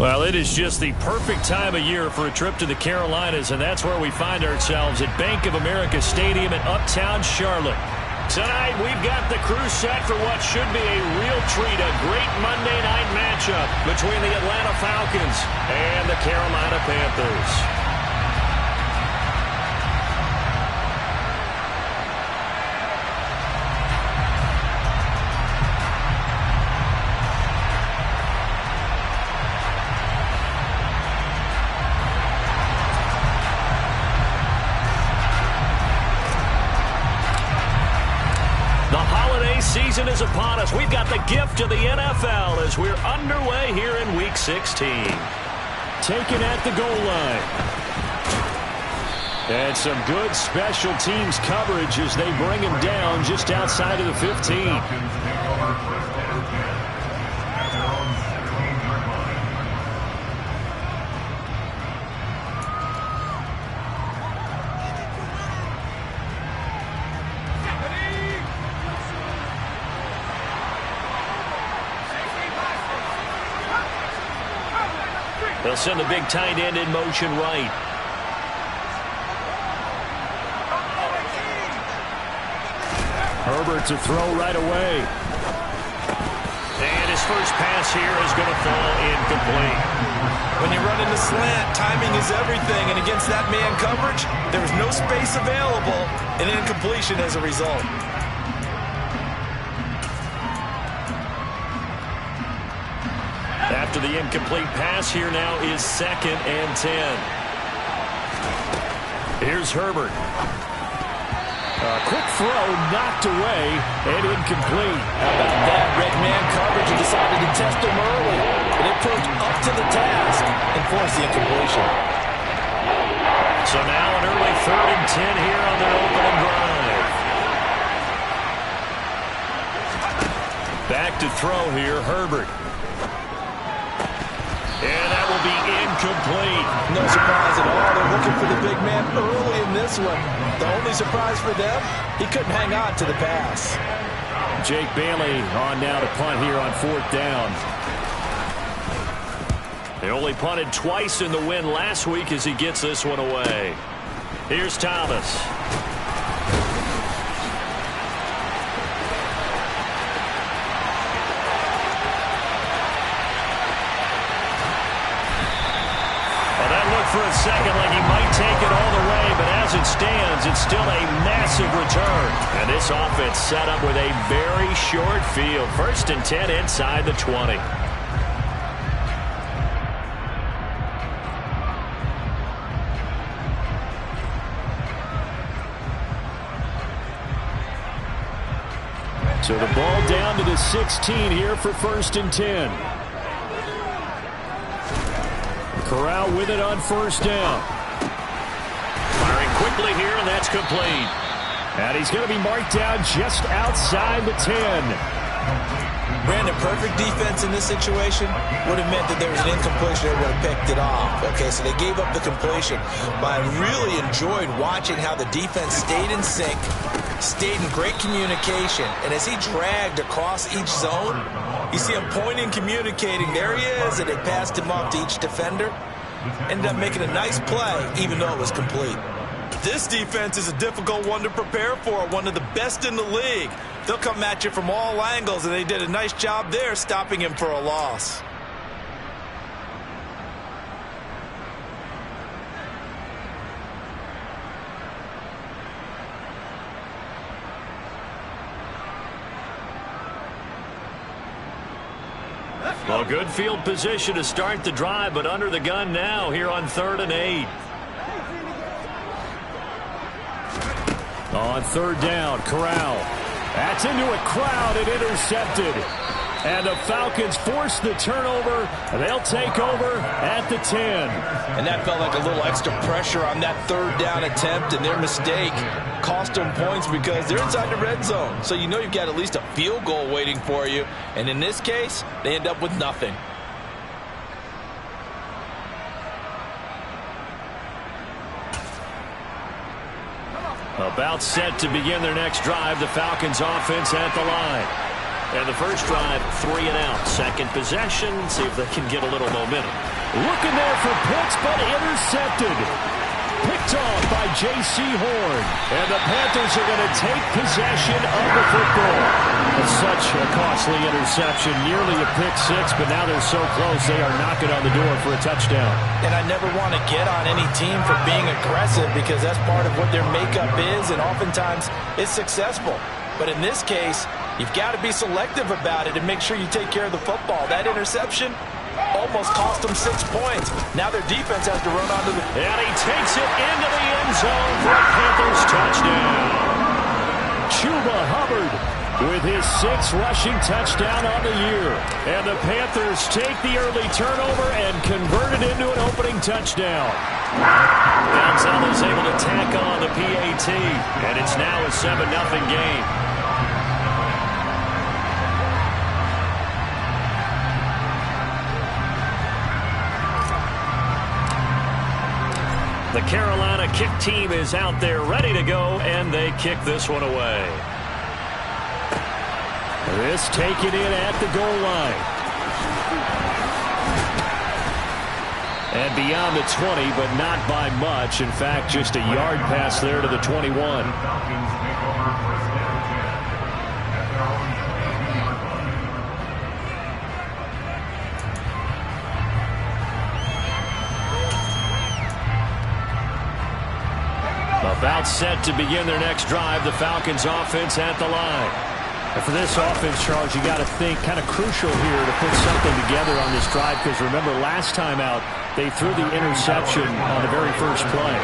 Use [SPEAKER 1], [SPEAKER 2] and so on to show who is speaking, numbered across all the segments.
[SPEAKER 1] Well, it is just the perfect time of year for a trip to the Carolinas, and that's where we find ourselves at Bank of America Stadium in Uptown Charlotte. Tonight, we've got the crew set for what should be a real treat, a great Monday night matchup between the Atlanta Falcons and the Carolina Panthers. Season is upon us. We've got the gift of the NFL as we're underway here in Week 16. Taken at the goal line. And some good special teams coverage as they bring him down just outside of the 15. They'll send the big tight end in motion right. Herbert to throw right away. And his first pass here is going to fall incomplete.
[SPEAKER 2] When you run into slant, timing is everything. And against that man coverage, there was no space available. And incompletion as a result.
[SPEAKER 1] After the incomplete pass, here now is 2nd and 10. Here's Herbert. A quick throw knocked away and incomplete.
[SPEAKER 2] How about that? Red man coverage and decided to test him early. And it proved up to the task and forced the incompletion.
[SPEAKER 1] So now an early 3rd and 10 here on their opening drive. Back to throw here, Herbert. And that will be incomplete.
[SPEAKER 2] No surprise at all. They're looking for the big man early in this one. The only surprise for them, he couldn't hang on to the pass.
[SPEAKER 1] Jake Bailey on now to punt here on 4th down. They only punted twice in the win last week as he gets this one away. Here's Thomas. For a second like he might take it all the way, but as it stands, it's still a massive return. And this offense set up with a very short field. 1st and 10 inside the 20. So the ball down to the 16 here for 1st and 10. Corral with it on 1st down. Firing quickly here, and that's complete. And he's going to be marked down just outside the 10.
[SPEAKER 2] Brandon, perfect defense in this situation would have meant that there was an incompletion. They would have picked it off. Okay, so they gave up the completion. But I really enjoyed watching how the defense stayed in sync, stayed in great communication. And as he dragged across each zone, you see him pointing, communicating. There he is, and they passed him off to each defender. Ended up making a nice play, even though it was complete. This defense is a difficult one to prepare for, one of the best in the league. They'll come at you from all angles, and they did a nice job there stopping him for a loss.
[SPEAKER 1] Well, good field position to start the drive, but under the gun now here on 3rd and 8. On 3rd down, Corral. That's into a crowd and intercepted. And the Falcons force the turnover. They'll take over at the 10.
[SPEAKER 2] And that felt like a little extra pressure on that 3rd down attempt, and their mistake cost them points because they're inside the red zone. So you know you've got at least a field goal waiting for you. And in this case, they end up with nothing.
[SPEAKER 1] About set to begin their next drive, the Falcons offense at the line. And the first drive, 3 and out. Second possession, see if they can get a little momentum. Looking there for Pitts, but intercepted. Picked off by J.C. Horn. And the Panthers are going to take possession of the football. It's such a costly interception. Nearly a pick six, but now they're so close they are knocking on the door for a touchdown.
[SPEAKER 2] And I never want to get on any team for being aggressive because that's part of what their makeup is, and oftentimes it's successful. But in this case, you've got to be selective about it and make sure you take care of the football. That interception almost cost them 6 points. Now their defense has to run onto the...
[SPEAKER 1] And he takes it into the end zone for a Panthers touchdown. Chuba Hubbard with his 6th rushing touchdown on the year. And the Panthers take the early turnover and convert it into an opening touchdown. Gonzalez able to tack on the PAT, and it's now a 7-0 game. The Carolina kick team is out there ready to go, and they kick this one away. This taken in at the goal line. And beyond the 20, but not by much. In fact, just a yard pass there to the 21. About set to begin their next drive, the Falcons offense at the line. And for this offense, Charles, you got to think kind of crucial here to put something together on this drive, because remember last time out they threw the interception on the very first play.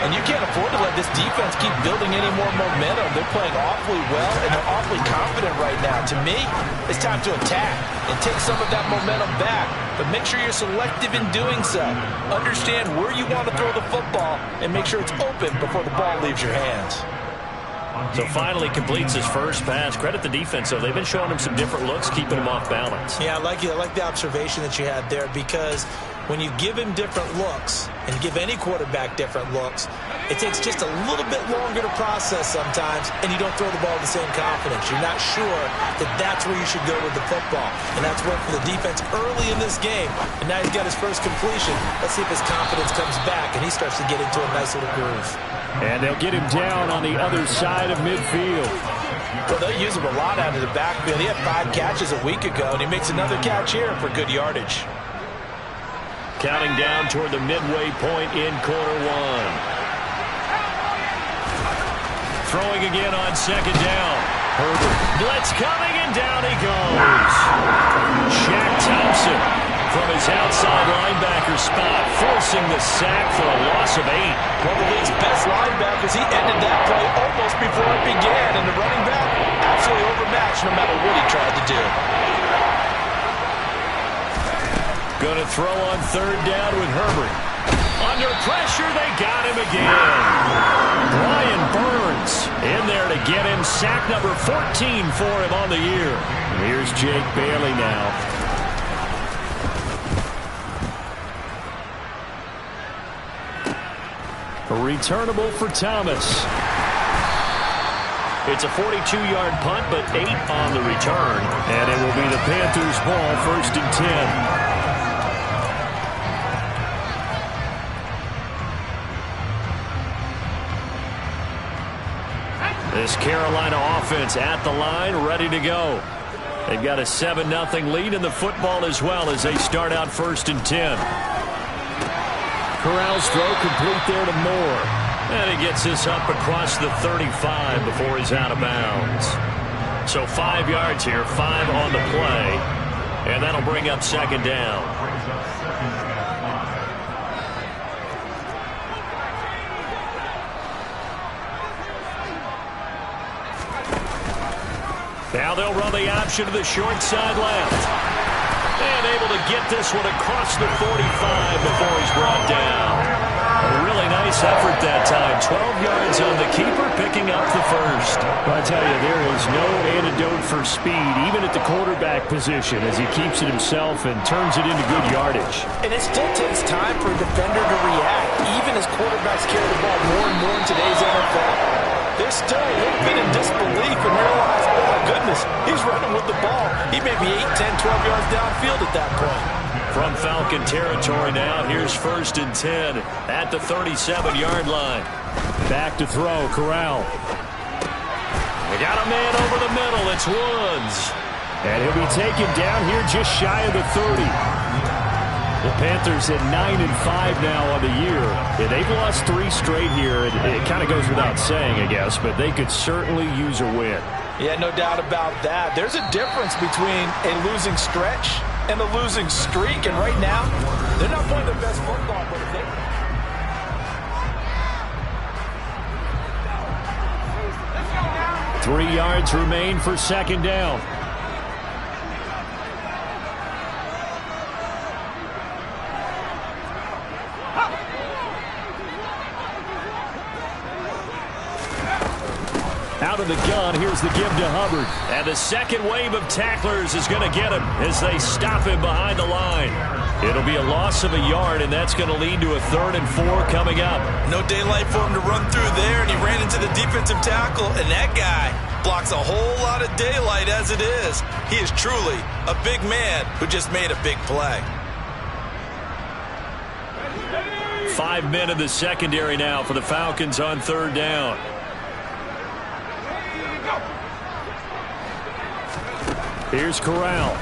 [SPEAKER 2] And you can't afford to let this defense keep building any more momentum. They're playing awfully well, and they're awfully confident right now. To me, it's time to attack and take some of that momentum back. But make sure you're selective in doing so. Understand where you want to throw the football and make sure it's open before the ball leaves your hands.
[SPEAKER 1] So finally completes his first pass. Credit the defense, though. They've been showing him some different looks, keeping him off balance.
[SPEAKER 2] Yeah, I like the observation that you had there, because when you give him different looks and give any quarterback different looks, it takes just a little bit longer to process sometimes, and you don't throw the ball with the same confidence. You're not sure that that's where you should go with the football, and that's worked for the defense early in this game, and now he's got his first completion. Let's see if his confidence comes back and he starts to get into a nice little groove.
[SPEAKER 1] And they'll get him down on the other side of midfield.
[SPEAKER 2] Well, they'll use him a lot out of the backfield. He had 5 catches a week ago, and he makes another catch here for good yardage.
[SPEAKER 1] Counting down toward the midway point in quarter one. Throwing again on second down. Herbert. Blitz coming, and down he goes. Shaq Thompson from his outside linebacker spot, forcing the sack for a loss of 8.
[SPEAKER 2] One of the league's best linebackers. He ended that play almost before it began, and the running back absolutely overmatched no matter what he tried to do.
[SPEAKER 1] Going to throw on third down with Herbert. Under pressure, they got him again. Brian Burns in there to get him sack number 14 for him on the year. Here's Jake Bailey now. Returnable for Thomas. It's a 42-yard punt, but 8 on the return. And it will be the Panthers' ball, 1st and 10. This Carolina offense at the line, ready to go. They've got a 7-0 lead in the football as well as they start out 1st and 10. Corral's throw complete there to Moore. And he gets this up across the 35 before he's out of bounds. So 5 yards here, 5 on the play. And that'll bring up second down. Now they'll run the option to the short side left. And able to get this one across the 45 before he's brought down. A really nice effort that time. 12 yards on the keeper, picking up the first. I tell you, there is no antidote for speed, even at the quarterback position, as he keeps it himself and turns it into good yardage.
[SPEAKER 2] And it still takes time for a defender to react, even as quarterbacks carry the ball more and more in today's NFL. They're still a little bit in disbelief and realize, oh my goodness, he's running with the ball. He may be 8, 10, 12 yards downfield at that point.
[SPEAKER 1] From Falcon territory now, here's 1st and 10 at the 37-yard line. Back to throw, Corral. They got a man over the middle. It's Woods. And he'll be taken down here just shy of the 30. The Panthers at 9-5 now on the year. Yeah, they've lost 3 straight here. It kind of goes without saying, I guess, but they could certainly use a win.
[SPEAKER 2] Yeah, no doubt about that. There's a difference between a losing stretch and a losing streak, and right now, they're not playing their best football, but if they...
[SPEAKER 1] 3 yards remain for 2nd down. Out of the gun, here's the give to Hubbard. And the second wave of tacklers is going to get him as they stop him behind the line. It'll be a loss of a yard, and that's going to lead to a 3rd and 4 coming up.
[SPEAKER 2] No daylight for him to run through there, and he ran into the defensive tackle, and that guy blocks a whole lot of daylight as it is. He is truly a big man who just made a big play.
[SPEAKER 1] 5 men in the secondary now for the Falcons on 3rd down. Here's Corral.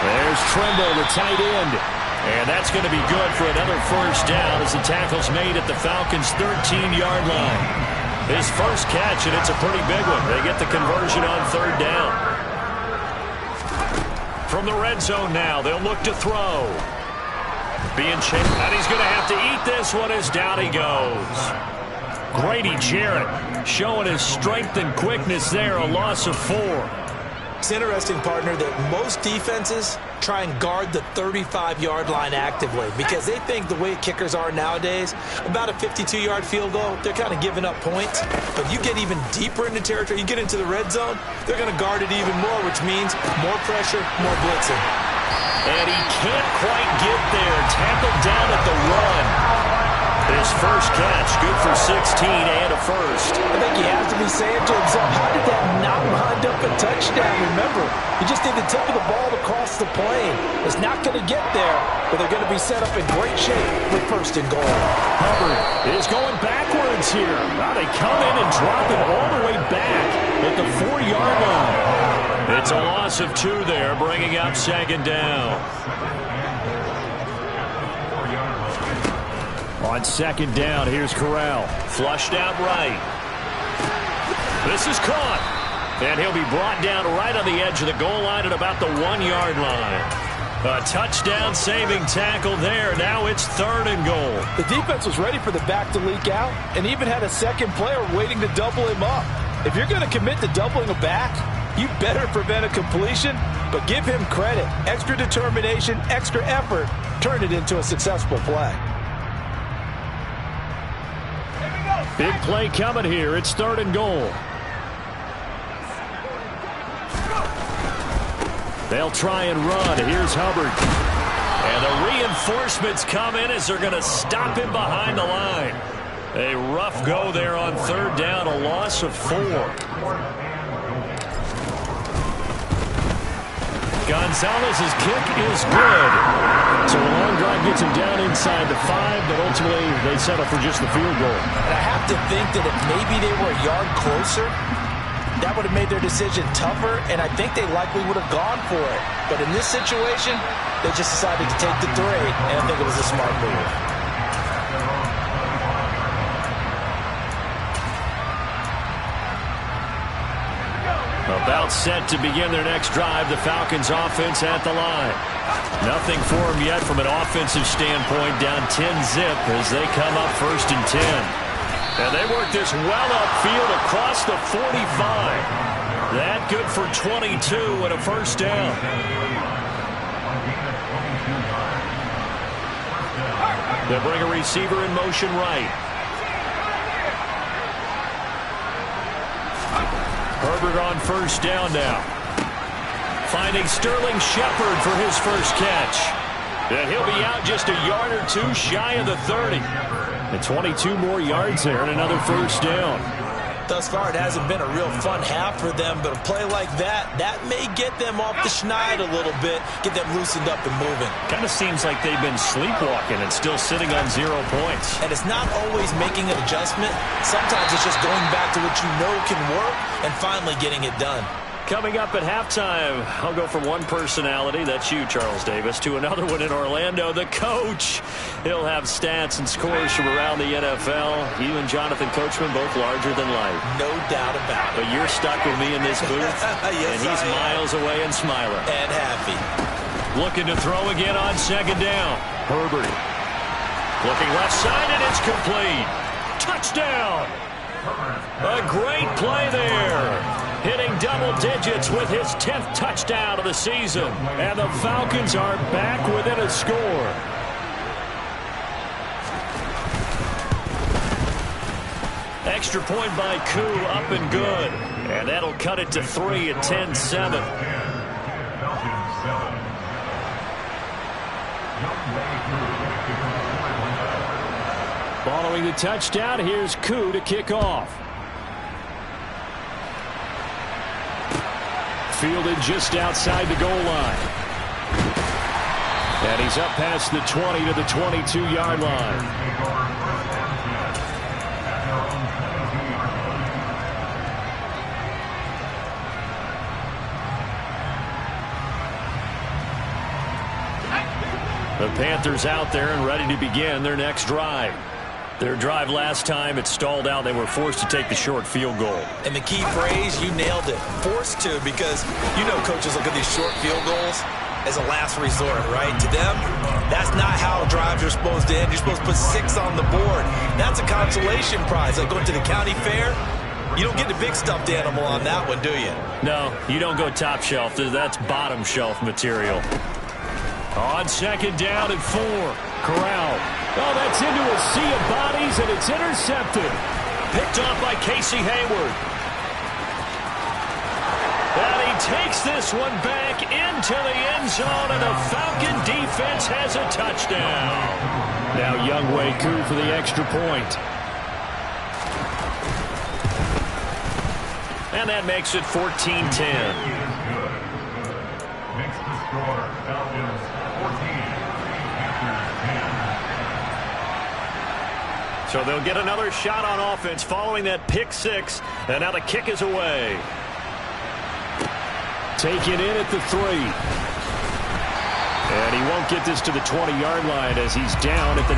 [SPEAKER 1] There's Trimble, the tight end. And that's going to be good for another 1st down as the tackle's made at the Falcons' 13-yard line. His first catch, and it's a pretty big one. They get the conversion on 3rd down. From the red zone now, they'll look to throw. Being chased, and he's going to have to eat this one as down he goes. Grady Jarrett showing his strength and quickness there, a loss of 4.
[SPEAKER 2] It's interesting, partner, that most defenses try and guard the 35-yard line actively because they think the way kickers are nowadays, about a 52-yard field goal, they're kind of giving up points. But you get even deeper into territory, you get into the red zone, they're going to guard it even more, which means more pressure, more blitzing.
[SPEAKER 1] And he can't quite get there. Tackled down at the run. His first catch, good for 16 and a 1st.
[SPEAKER 2] I think he has to be saying to himself, how did that not wind up a touchdown? Remember, you just need the tip of the ball to cross the plane. It's not going to get there, but they're going to be set up in great shape with 1st and goal.
[SPEAKER 1] Hubbard is going backwards here. Now they come in and drop it all the way back at the 4-yard line. It's a loss of 2 there, bringing up 2nd down. On 2nd down, here's Corral. Flushed out right. This is caught. And he'll be brought down right on the edge of the goal line at about the 1-yard line. A touchdown-saving tackle there. Now it's 3rd and goal.
[SPEAKER 2] The defense was ready for the back to leak out and even had a second player waiting to double him up. If you're going to commit to doubling a back, you better prevent a completion, but give him credit. Extra determination, extra effort, turn it into a successful play.
[SPEAKER 1] Big play coming here. It's 3rd and goal. They'll try and run. Here's Hubbard. And the reinforcements come in as they're going to stop him behind the line. A rough go there on 3rd down, a loss of 4. Gonzalez's kick is good. So a long drive gets him down inside the 5, but ultimately they settle for just the field goal.
[SPEAKER 2] And I have to think that if maybe they were a yard closer, that would have made their decision tougher, and I think they likely would have gone for it. But in this situation, they just decided to take the 3, and I think it was a smart move.
[SPEAKER 1] About set to begin their next drive, the Falcons offense at the line. Nothing for them yet from an offensive standpoint, down 10-zip as they come up 1st and 10. And they work this well upfield across the 45. That good for 22 and a 1st down. They'll bring a receiver in motion right. Herbert on 1st down now. Finding Sterling Shepard for his first catch. And he'll be out just a yard or 2 shy of the 30. And 22 more yards there and another 1st down.
[SPEAKER 2] Thus far, it hasn't been a real fun half for them, but a play like that may get them off the schneid a little bit, get them loosened up and moving.
[SPEAKER 1] Kind of seems like they've been sleepwalking and still sitting on 0 points.
[SPEAKER 2] And it's not always making an adjustment. Sometimes it's just going back to what you know can work and finally getting it done.
[SPEAKER 1] Coming up at halftime, I'll go from one personality, that's you, Charles Davis, to another one in Orlando, the coach. He'll have stats and scores from around the NFL. You and Jonathan Coachman both larger than life.
[SPEAKER 2] No doubt about it.
[SPEAKER 1] But you're stuck with me in this booth,
[SPEAKER 2] yes,
[SPEAKER 1] and he's miles away and smiling.
[SPEAKER 2] And happy.
[SPEAKER 1] Looking to throw again on second down. Herbert. Looking left side, and it's complete. Touchdown. A great play there. Hitting double digits with his 10th touchdown of the season. And the Falcons are back within a score. Extra point by Koo, up and good. And that'll cut it to 3 at 10-7. Following the touchdown, here's Koo to kick off. Fielded just outside the goal line. And he's up past the 20 to the 22-yard line. The Panthers out there and ready to begin their next drive. Their drive last time, it stalled out. They were forced to take the short field goal.
[SPEAKER 2] And the key phrase, you nailed it. Forced to, because you know coaches look at these short field goals as a last resort, right? To them, that's not how drives are supposed to end. You're supposed to put 6 on the board. That's a consolation prize. Like going to the county fair, you don't get the big stuffed animal on that one, do you?
[SPEAKER 1] No, you don't go top shelf. That's bottom shelf material. On second down and 4. Corral. Oh, that's into a sea of bodies, and it's intercepted. Picked off by Casey Hayward. And he takes this one back into the end zone, and the Falcon defense has a touchdown. Now Younghoe Koo for the extra point. And that makes it 14-10.
[SPEAKER 3] Makes the score, Falcons 14.
[SPEAKER 1] So they'll get another shot on offense following that pick 6. And now the kick is away. Take it in at the 3. And he won't get this to the 20-yard line as he's down at the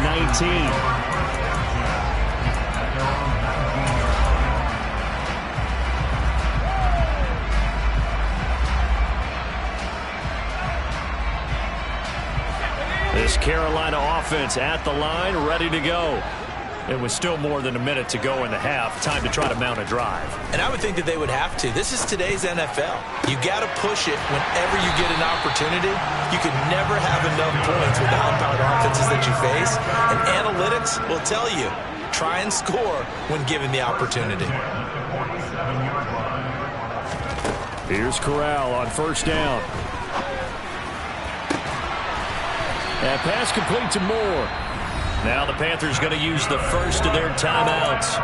[SPEAKER 1] 19. This Carolina offense at the line, ready to go. It was still more than a minute to go in the half. Time to try to mount a drive.
[SPEAKER 2] And I would think that they would have to. This is today's NFL. You got to push it whenever you get an opportunity. You can never have enough points with the high-powered offenses that you face. And analytics will tell you, try and score when given the opportunity.
[SPEAKER 1] Here's Corral on first down. And pass complete to Moore. Now the Panthers going to use the first of their timeouts,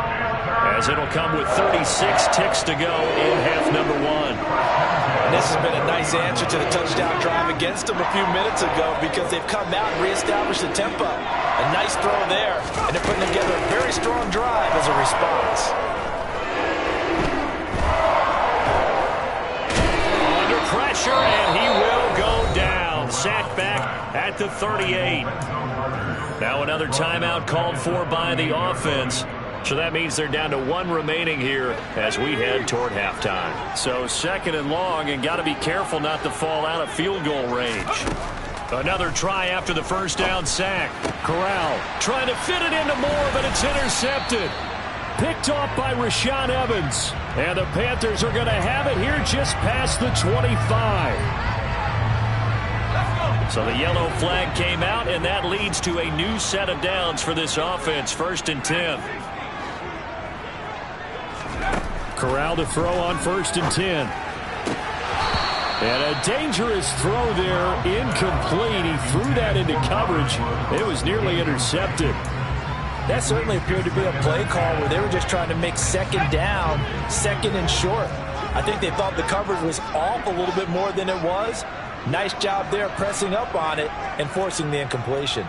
[SPEAKER 1] as it'll come with 36 ticks to go in half number 1.
[SPEAKER 2] And this has been a nice answer to the touchdown drive against them a few minutes ago, because they've come out and reestablished the tempo. A nice throw there, and they're putting together a very strong drive as a response.
[SPEAKER 1] Under pressure, and he will go down. Sacked back at the 38. Now another timeout called for by the offense. So that means they're down to 1 remaining here as we head toward halftime. So second and long, and got to be careful not to fall out of field goal range. Another try after the first down sack. Corral trying to fit it into Moore, but it's intercepted. Picked off by Rashaan Evans. And the Panthers are going to have it here just past the 25. So the yellow flag came out, and that leads to a new set of downs for this offense. 1st and 10. Corral to throw on 1st and 10. And a dangerous throw there, incomplete. He threw that into coverage. It was nearly intercepted.
[SPEAKER 2] That certainly appeared to be a play call where they were just trying to make second down, second and short. I think they thought the coverage was off a little bit more than it was. Nice job there pressing up on it and forcing the incompletion.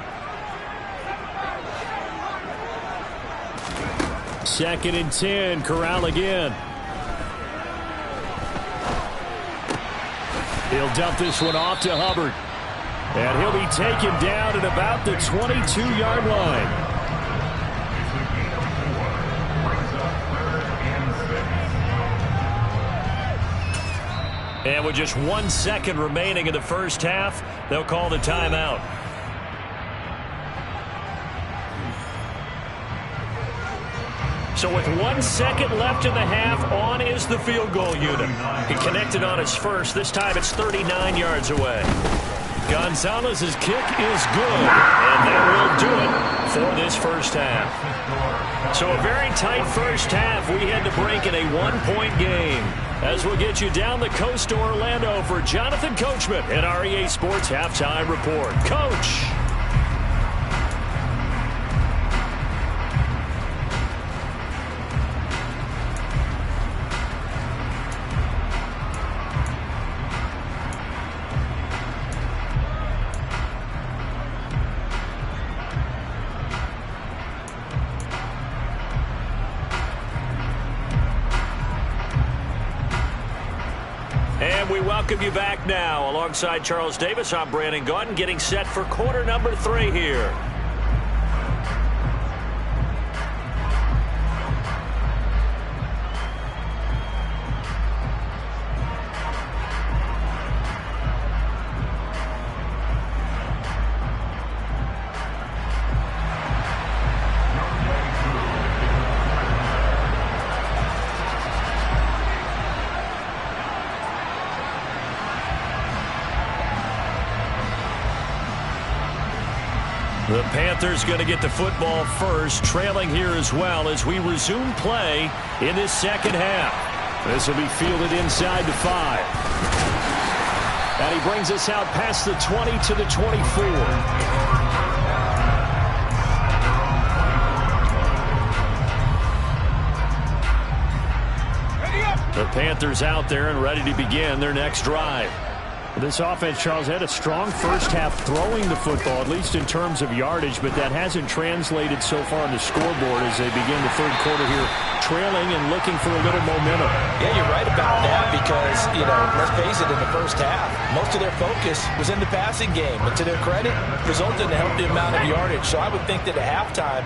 [SPEAKER 1] Second and 10, Corral again. He'll dump this one off to Hubbard. And he'll be taken down at about the 22-yard line. And with just 1 second remaining in the first half, they'll call the timeout. So with 1 second left in the half, on is the field goal unit. He connected on his first. This time it's 39 yards away. Gonzalez's kick is good, and that will do it for this first half. So a very tight first half. We head to break in a one-point game. As we'll get you down the coast to Orlando for Jonathan Coachman at our EA Sports Halftime Report. Coach. And we welcome you back now. Alongside Charles Davis, I'm Brandon Gaudin, getting set for quarter number 3 here. The Panthers going to get the football first, trailing here as well as we resume play in this second half. This will be fielded inside the 5. And he brings us out past the 20 to the 24. The Panthers out there and ready to begin their next drive. This offense, Charles, had a strong first half throwing the football, at least in terms of yardage, but that hasn't translated so far on the scoreboard as they begin the third quarter here, trailing and looking for a little momentum.
[SPEAKER 2] Yeah, you're right about that because, let's face it, in the first half, most of their focus was in the passing game. And to their credit, resulted in a healthy amount of yardage. So I would think that at halftime,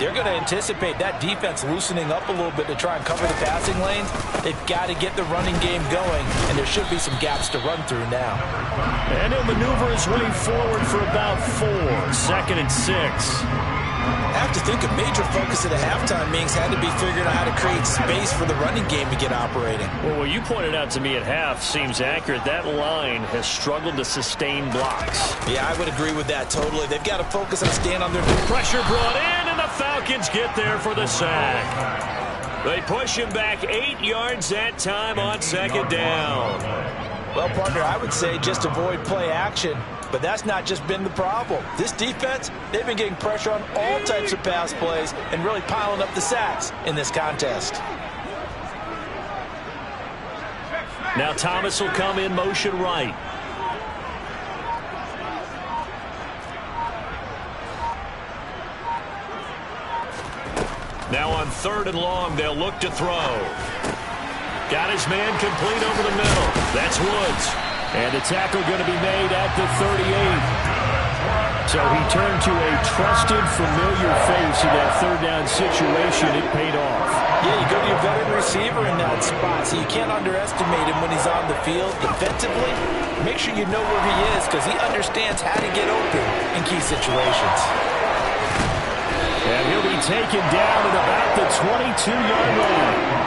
[SPEAKER 2] they're going to anticipate that defense loosening up a little bit to try and cover the passing lanes. They've got to get the running game going, and there should be some gaps to run through now.
[SPEAKER 1] And he'll maneuver his way forward for about 4. Second and 6.
[SPEAKER 2] I have to think a major focus at the halftime means had to be figuring out how to create space for the running game to get operating.
[SPEAKER 1] Well, what you pointed out to me at half seems accurate. That line has struggled to sustain blocks.
[SPEAKER 2] Yeah, I would agree with that totally. They've got to focus on staying on their feet.
[SPEAKER 1] Pressure brought in, and the Falcons get there for the sack. They push him back 8 yards that time on second down.
[SPEAKER 2] Well, partner, I would say just avoid play action, but that's not just been the problem. This defense, they've been getting pressure on all types of pass plays and really piling up the sacks in this contest.
[SPEAKER 1] Now Thomas will come in motion right. Now on 3rd and long, they'll look to throw. Got his man complete over the middle. That's Woods. And the tackle going to be made at the 38. So he turned to a trusted, familiar face in that 3rd down situation. It paid off.
[SPEAKER 2] Yeah, you go to your veteran receiver in that spot, so you can't underestimate him when he's on the field defensively. Make sure you know where he is because he understands how to get open in key situations.
[SPEAKER 1] And he'll be taken down at about the 22-yard line.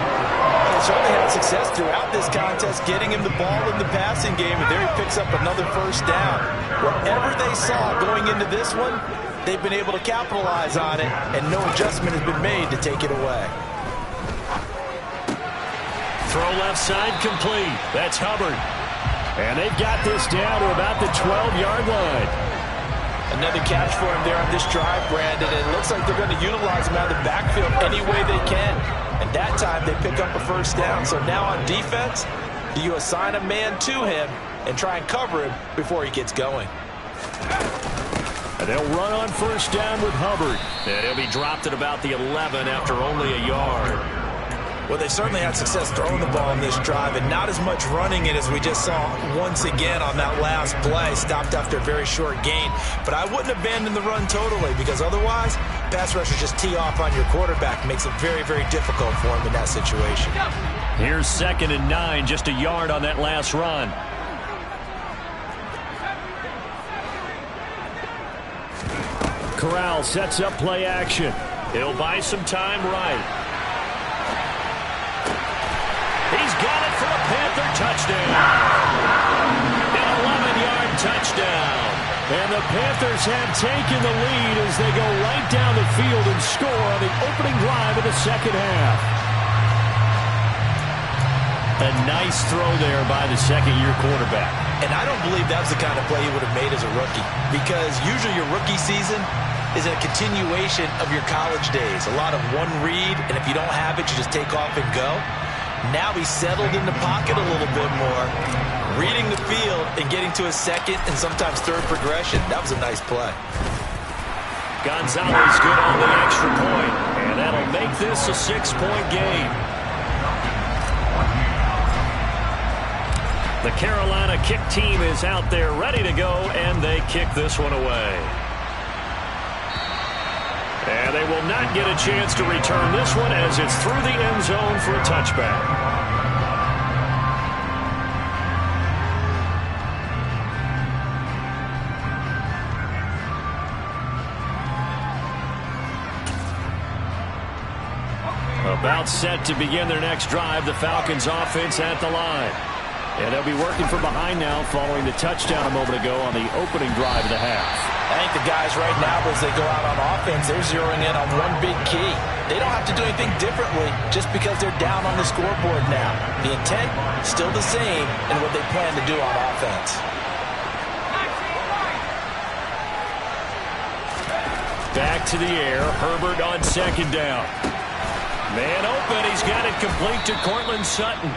[SPEAKER 2] They certainly had success throughout this contest, getting him the ball in the passing game, and there he picks up another first down. Whatever they saw going into this one, they've been able to capitalize on it, and no adjustment has been made to take it away.
[SPEAKER 1] Throw left side complete. That's Hubbard. And they've got this down to about the 12-yard line.
[SPEAKER 2] Another catch for him there on this drive, Brandon. And it looks like they're going to utilize him out of the backfield any way they can. And that time they pick up a first down. So now on defense, you assign a man to him and try and cover him before he gets going.
[SPEAKER 1] And they'll run on first down with Hubbard. And he'll be dropped at about the 11 after only a yard.
[SPEAKER 2] Well, they certainly had success throwing the ball in this drive and not as much running it as we just saw once again on that last play. Stopped after a very short gain. But I wouldn't abandon the run totally because otherwise, pass rushers just tee off on your quarterback. Makes it very, very difficult for him in that situation.
[SPEAKER 1] Here's 2nd and 9, just a yard on that last run. Corral sets up play action. He'll buy some time right. He's got it for a Panther touchdown. An 11-yard touchdown. And the Panthers have taken the lead as they go right down the field and score on the opening drive of the second half. A nice throw there by the second-year quarterback.
[SPEAKER 2] And I don't believe that was the kind of play he would have made as a rookie, because usually your rookie season is a continuation of your college days. A lot of one read, and if you don't have it, you just take off and go. Now he's settled in the pocket a little bit more, reading the field and getting to his second and sometimes third progression. That was a nice play.
[SPEAKER 1] Gonzalez good on the extra point, and that'll make this a 6-point game. The Carolina kick team is out there ready to go, and they kick this one away. And they will not get a chance to return this one as it's through the end zone for a touchback. About set to begin their next drive, the Falcons offense at the line. And they'll be working from behind now following the touchdown a moment ago on the opening drive of the half.
[SPEAKER 2] I think the guys right now, as they go out on offense, they're zeroing in on one big key. They don't have to do anything differently just because they're down on the scoreboard now. The intent, still the same in what they plan to do on offense.
[SPEAKER 1] Back to the air, Herbert on second down. Man open, he's got it complete to Cortland Sutton.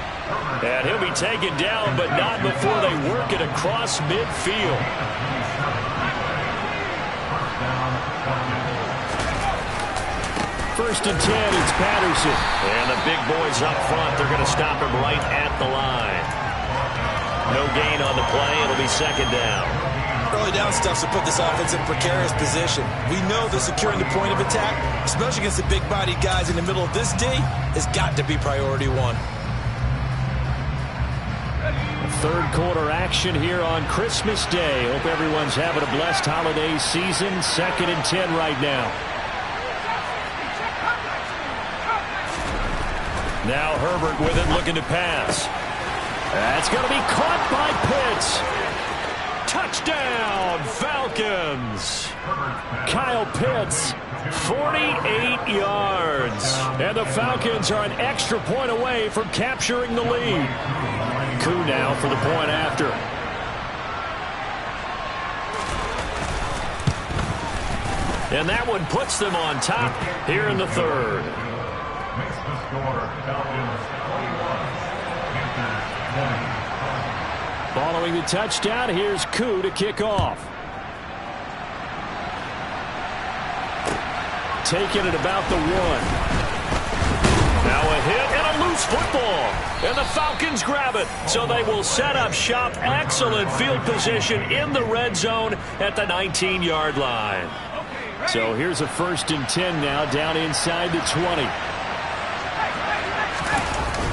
[SPEAKER 1] And he'll be taken down, but not before they work it across midfield. First and 10, it's Patterson. And the big boys up front, they're going to stop him right at the line. No gain on the play, it'll be second down.
[SPEAKER 2] Early down stuff to put this offense in a precarious position. We know that securing the point of attack, especially against the big-bodied guys in the middle of this D, has got to be priority one.
[SPEAKER 1] Third quarter action here on Christmas Day. Hope everyone's having a blessed holiday season. 2nd and 10 right now. Now Herbert with it, looking to pass. That's going to be caught by Pitts. Touchdown, Falcons. Kyle Pitts, 48 yards. And the Falcons are an extra point away from capturing the lead. Coup now for the point after. And that one puts them on top here in the third.
[SPEAKER 3] Makes the score, Falcons 21, Panthers 20.
[SPEAKER 1] Following the touchdown, here's Coup to kick off. Taking it about the 1. Now a hit and a loose football. And the Falcons grab it. So they will set up shop. Excellent field position in the red zone at the 19-yard line. So here's a 1st and 10 now down inside the 20.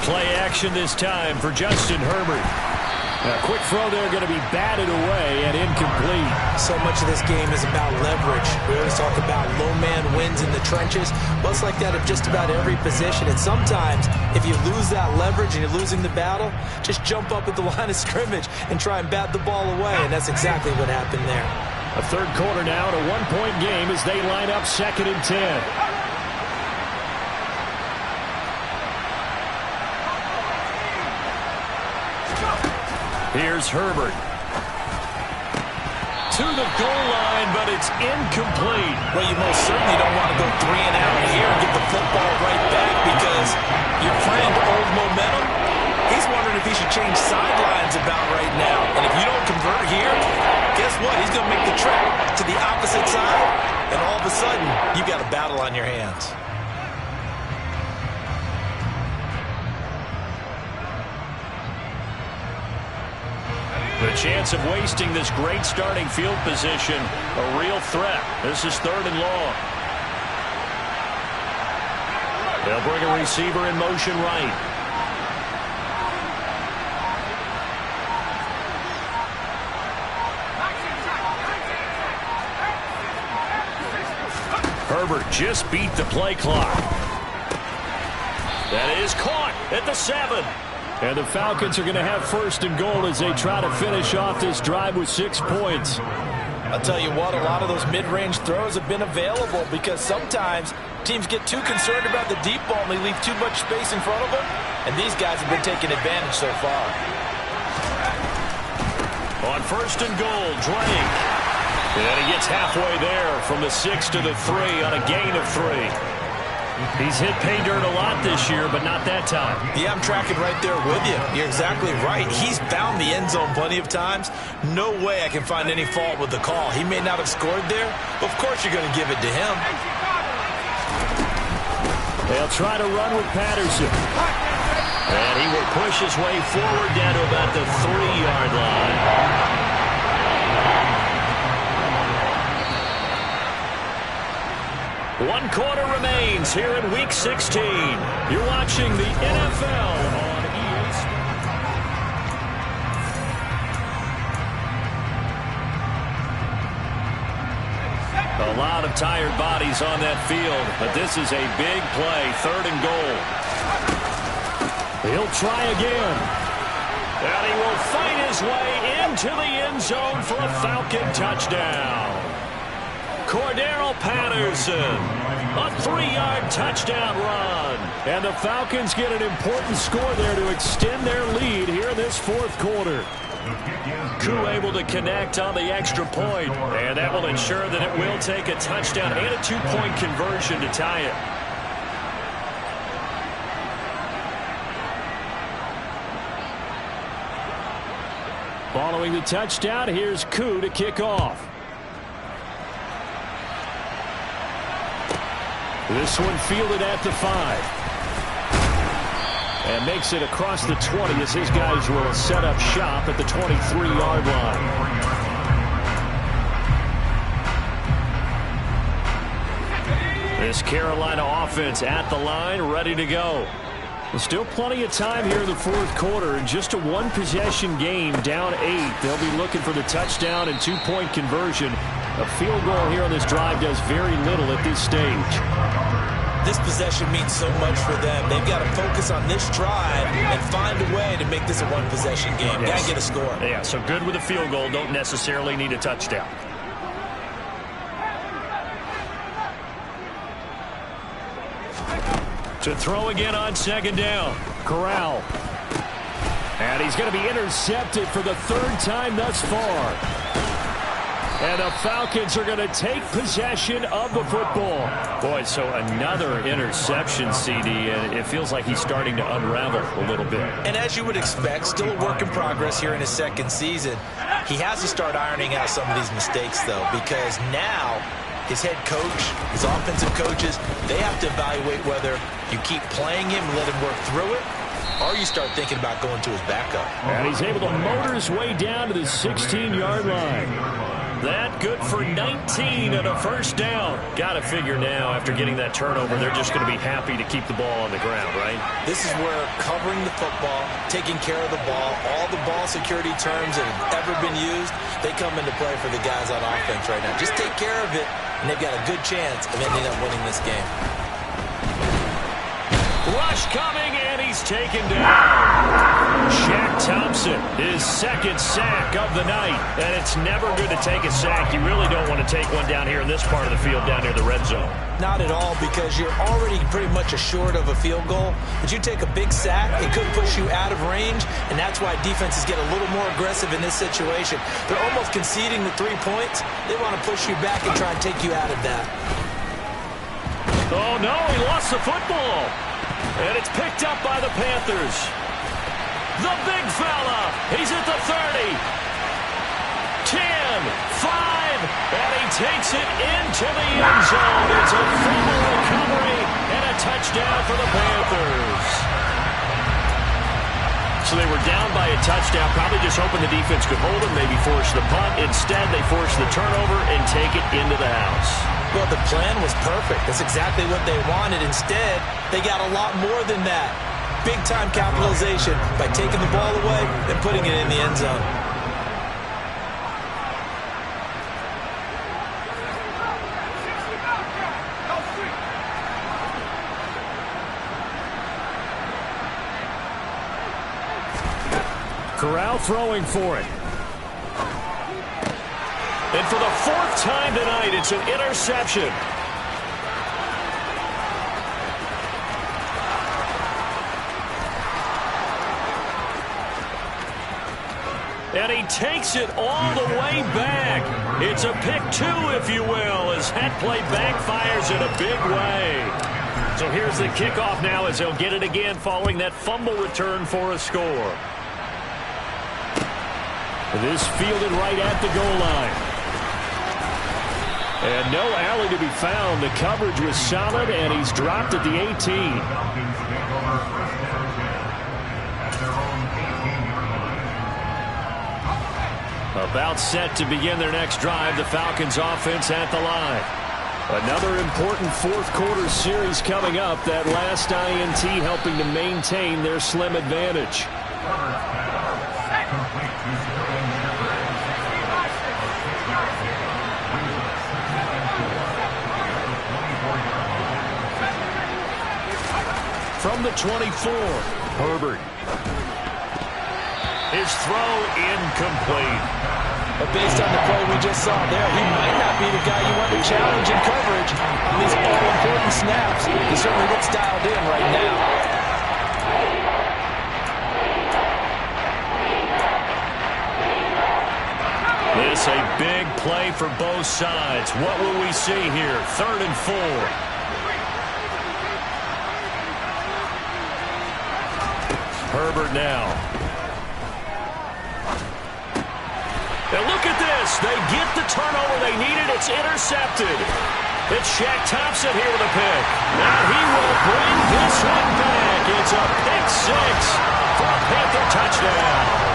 [SPEAKER 1] Play action this time for Justin Herbert. A quick throw there going to be batted away and incomplete.
[SPEAKER 2] So much of this game is about leverage. We always talk about low man wins in the trenches. Well, it's like that of just about every position. And sometimes, if you lose that leverage and you're losing the battle, just jump up at the line of scrimmage and try and bat the ball away. And that's exactly what happened there.
[SPEAKER 1] A third quarter now at a 1-point game as they line up 2nd and 10. Here's Herbert. to the goal line, but it's incomplete.
[SPEAKER 2] Well, you most certainly don't want to go 3 and out here and get the football right back because your friend, Old Momentum, he's wondering if he should change sidelines about right now. And if you don't convert here, guess what? He's going to make the trip to the opposite side, and all of a sudden, you've got a battle on your hands.
[SPEAKER 1] The chance of wasting this great starting field position, a real threat. This is 3rd and long. They'll bring a receiver in motion right. Herbert just beat the play clock. That is caught at the 7. And the Falcons are going to have 1st and goal as they try to finish off this drive with 6 points.
[SPEAKER 2] I'll tell you what, a lot of those mid-range throws have been available because sometimes teams get too concerned about the deep ball and they leave too much space in front of them. And these guys have been taking advantage so far.
[SPEAKER 1] On 1st and goal, Drake. And he gets halfway there from the 6 to the 3 on a gain of 3. He's hit pay dirt a lot this year, but not that time.
[SPEAKER 2] Yeah, I'm tracking right there with you. You're exactly right. He's found the end zone plenty of times. No way I can find any fault with the call. He may not have scored there, but of course you're going to give it to him.
[SPEAKER 1] They'll try to run with Patterson. And he will push his way forward down to about the 3-yard line. 1 quarter remains here in Week 16. You're watching the NFL on EA Sports. A lot of tired bodies on that field, but this is a big play, 3rd and goal. He'll try again. And he will fight his way into the end zone for a Falcon touchdown. Cordero Patterson, a 3-yard touchdown run. And the Falcons get an important score there to extend their lead here in this 4th quarter. Koo able to connect on the extra point, and that will ensure that it will take a touchdown and a 2-point conversion to tie it. Following the touchdown, here's Koo to kick off. This one fielded at the 5. And makes it across the 20 as his guys will set up shop at the 23-yard line. This Carolina offense at the line, ready to go. Still plenty of time here in the 4th quarter, and just a 1-possession game, down 8. They'll be looking for the touchdown and 2-point conversion. A field goal here on this drive does very little at this stage.
[SPEAKER 2] This possession means so much for them. They've got to focus on this drive and find a way to make this a 1-possession game. Yes. Got to get a score.
[SPEAKER 1] Yeah, so good with a field goal. Don't necessarily need a touchdown. To throw again on 2nd down. Corral. And he's going to be intercepted for the 3rd time thus far. And the Falcons are going to take possession of the football. Boy, so another interception, CD, and it feels like he's starting to unravel a little bit.
[SPEAKER 2] And as you would expect, still a work in progress here in his 2nd season. He has to start ironing out some of these mistakes, though, because now his head coach, his offensive coaches, they have to evaluate whether you keep playing him, let him work through it, or you start thinking about going to his backup.
[SPEAKER 1] And he's able to motor his way down to the 16-yard line. That good for 19 and a 1st down. Got to figure now, after getting that turnover, they're just going to be happy to keep the ball on the ground, right?
[SPEAKER 2] This is where covering the football, taking care of the ball, all the ball security terms that have ever been used, they come into play for the guys on offense right now. Just take care of it, and they've got a good chance of ending up winning this game.
[SPEAKER 1] Rush coming, and he's taken down. Shaq Thompson, his second sack of the night. And it's never good to take a sack. You really don't want to take one down here in this part of the field, down near the red zone.
[SPEAKER 2] Not at all, because you're already pretty much assured of a field goal. But you take a big sack, it could push you out of range, and that's why defenses get a little more aggressive in this situation. They're almost conceding the 3 points. They want to push you back and try and take you out of that.
[SPEAKER 1] Oh, no, he lost the football. And it's picked up by the Panthers. The big fella, he's at the 30. 10, 5, and he takes it into the end zone. It's a fumble recovery and a touchdown for the Panthers. So they were down by a touchdown, probably just hoping the defense could hold them, maybe force the punt. Instead, they force the turnover and take it into the house.
[SPEAKER 2] Well, the plan was perfect. That's exactly what they wanted. Instead, they got a lot more than that. Big-time capitalization by taking the ball away and putting it in the end zone.
[SPEAKER 1] Corral throwing for it. And for the 4th time tonight, it's an interception. And he takes it all the way back. It's a pick 2, if you will, as that play backfires in a big way. So here's the kickoff now as they'll get it again following that fumble return for a score. This fielded right at the goal line. And no alley to be found. The coverage was solid, and he's dropped at the 18.
[SPEAKER 3] Falcons take over first down 10 at their own 18-yard line.
[SPEAKER 1] About set to begin their next drive. The Falcons offense at the line. Another important fourth-quarter series coming up. That last INT helping to maintain their slim advantage. From the 24, Herbert. His throw incomplete.
[SPEAKER 2] But based on the play we just saw there, he might not be the guy you want to challenge in coverage on these all-important snaps. He certainly looks dialed in right now.
[SPEAKER 1] This a big play for both sides. What will we see here? 3rd and 4. Herbert now. And look at this. They get the turnover they needed. It's intercepted. It's Shaq Thompson here with a pick. And he will bring this one back. It's a pick 6 for a Panther touchdown.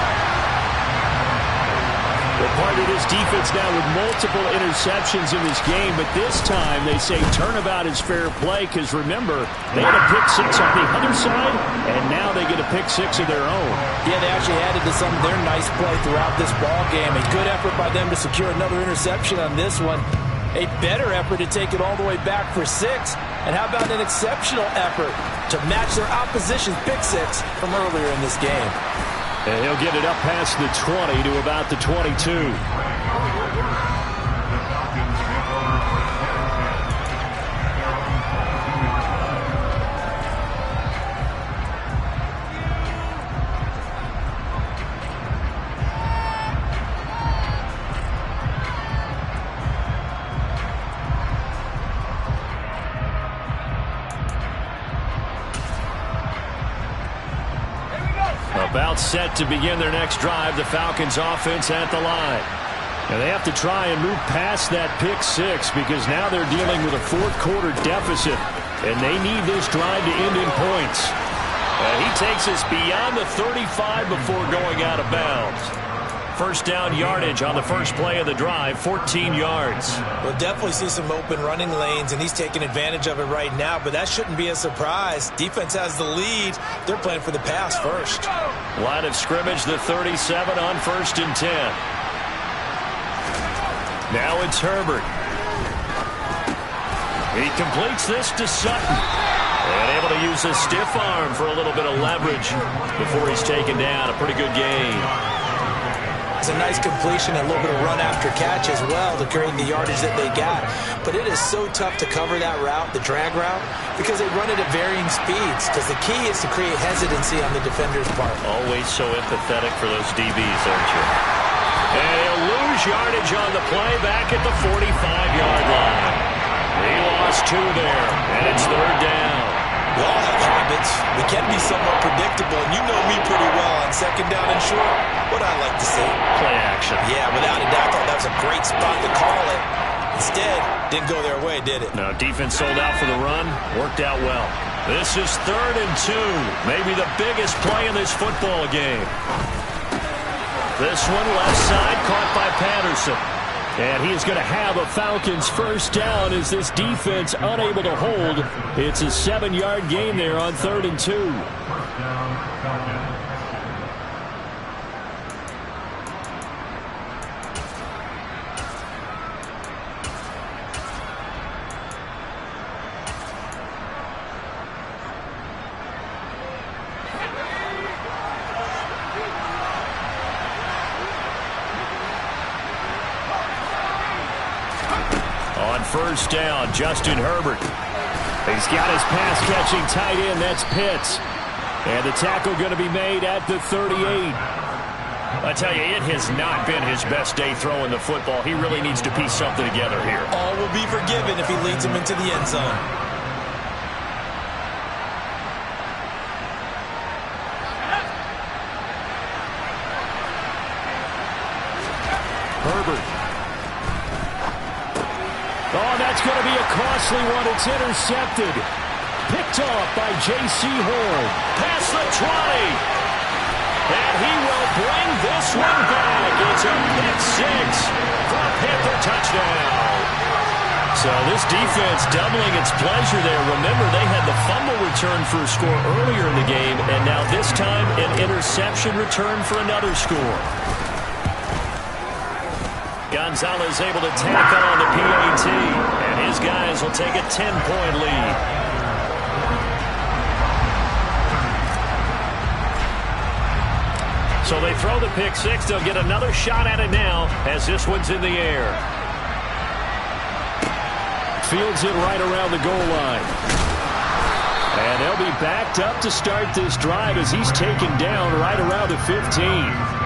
[SPEAKER 1] Well, part of this defense now with multiple interceptions in this game, but this time they say turnabout is fair play because, remember, they had a pick 6 on the other side, and now they get a pick 6 of their own.
[SPEAKER 2] Yeah, they actually added to some of their nice play throughout this ball game. A good effort by them to secure another interception on this one. A better effort to take it all the way back for 6. And how about an exceptional effort to match their opposition's pick 6 from earlier in this game.
[SPEAKER 1] And he'll get it up past the 20 to about the 22. About set to begin their next drive, the Falcons offense at the line. And they have to try and move past that pick 6 because now they're dealing with a fourth-quarter deficit, and they need this drive to end in points. And he takes us beyond the 35 before going out of bounds. First down yardage on the first play of the drive, 14 yards.
[SPEAKER 2] We'll definitely see some open running lanes, and he's taking advantage of it right now, but that shouldn't be a surprise. Defense has the lead. They're playing for the pass first.
[SPEAKER 1] Line of scrimmage, the 37 on 1st and 10. Now it's Herbert. He completes this to Sutton. And able to use a stiff arm for a little bit of leverage before he's taken down. A pretty good gain.
[SPEAKER 2] It's a nice completion, a little bit of run after catch as well to create the yardage that they got. But it is so tough to cover that route, the drag route, because they run it at varying speeds. Because the key is to create hesitancy on the defender's part.
[SPEAKER 1] Always so empathetic for those DBs, aren't you? And he'll lose yardage on the play back at the 45-yard line. He lost 2 there, and it's 3rd down.
[SPEAKER 2] We all have habits. We can be somewhat predictable, and you know me pretty well on 2nd down and short. What I like to see.
[SPEAKER 1] Play action.
[SPEAKER 2] Yeah, without a doubt, I thought that was a great spot to call it. Instead, didn't go their way, did it?
[SPEAKER 1] No, defense sold out for the run. Worked out well. This is 3rd and 2. Maybe the biggest play in this football game. This one left side caught by Patterson. And he is going to have a Falcons first down as this defense unable to hold. It's a 7-yard gain there on 3rd and 2.
[SPEAKER 3] First down, Falcons.
[SPEAKER 1] On first down, Justin Herbert. He's got his pass-catching tight end. That's Pitts. And the tackle going to be made at the 38. I tell you, it has not been his best day throwing the football. He really needs to piece something together here.
[SPEAKER 2] All will be forgiven if he leads him into the end zone.
[SPEAKER 1] Herbert. Oh, that's going to be a costly one. It's intercepted. Picked off by J.C. Horn. Past the 20. And he will bring this one back. It's a pick 6 for a Panther touchdown. So this defense doubling its pleasure there. Remember, they had the fumble return for a score earlier in the game, and now this time an interception return for another score. Gonzalez able to tack on the PAT, and his guys will take a 10-point lead. So they throw the pick 6. They'll get another shot at it now as this one's in the air. Fields it right around the goal line. And they'll be backed up to start this drive as he's taken down right around the 15.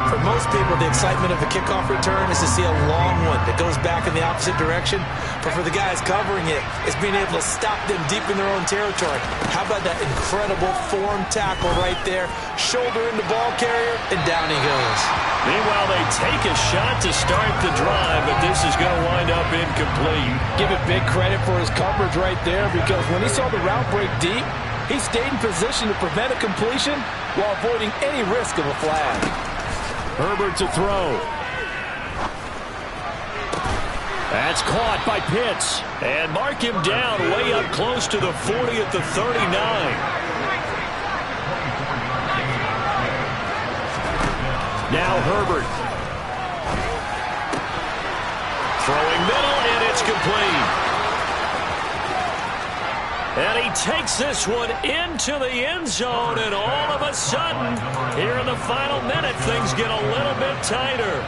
[SPEAKER 2] For most people, the excitement of the kickoff return is to see a long one that goes back in the opposite direction. But for the guys covering it, it's being able to stop them deep in their own territory. How about that incredible form tackle right there? Shoulder in the ball carrier, and down he goes.
[SPEAKER 1] Meanwhile, they take a shot to start the drive, but this is going to wind up incomplete.
[SPEAKER 4] Give it big credit for his coverage right there, because when he saw the route break deep, he stayed in position to prevent a completion while avoiding any risk of a flag.
[SPEAKER 1] Herbert to throw. That's caught by Pitts. And mark him down way up close to the 40 at the 39. Now Herbert. Throwing middle, and it's complete. And he takes this one into the end zone, and all of a sudden, here in the final minute, things get a little bit tighter.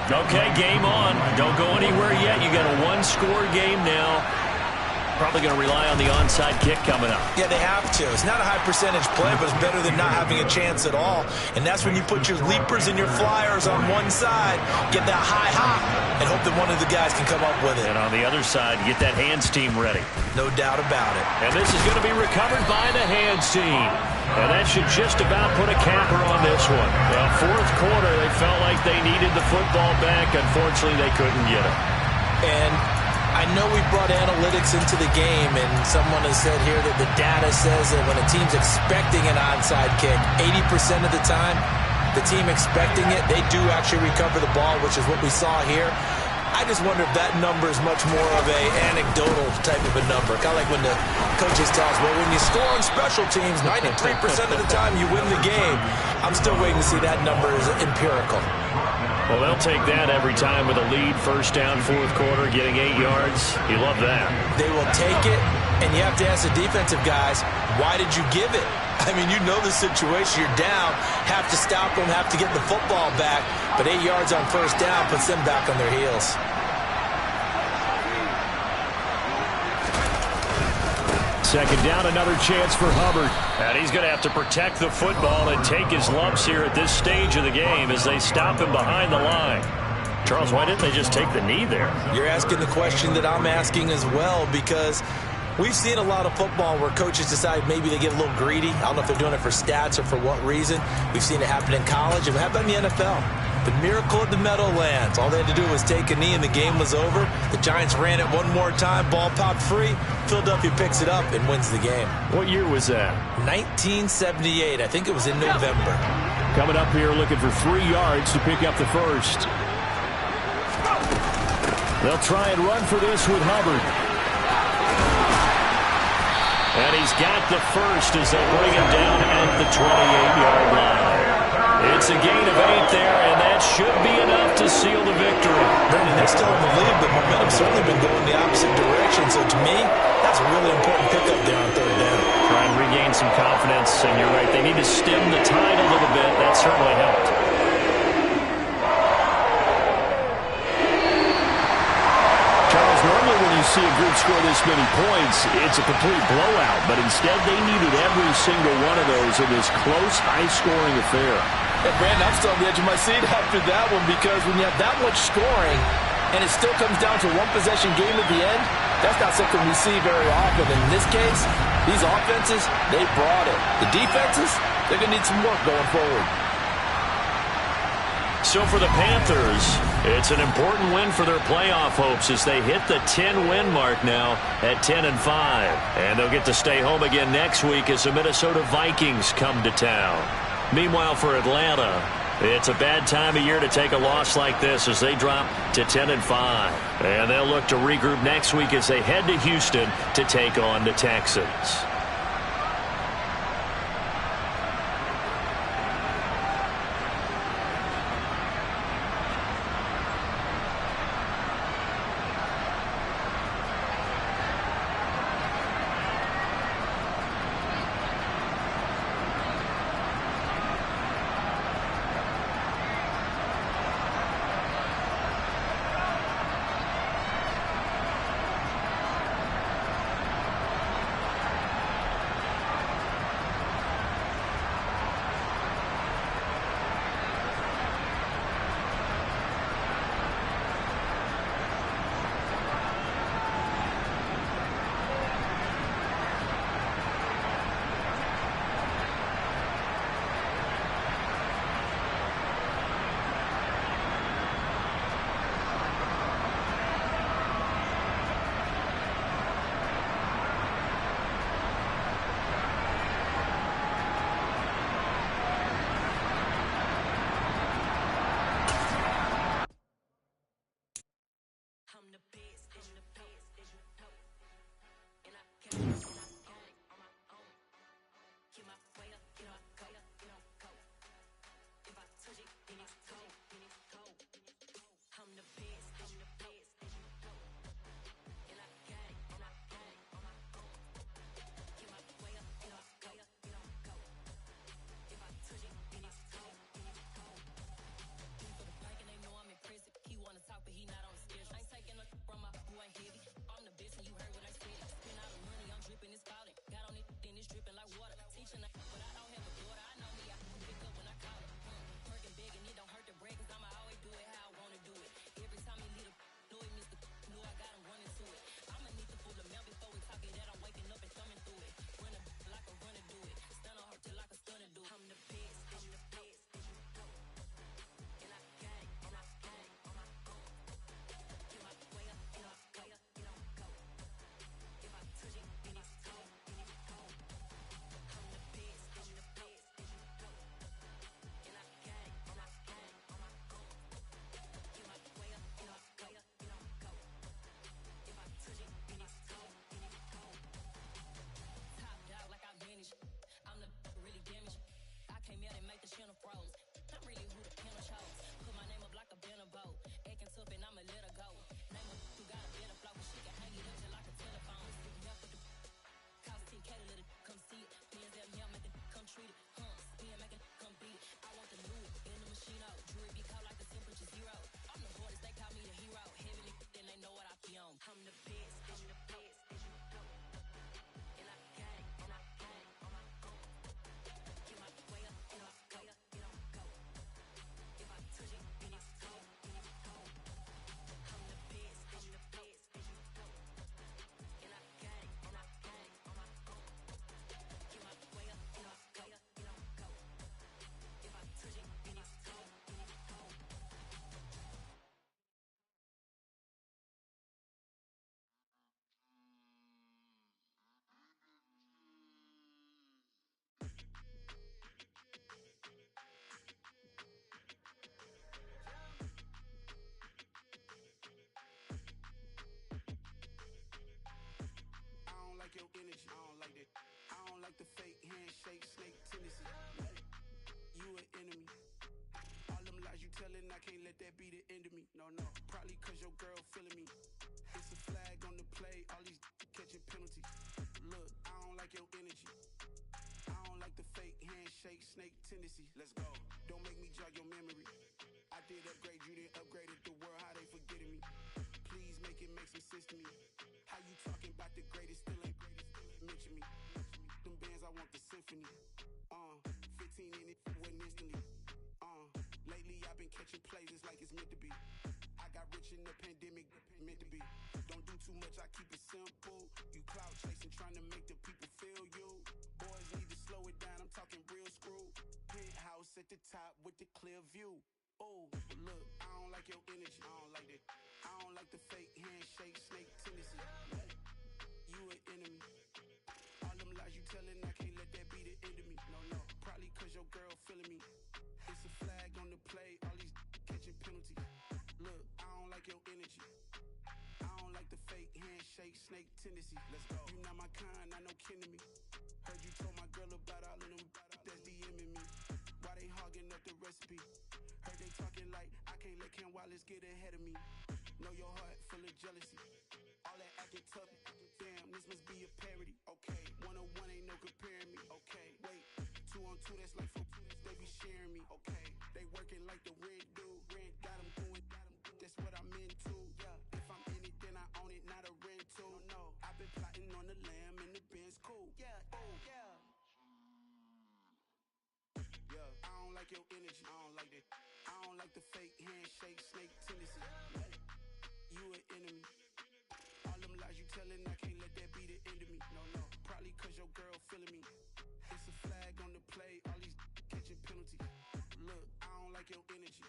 [SPEAKER 1] Okay, game on. Don't go anywhere yet. You got a one-score game now. Probably going to rely on the onside kick coming up.
[SPEAKER 2] Yeah, they have to. It's not a high percentage play, but it's better than not having a chance at all. And that's when you put your leapers and your flyers on one side, get that high hop, and hope that one of the guys can come up with it.
[SPEAKER 1] And on the other side, get that hands team ready.
[SPEAKER 2] No doubt about it.
[SPEAKER 1] And this is going to be recovered by the hands team. And that should just about put a capper on this one. Well, fourth quarter, they felt like they needed the football back. Unfortunately, they couldn't get it.
[SPEAKER 2] And I know we brought analytics into the game, and someone has said here that the data says that when a team's expecting an onside kick, 80% of the time, the team expecting it, they do actually recover the ball, which is what we saw here. I just wonder if that number is much more of a anecdotal type of a number. Kind of like when the coaches tell us, well, when you score on special teams, 93% of the time you win the game. I'm still waiting to see that number is empirical.
[SPEAKER 1] Well, they'll take that every time with a lead, first down, fourth quarter, getting 8 yards. You love that.
[SPEAKER 2] They will take it, And you have to ask the defensive guys, why did you give it? I mean, you know the situation. You're down, have to stop them, have to get the football back. But 8 yards on first down puts them back on their heels.
[SPEAKER 1] Second down, another chance for Hubbard. And he's going to have to protect the football and take his lumps here at this stage of the game as they stop him behind the line. Charles, why didn't they just take the knee there?
[SPEAKER 2] You're asking the question that I'm asking as well, because we've seen a lot of football where coaches decide maybe they get a little greedy. I don't know if they're doing it for stats or for what reason. We've seen it happen in college. And how about in the NFL? The miracle of the Meadowlands. All they had to do was take a knee and the game was over. The Giants ran it one more time. Ball popped free. Philadelphia picks it up and wins the game.
[SPEAKER 1] What year was that?
[SPEAKER 2] 1978. I think it was in November.
[SPEAKER 1] Coming up here looking for 3 yards to pick up the first. They'll try and run for this with Hubbard. And he's got the first as they bring him down at the 28-yard line. It's a gain of 8 there, and that should be enough to seal the victory.
[SPEAKER 2] Brendan, they're still in the lead, but momentum's certainly been going the opposite direction. So to me, that's a really important pickup there on third down.
[SPEAKER 1] Try and regain some confidence, and you're right. They need to stem the tide a little bit. That certainly helped. Charles, normally when you see a group score this many points, it's a complete blowout. But instead, they needed every single one of those in this close, high-scoring affair.
[SPEAKER 4] Hey, Brandon, I'm still on the edge of my seat after that one, because when you have that much scoring and it still comes down to one possession game at the end, that's not something we see very often. And in this case, these offenses, they brought it. The defenses, they're going to need some work going forward.
[SPEAKER 1] So for the Panthers, it's an important win for their playoff hopes as they hit the 10-win mark now at 10-5. And they'll get to stay home again next week as the Minnesota Vikings come to town. Meanwhile, for Atlanta, it's a bad time of year to take a loss like this as they drop to 10-5. And they'll look to regroup next week as they head to Houston to take on the Texans.
[SPEAKER 5] like your energy. I don't like that. I don't like the fake handshake, snake tendency. You an enemy. All them lies you telling, I can't let that be the end of me. No, no. Probably cause your girl feeling me. It's a flag on the play, all these catching penalties. Look, I don't like your energy. I don't like the fake handshake, snake tendency. Let's go. Don't make me jog your memory. I did upgrade, you didn't upgrade it. The world, how they forgetting me. Please make it make some sense to me. How you talking about the greatest, still ain't mention me. Them bands, I want the symphony. 15 in it, went instantly. Lately I've been catching plays, it's like it's meant to be. I got rich in the pandemic, meant to be. Don't do too much, I keep it simple. You clout chasing, trying to make the people feel you. Boys need to slow it down, I'm talking real screw. Penthouse at the top with the clear view. Oh, look, I don't like your energy. I don't like that. I don't like the fake handshake, snake tendency. You an enemy. All them lies you telling, I can't let that be the end of me. No, no. Probably cause your girl feeling me. It's a flag on the play, all these catching penalties. Look, I don't like your energy. I don't like the fake handshake, snake tendency. Let's go. You not my kind, I know kin to me. Heard you told my girl about all of them that's DMing me. Why they hogging up the recipe? Heard they talking like I can't let Ken Wallace get ahead of me. Know your heart full of jealousy. All that acting tough, damn, this must be a parody. Okay, 1-on-1 ain't no comparing me. Okay, wait, 2-on-2, that's like 4, they be sharing me. Okay, they working like the rent do. Rent got them doing, that's what I'm into. Yeah, if I'm in it, then I own it, not a rental. No, I've been plotting on the lamb and the Benz cool. Yeah, oh, yeah. Yeah, I don't like your energy. I don't like that. I don't like the fake handshake, snake tendency. You an enemy. All them lies you telling, I can't let that be the end of me. No, no. Probably cause your girl feeling me. It's a flag on the play, all these catching penalties. Look, I don't like your energy.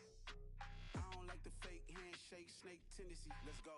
[SPEAKER 5] I don't like the fake handshake, snake tendency. Let's go.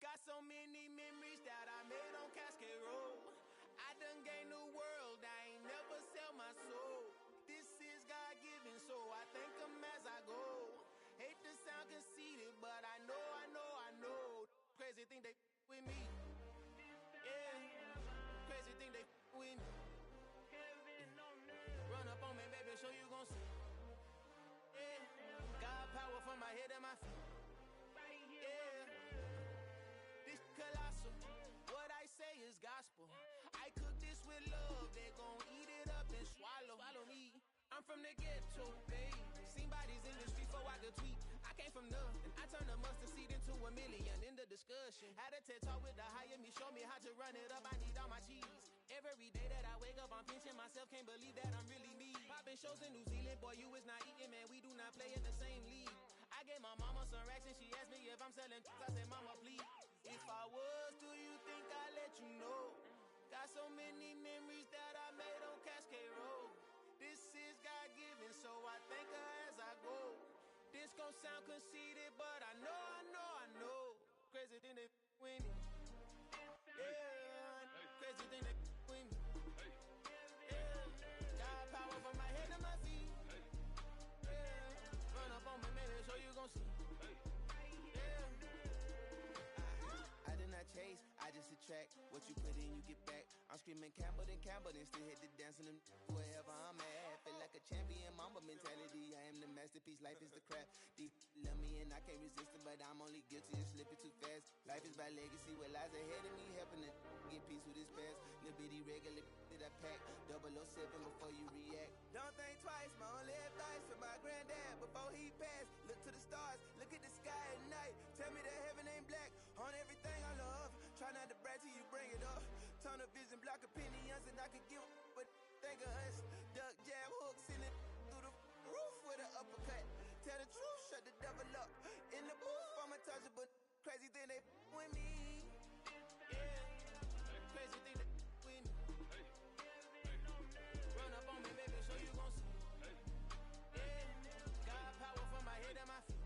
[SPEAKER 6] Got so many memories that I made on Cascade Road. I done gained the world, I ain't never sell my soul. This is God-given, so I thank him as I go. Hate to sound conceited, but I know. Crazy thing they with me. Yeah, crazy thing they with me. Run up on me, baby, show you gon' see. Yeah, got power from my head and my feet. Yeah. hustle. What I say is gospel. I cook this with love, they gon' eat it up and swallow me. I'm from the ghetto, babe. Seen bodies in the street before I could tweet. I came from nothing. I turned a mustard seed into a million in the discussion. Had a TED talk with the higher me, show me how to run it up. I need all my cheese. Every day that I wake up, I'm pinching myself. Can't believe that I'm really me. Popping shows in New Zealand, boy, you is not eating, man. We do not play in the same league. I gave my mama some racks and she asked me if I'm selling. I said, mama, please. If I was, do you think I'd let you know? Got so many memories that I made on Cascade Road. This is God-given, so I thank her as I go. This gon' sound conceited, but I know. Crazy thing they with me. Yeah, crazy thing they with me. Yeah, got power from my head to my feet. Yeah, run up on me, maybe so you gon' see. Yeah. I did not chase, I just attract. What you put in, you get back. I'm screaming Campbell, then still hit the dance and them wherever I'm at. Feel like a champion, mamba mentality. I am the masterpiece, life is the crap. Deep love me and I can't resist it, but I'm only guilty of slipping too fast. Life is by legacy, what lies ahead of me, helping to get peace with this past. Little bitty regular that I pack, 007 before you react. Don't think twice, my only advice for my granddad before he passed. Look to the stars, look at the sky at night. Tell me that heaven ain't black on everything I love. Try not to brag till you bring it up. Tunnel vision, block opinions, and I could give but think of us. Duck, jab, hook, send it through the roof with an uppercut. Tell the truth, shut the devil up. In the booth, I'm untouchable. Crazy thing they with me. Yeah, crazy thing they with me. Run up on me, baby, so you gon' see. Yeah, got power from my head to my feet.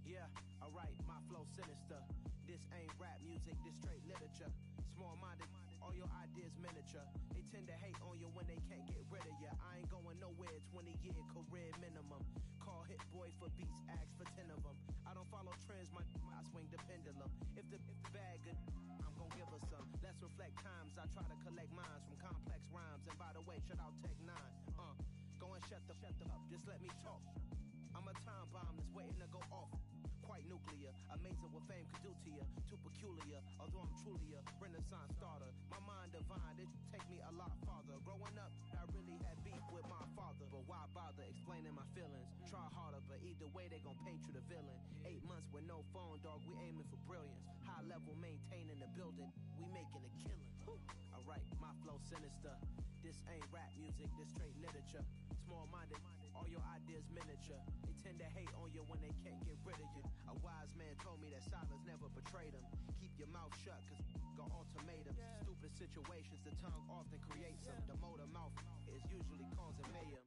[SPEAKER 7] Yeah, alright, my flow sinister. This ain't rap music, this straight literature. Small-minded, all your ideas miniature. They tend to hate on you when they can't get rid of you. I ain't going nowhere, 20-year career minimum. Call hit boy for beats, ask for 10 of them. I don't follow trends, I swing the pendulum. If the bag good, I'm gon' give her some. Let's reflect times, I try to collect minds from complex rhymes. And by the way, shout out Tech 9. Go and shut the up, just let me talk. I'm a time bomb that's waiting to go off. Quite nuclear, amazing what fame could do to you. Too peculiar, although I'm truly a renaissance starter. My mind divine, it take me a lot farther. Growing up, I really had beef with my father. But why bother explaining my feelings? Try harder, but either way they gon' paint you the villain. 8 months with no phone, dog, we aiming for brilliance. High level maintaining the building, we making a killing. Alright, my flow sinister. This ain't rap music, this straight literature. Small-minded, all your ideas miniature. They tend to hate on you when they can't get rid of you. A wise man told me that silence never betrayed him. Keep your mouth shut, cause got ultimatums. Stupid situations, the tongue often creates them. The motor mouth is usually causing mayhem.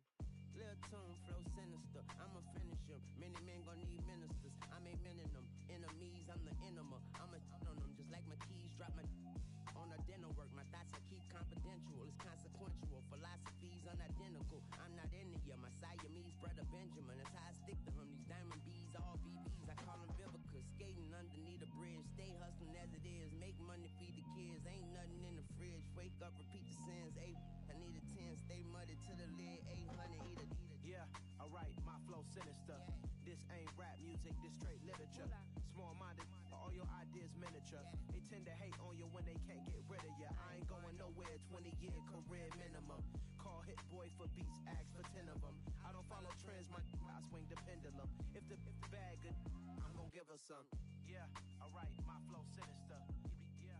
[SPEAKER 6] Lil' tune, flow sinister, I'ma finish him. Many men gon' need ministers, I'm a men in them. Enemies, I'm the enema, I'ma on them. Just like my keys, drop my on a dinner work. My thoughts I keep confidential, it's consequential. Philosophies unidentical, I'm not into you. My Siamese brother Benjamin, that's how I stick to him. These diamond bees, all VVs, I call them Vivica. Skating underneath the bridge, stay hustling as it is. Make money, feed the kids, ain't nothing in the fridge. Wake up, repeat the sins, I need a 10, stay muddy to the lid, 800, eat a.
[SPEAKER 7] Yeah, alright, my flow sinister. This ain't rap music, this straight literature. Small-minded, all your ideas miniature. They tend to hate on you when they can't get rid of you. I ain't going nowhere, 20-year career minimum. Call hit boy for beats, ask for 10 of them. I don't follow trends, I swing the pendulum. If the bag good, I'm gon' give her some. Yeah, alright, my flow sinister. Yeah,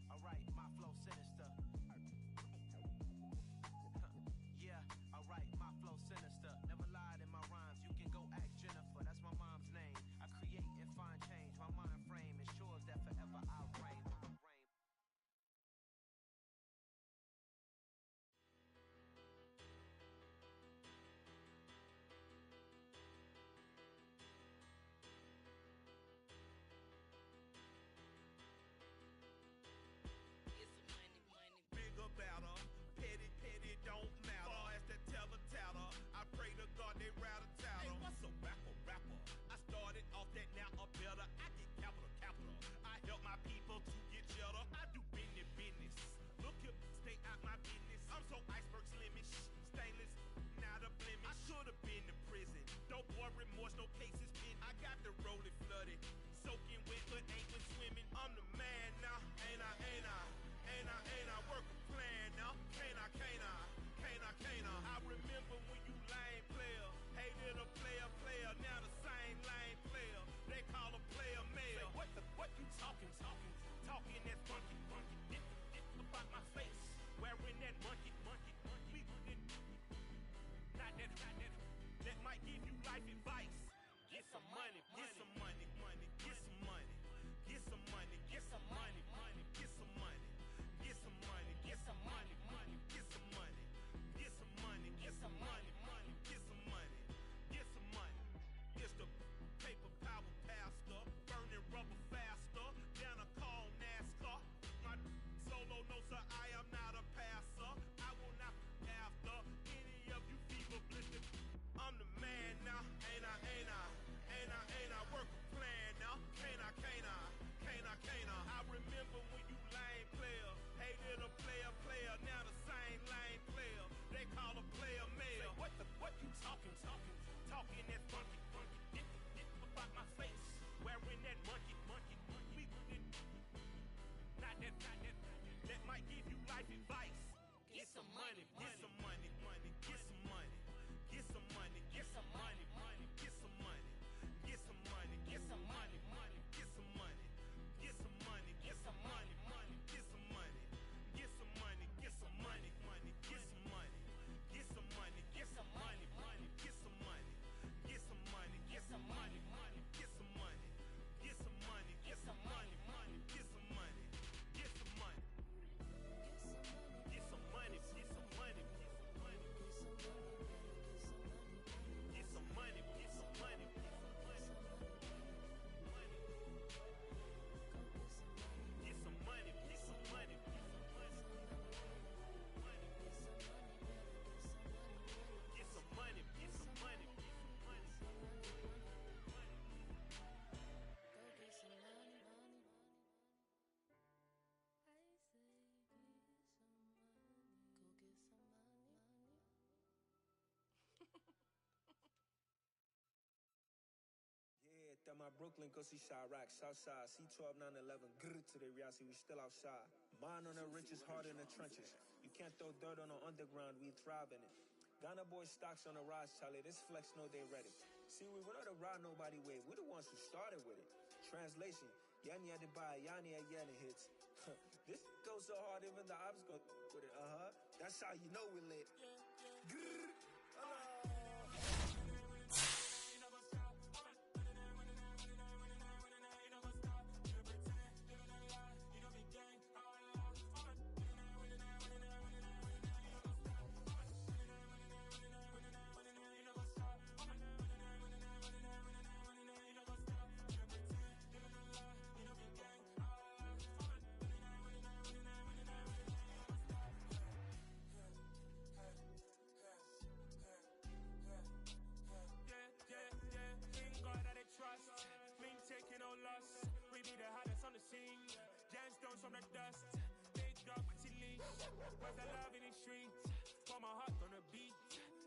[SPEAKER 7] alright, my flow sinister. Yeah, alright, my flow sinister. Never lied in my rhymes, you can go ask Jennifer, that's my mom's name. I create and find change, my mind frame ensures that forever I'll reign.
[SPEAKER 8] my Brooklyn, go see Chirac, Southside, C12, 911, grrr to the reality, we still outside. Mine on the riches, hard in the trenches. You can't throw dirt on the underground, we thrive in it. Ghana boys stocks on the rise, Charlie, this flex know they ready. See, we went on the ride nobody way, we're the ones who started with it. Translation, Yani had to buy, Yani had Yanni hits. This goes so hard, even the ops go with it, That's how you know we lit. Grrr,
[SPEAKER 6] Trust, mean taking no loss. We be the hottest on the scene. Gemstones from the dust. Big dog, pretty leash. Where's the love in the streets? Pour my heart on the beat.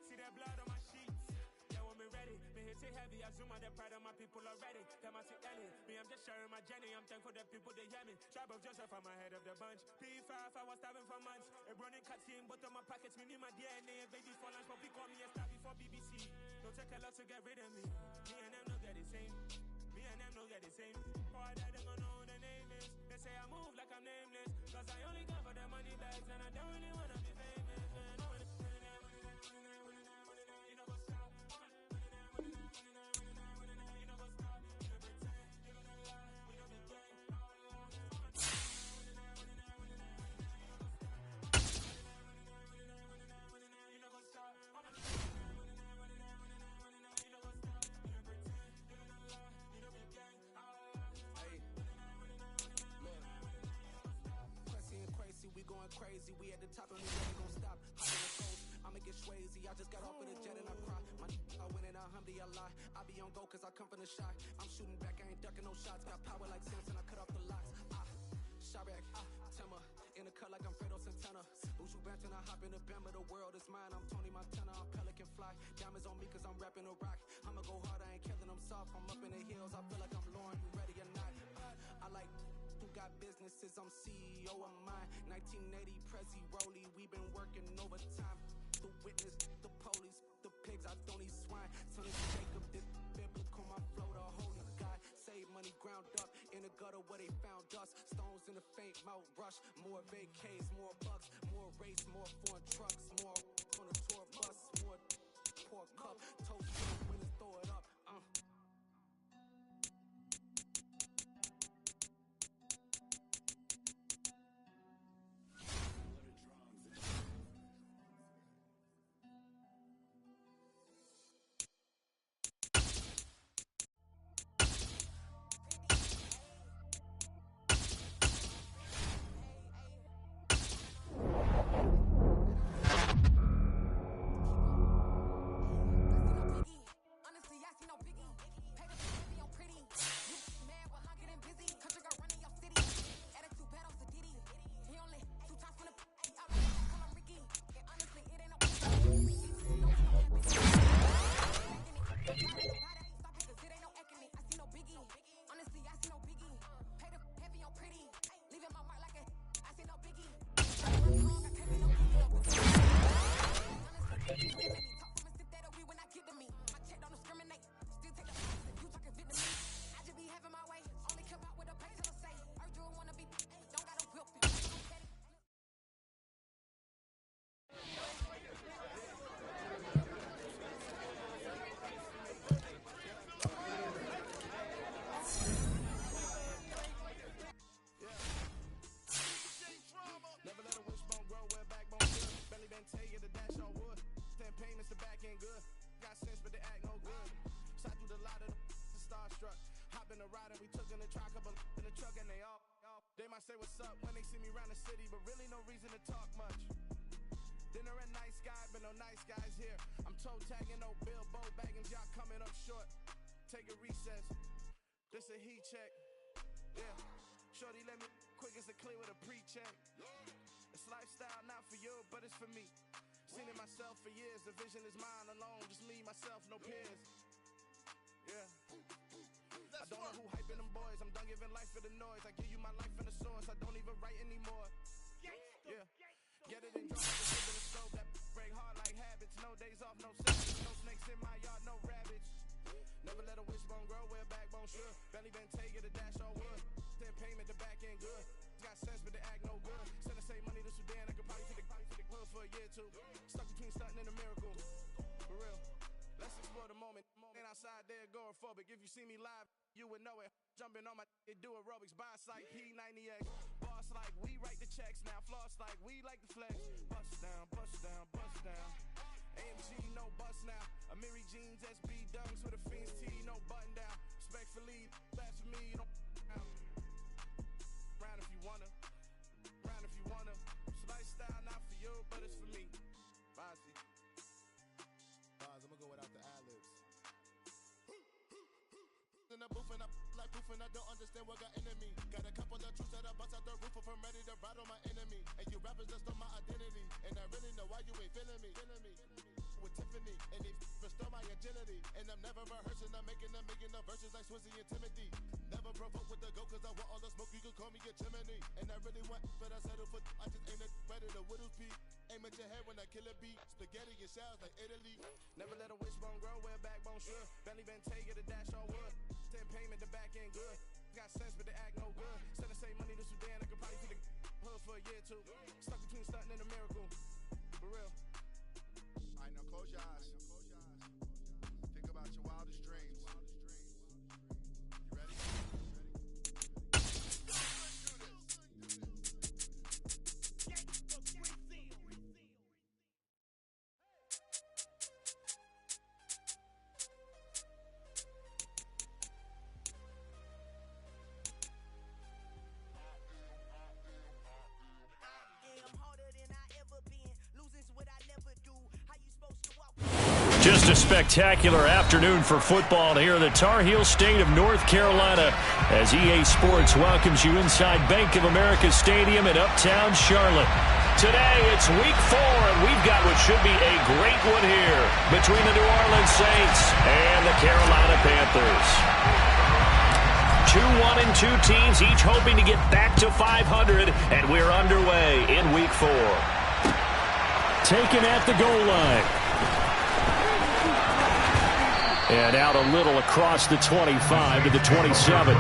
[SPEAKER 6] See that blood on my sheets. Yeah, when me ready, me hit it heavy. I zoom out the pride of my people already. Them I see Ellie. Me, I'm just sharing my journey. I'm thankful that people they hear me. Tribe of Joseph, I'm ahead of the bunch. P5, I was starving for months. A running cut in, but on my pockets, me need my DNA. Baby for lunch, but we call me a star before BBC. Don't take a lot to get rid of me. Me and them no get the same. Me and them no get the same. Boy, that they gonna know who the name is. They say I move like I'm nameless. Cause I only come for the money bags and I don't really wanna be famous. You know what's up? You know what's up? You know pretend. You know the lie. We don't be gang. You know what's up?
[SPEAKER 7] We going crazy, we at the top and we never gon' stop. Hopping the coast, I'ma get swayzy. I just got off of the jet and I cry. I went in a Humvee, I lie. I be on go cause I come from the shot. I'm shooting back, I ain't ducking no shots. Got power like Samson, I cut off the locks. Chirac, Timmer, in the cut like I'm Fredo Santana. Buju Banton, I hop in the Bama, the world is mine. I'm Tony Montana, I'm Pelican Fly. Diamonds on me cause I'm rapping a rock. I'ma go hard, I ain't killing them soft. I'm up in the hills, I feel like I'm Lauren, you ready or not? I like who got businesses, I'm CEO of mine. 1980 Prezi Rolly, we been working overtime. The witness, the police, the pigs, I don't eat swine. Son of Jacob, this biblical, my flow, the holy God. Save money ground up in the gutter where they found us. Stones in the faint mouth rush. More vacays, more bucks, more race, more foreign trucks, more on a tour bus, more pork cup, toast winners, throw it up. Say what's up when they see me around the city, but really no reason to talk much. Dinner at Nice Guy, but no nice guys here. I'm toe tagging, no Bilbo baggins, y'all coming up short. Take a recess, this a heat check. Yeah, shorty let me quick as a clear with a pre-check. It's lifestyle, not for you, but it's for me. Seen it myself for years, the vision is mine alone. Just me, myself, no peers. Yeah, I I don't know who hyping them boys. I'm done giving life for the noise. I give you my life and the source. I don't even write anymore. Yeah. Get it and drop it. Flip it and stove. That break hard like habits. No days off, no Sabbath. No snakes in my yard, no rabbits. Never let a wishbone grow where a backbone should. Belly been take it, a dash on wood. Then payment, the back end good. Got sense, but the act no good. Send the same money to Sudan. I could probably take the hood for a year or two. Stuck between stunting and a miracle. For real. Let's explore the moment. Ain't outside there agoraphobic. If you see me live, you would know it. Jumping on my do aerobics. Buy site P90X. Boss like we write the checks now. Floss like we like the flex. Bust down, bust down, bust down. AMG no bust now. Amiri jeans SB dunks with a fiend's tee, no button down. Respectfully, that's for me. You don't round if you wanna. Round if you wanna. It's lifestyle not for you, but it's for me. Bozzy.
[SPEAKER 9] I'm gonna go without the ad-libs. In the booth and I like proof and I don't understand what got into me. Got a couple of truths that I bust out the roof if I'm ready to ride on my enemy. And you rappers just stole my identity. And I really know why you ain't feeling me. With Tiffany, and they restore my agility. And I'm never rehearsing, I'm making no verses like Swizzy and Timothy. Never provoke with the go, cause I want all the smoke, you can call me a chimney. And I really want, but I settle for, I just aim it better than Whittle's Peak. Aim at your head when I kill a beat. Spaghetti and shells like Italy.
[SPEAKER 7] Never let a wishbone grow where a backbone should. Belly been take it, a dash on wood. Then payment, the back end good. Got sense, but the act no good. Send the same money to Sudan, I could probably take the hood for a year or two. Stuck between stunting and a miracle. For real.
[SPEAKER 9] Alright, now close your eyes. Think about your wildest dreams. You ready?
[SPEAKER 1] Just a spectacular afternoon for football here in the Tar Heel state of North Carolina as EA Sports welcomes you inside Bank of America Stadium in Uptown Charlotte. Today, it's week 4, and we've got what should be a great one here between the New Orleans Saints and the Carolina Panthers. 2-1-2 teams, each hoping to get back to 500, and we're underway in week 4. Taken at the goal line. And out a little across the 25 to the 27.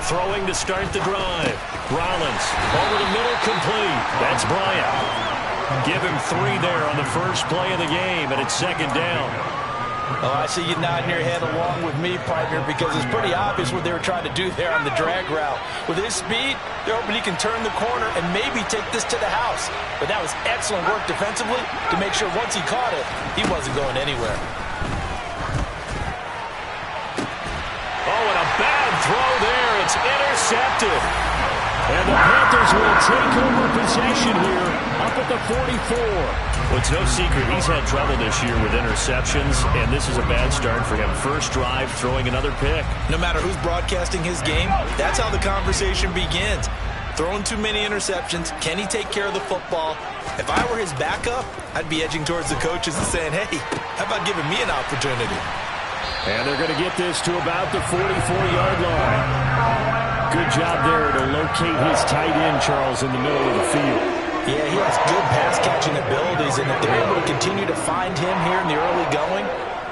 [SPEAKER 1] Throwing to start the drive. Rollins over the middle, complete. That's Bryant. Give him 3 there on the first play of the game, and it's second down.
[SPEAKER 4] Oh, I see you nodding your head along with me, partner, because it's pretty obvious what they were trying to do there on the drag route. With his speed, they're hoping he can turn the corner and maybe take this to the house. But that was excellent work defensively to make sure once he caught it, he wasn't going anywhere.
[SPEAKER 1] Oh, and a bad throw there. It's intercepted. And the Panthers will take over possession here up at the 44. Well, it's no secret he's had trouble this year with interceptions, and this is a bad start for him. First drive, throwing another pick.
[SPEAKER 2] No matter who's broadcasting his game, that's how the conversation begins. Throwing too many interceptions. Can he take care of the football? If I were his backup, I'd be edging towards the coaches and saying, hey, how about giving me an opportunity?
[SPEAKER 1] And they're going to get this to about the 44-yard line. Good job there to locate his tight end, Charles, in the middle of the field.
[SPEAKER 2] Yeah, he has good pass-catching abilities, and if they're able to continue to find him here in the early going,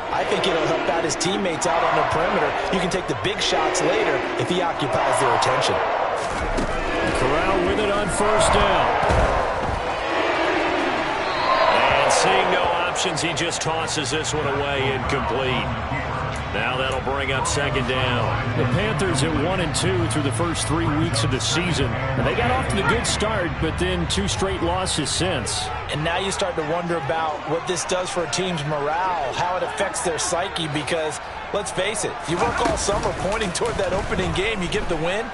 [SPEAKER 2] I think it'll help out his teammates out on the perimeter. You can take the big shots later if he occupies their attention.
[SPEAKER 1] Corral with it on first down. And seeing no options, he just tosses this one away, incomplete. Now that'll bring up second down. The Panthers at 1-2 through the first 3 weeks of the season. And they got off to a good start, but then 2 straight losses since.
[SPEAKER 2] And now you start to wonder about what this does for a team's morale, how it affects their psyche, because let's face it, you work all summer pointing toward that opening game, you get the win,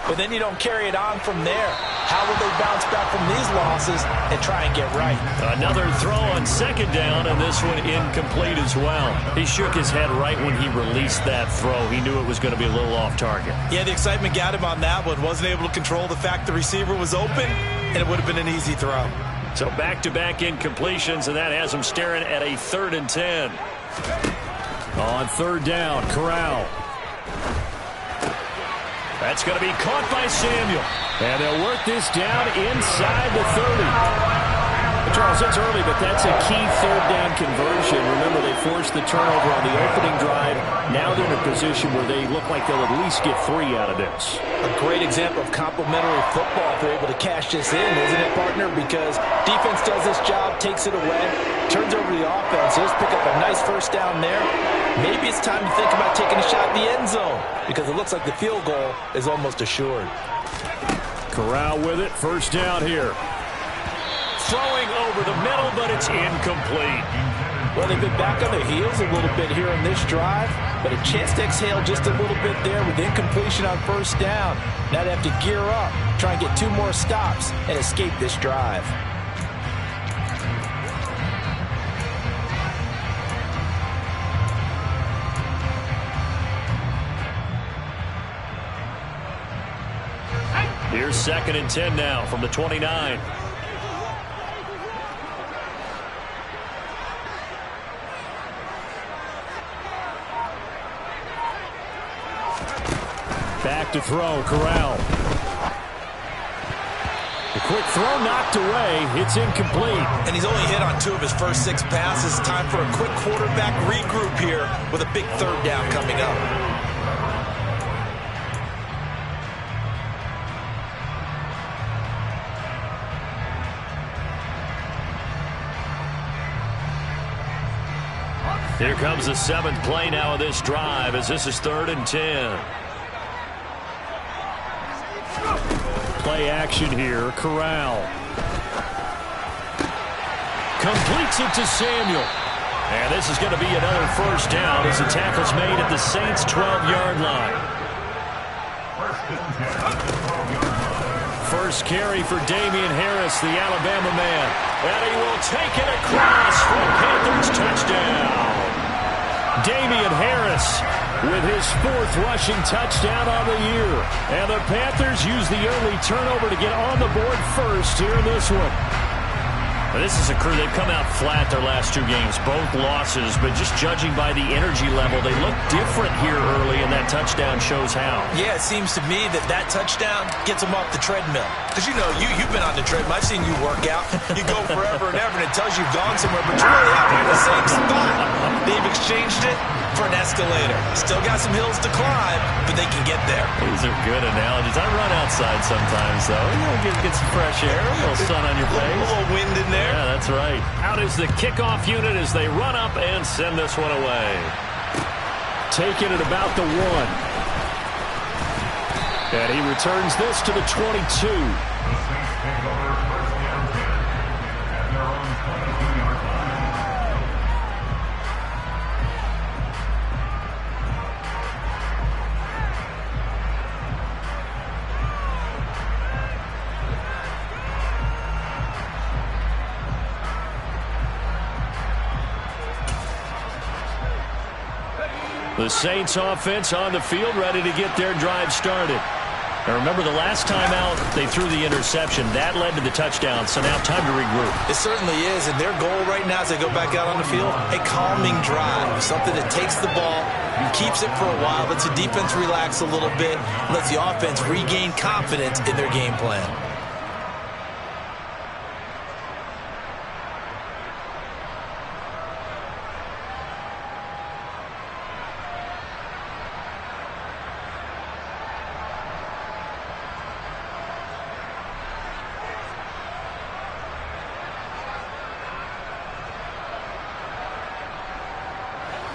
[SPEAKER 2] but then you don't carry it on from there. How will they bounce back from these losses and try and get right?
[SPEAKER 1] Another throw on second down, and this one incomplete as well. He shook his head right when he released that throw. He knew it was going to be a little off target.
[SPEAKER 2] Yeah, the excitement got him on that one. Wasn't able to control the fact the receiver was open, and it would have been an easy throw.
[SPEAKER 1] So back-to-back incompletions, and that has him staring at a 3rd and 10. On 3rd down, Corral. That's going to be caught by Samuel. And they'll work this down inside the 30. Charles, it's early, but that's a key 3rd down conversion. Remember, they forced the turnover on the opening drive. Now they're in a position where they look like they'll at least get 3 out of this.
[SPEAKER 2] A great example of complementary football if they're able to cash this in, isn't it, partner? Because defense does this job, takes it away, turns over the offense. Let's pick up a nice 1st down there. Maybe it's time to think about taking a shot at the end zone because it looks like the field goal is almost assured.
[SPEAKER 1] Corral with it, 1st down here. Throwing over the middle, but it's incomplete.
[SPEAKER 2] Well, they've been back on their heels a little bit here on this drive, but a chance to exhale just a little bit there with incompletion on 1st down. Now they have to gear up, try and get 2 more stops, and escape this drive.
[SPEAKER 1] Here's 2nd and 10 now from the 29. Back to throw, Corral. The quick throw knocked away. It's incomplete.
[SPEAKER 2] And he's only hit on 2 of his first 6 passes. Time for a quick quarterback regroup here with a big 3rd down coming up.
[SPEAKER 1] Here comes the 7th play now of this drive as this is 3rd and 10. Play action here, Corral. Completes it to Samuel. And this is going to be another 1st down as the tackle's made at the Saints' 12-yard line. 1st carry for Damian Harris, the Alabama man. And he will take it across for a Panthers touchdown. Damian Harris with his 4th rushing touchdown on the year. And the Panthers use the early turnover to get on the board first here in this one. This is a crew, they've come out flat their last 2 games, both losses, but just judging by the energy level, they look different here early, and that touchdown shows how.
[SPEAKER 2] Yeah, it seems to me that touchdown gets them off the treadmill. Because, you know, you've been on the treadmill. I've seen you work out. You go forever and ever, and it tells you've gone somewhere, but you're really out here in the same spot. They've exchanged it for an escalator. Still got some hills to climb, but they can get there.
[SPEAKER 1] These are good analogies. I run outside sometimes, though. You know, get some fresh air, a little sun on your face.
[SPEAKER 2] A little wind in there.
[SPEAKER 1] Yeah, that's right. Out is the kickoff unit as they run up and send this one away. Taking it about the 1. And he returns this to the 22. The Saints offense on the field, ready to get their drive started. And remember, the last time out, they threw the interception. That led to the touchdown, so now time to regroup.
[SPEAKER 2] It certainly is, and their goal right now as they go back out on the field, a calming drive, something that takes the ball, keeps it for a while, lets the defense relax a little bit, lets the offense regain confidence in their game plan.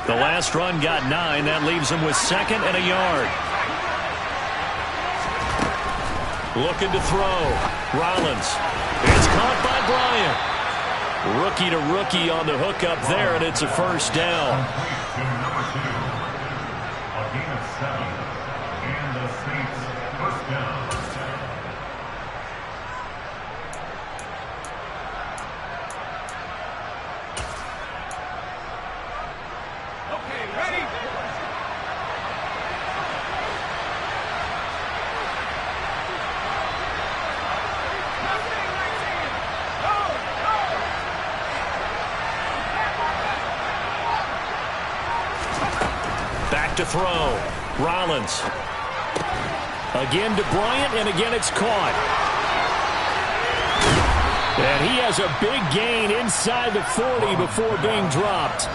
[SPEAKER 1] The last run got 9. That leaves him with 2nd and a yard. Looking to throw. Rollins. It's caught by Bryant. Rookie to rookie on the hook up there, and it's a 1st down.
[SPEAKER 3] A gain of 7. And the Saints First down.
[SPEAKER 10] Okay, ready?
[SPEAKER 1] Back to throw. Rollins. Again to Bryant, and again it's caught. And he has a big gain inside the 40 before being dropped.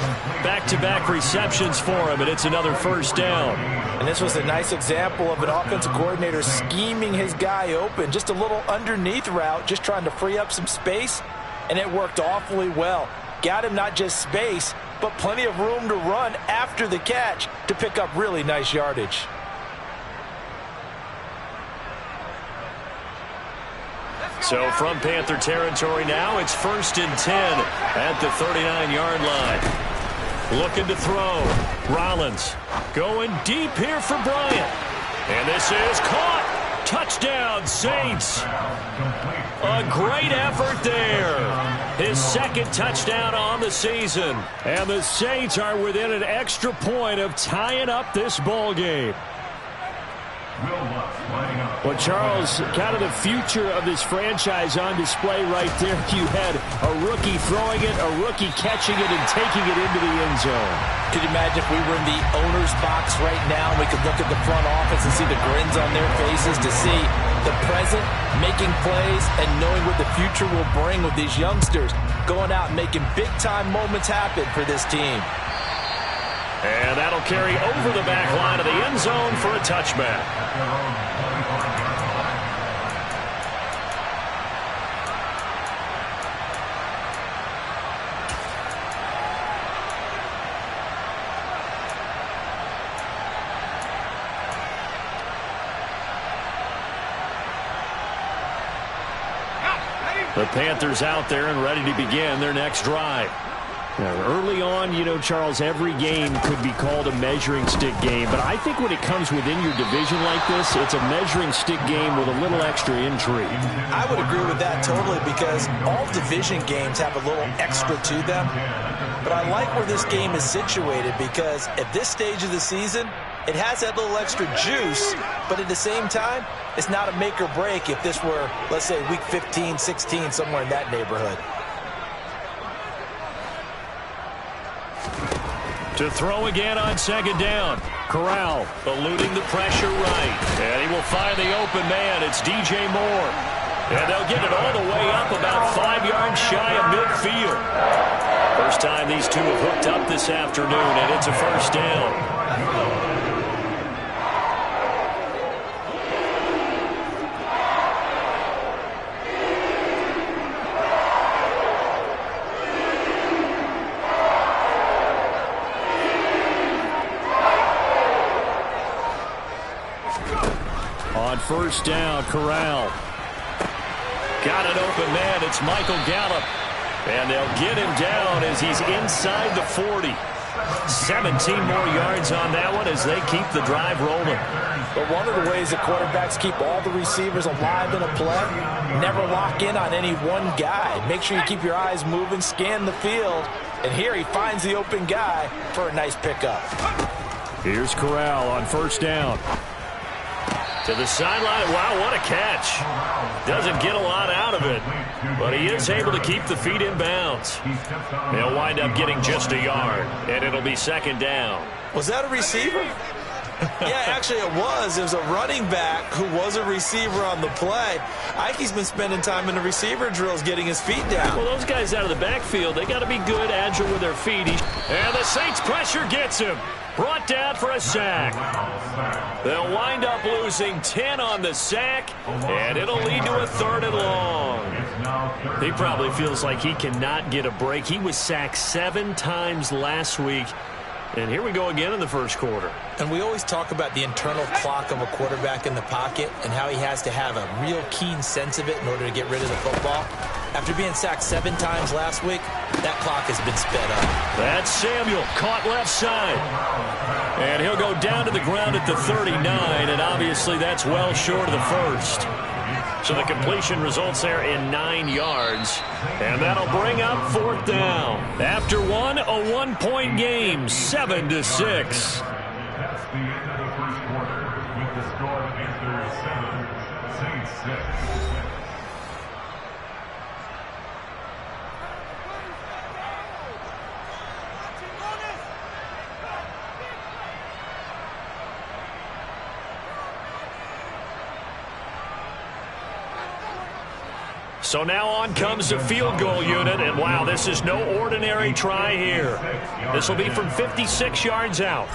[SPEAKER 1] Back-to-back receptions for him, and it's another first down.
[SPEAKER 4] And this was a nice example of an offensive coordinator scheming his guy open. Just a little underneath route, just trying to free up some space, and it worked awfully well. Got him not just space, but plenty of room to run after the catch to pick up really nice yardage.
[SPEAKER 1] So from Panther territory now, it's 1st and 10 at the 39-yard line. Looking to throw. Rollins going deep here for Bryant. And this is caught. Touchdown, Saints. A great effort there. His second touchdown on the season. And the Saints are within an extra point of tying up this ball game. Well, Charles, kind of the future of this franchise on display right there. You had a rookie throwing it, a rookie catching it, and taking it into the end zone.
[SPEAKER 4] Could you imagine if we were in the owner's box right now and we could look at the front office and see the grins on their faces, to see the present making plays and knowing what the future will bring with these youngsters going out and making big-time moments happen for this team.
[SPEAKER 1] And that'll carry over the back line of the end zone for a touchback. The Panthers out there and ready to begin their next drive. Now, early on, you know, Charles, every game could be called a measuring stick game. But I think when it comes within your division like this, it's a measuring stick game with a little extra intrigue.
[SPEAKER 2] I would agree with that totally, because all division games have a little extra to them. But I like where this game is situated, because at this stage of the season, it has that little extra juice, but at the same time, it's not a make or break if this were, let's say, week 15, 16, somewhere in that neighborhood.
[SPEAKER 1] To throw again on second down. Corral eluding the pressure right. And he will find the open man. It's DJ Moore. And they'll get it all the way up about 5 yards shy of midfield. First time these two have hooked up this afternoon, and it's a first down. First down, Corral. Got an open man. It's Michael Gallup. And they'll get him down as he's inside the 40. 17 more yards on that one as they keep the drive rolling.
[SPEAKER 4] But one of the ways that quarterbacks keep all the receivers alive in a play, never lock in on any one guy. Make sure you keep your eyes moving, scan the field. And here he finds the open guy for a nice pickup.
[SPEAKER 1] Here's Corral on first down. To the sideline. Wow, what a catch. Doesn't get a lot out of it, but he is able to keep the feet in bounds. They'll wind up getting just a yard, and it'll be second down.
[SPEAKER 2] Was that a receiver? Yeah, actually it was. It was a running back who was a receiver on the play. Ike's been spending time in the receiver drills getting his feet down.
[SPEAKER 1] Well, those guys out of the backfield, they got to be good, agile with their feet. And the Saints pressure gets him. Brought down for a sack. They'll wind up losing 10 on the sack, and it'll lead to a 3rd and long. He probably feels like he cannot get a break. He was sacked 7 times last week. And here we go again in the first quarter.
[SPEAKER 2] And we always talk about the internal clock of a quarterback in the pocket and how he has to have a real keen sense of it in order to get rid of the football. After being sacked 7 times last week, that clock has been sped up.
[SPEAKER 1] That's Samuel, caught left side. And he'll go down to the ground at the 39, and obviously that's well short of the first. So the completion results there in 9 yards. And that'll bring up 4th down. After one, a 1-point game, 7-6.
[SPEAKER 3] That's the end of the first quarter with the score after 7, Saints 6.
[SPEAKER 1] So now on comes the field goal unit, and wow, this is no ordinary try here. This will be from 56 yards out.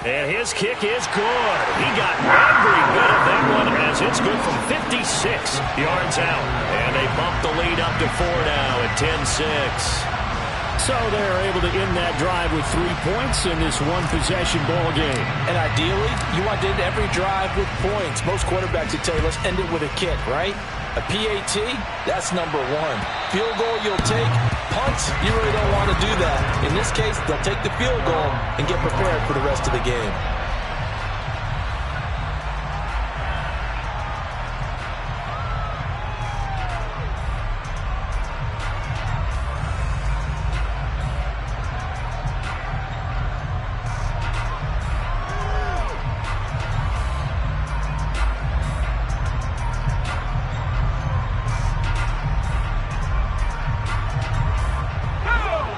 [SPEAKER 1] And his kick is good. He got every bit of that one as it's good from 56 yards out. And they bump the lead up to 4 now at 10-6. So they're able to end that drive with 3 points in this one-possession ball game.
[SPEAKER 4] And ideally, you want to end every drive with points. Most quarterbacks would tell you, let's end it with a kick, right? A PAT, that's number 1. Field goal, you'll take. Punts, you really don't want to do that. In this case, they'll take the field goal and get prepared for the rest of the game.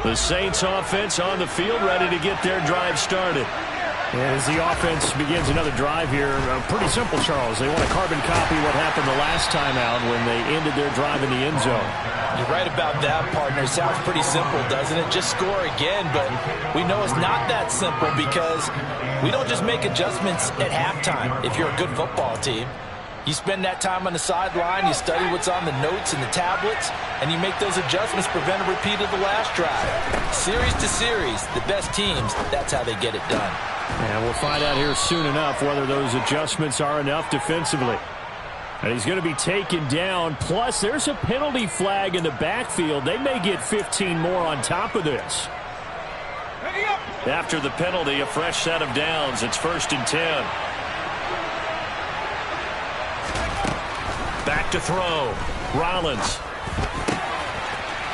[SPEAKER 1] The Saints offense on the field, ready to get their drive started.
[SPEAKER 11] As the offense begins another drive here, pretty simple, Charles. They want to carbon copy what happened the last time out when they ended their drive in the end zone.
[SPEAKER 4] You're right about that, partner. Sounds pretty simple, doesn't it? Just score again, but we know it's not that simple because we don't just make adjustments at halftime if you're a good football team. You spend that time on the sideline, you study what's on the notes and the tablets, and you make those adjustments, prevent a repeat of the last drive. Series to series, the best teams, that's how they get it done.
[SPEAKER 11] And we'll find out here soon enough whether those adjustments are enough defensively. And he's going to be taken down. Plus, there's a penalty flag in the backfield. They may get 15 more on top of this.
[SPEAKER 1] After the penalty, a fresh set of downs. It's 1st and 10. Back to throw. Rollins.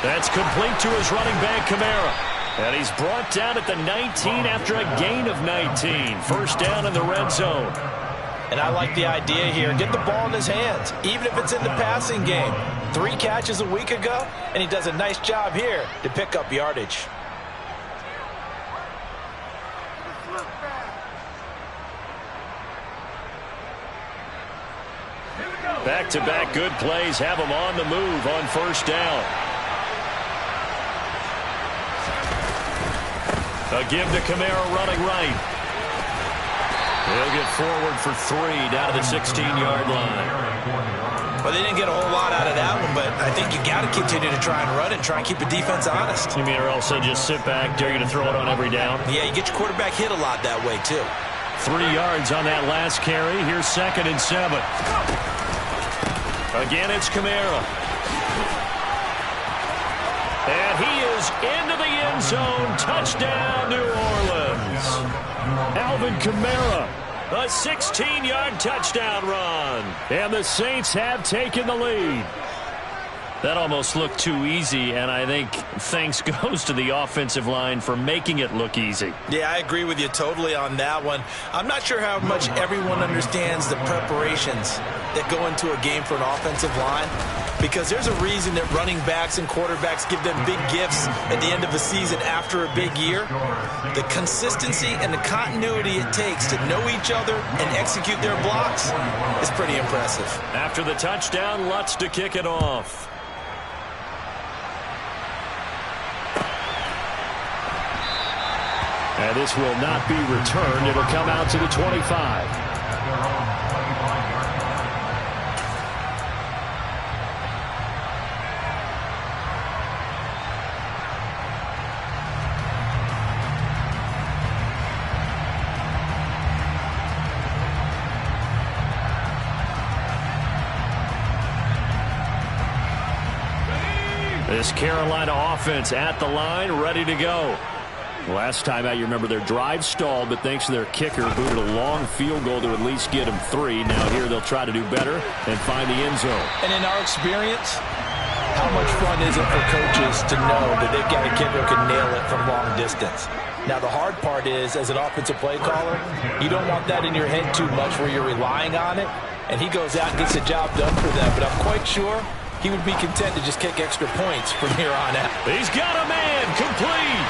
[SPEAKER 1] That's complete to his running back, Kamara. And he's brought down at the 19 after a gain of 19. First down in the red zone.
[SPEAKER 4] And I like the idea here. Get the ball in his hands, even if it's in the passing game. 3 catches a week ago, and he does a nice job here to pick up yardage.
[SPEAKER 1] Back-to-back good plays have him on the move on first down. A give to Kamara running right. He'll get forward for 3 down to the 16-yard line.
[SPEAKER 2] Well, they didn't get a whole lot out of that one, but I think you got to continue to try and run it and try and keep the defense honest.
[SPEAKER 1] You mean or else just sit back, dare you to throw it on every down?
[SPEAKER 2] Yeah, you get your quarterback hit a lot that way, too.
[SPEAKER 1] 3 yards on that last carry. Here's 2nd and 7. Again, it's Kamara. And he is into the end zone. Touchdown, New Orleans. Alvin Kamara, a 16-yard touchdown run. And the Saints have taken the lead. That almost looked too easy, and I think thanks goes to the offensive line for making it look easy.
[SPEAKER 2] Yeah, I agree with you totally on that one. I'm not sure how much everyone understands the preparations that go into a game for an offensive line, because there's a reason that running backs and quarterbacks give them big gifts at the end of a season after a big year. The consistency and the continuity it takes to know each other and execute their blocks is pretty impressive.
[SPEAKER 1] After the touchdown, Lutz to kick it off. And this will not be returned. It'll come out to the 25. This Carolina offense at the line, ready to go. Last time out, you remember their drive stalled, but thanks to their kicker, booted a long field goal to at least get them 3. Now here they'll try to do better and find the end zone.
[SPEAKER 4] And in our experience, how much fun is it for coaches to know that they've got a kicker who can nail it from long distance? Now, the hard part is, as an offensive play caller, you don't want that in your head too much where you're relying on it, and he goes out and gets the job done for them. But I'm quite sure he would be content to just kick extra points from here on out.
[SPEAKER 1] He's got a man, complete.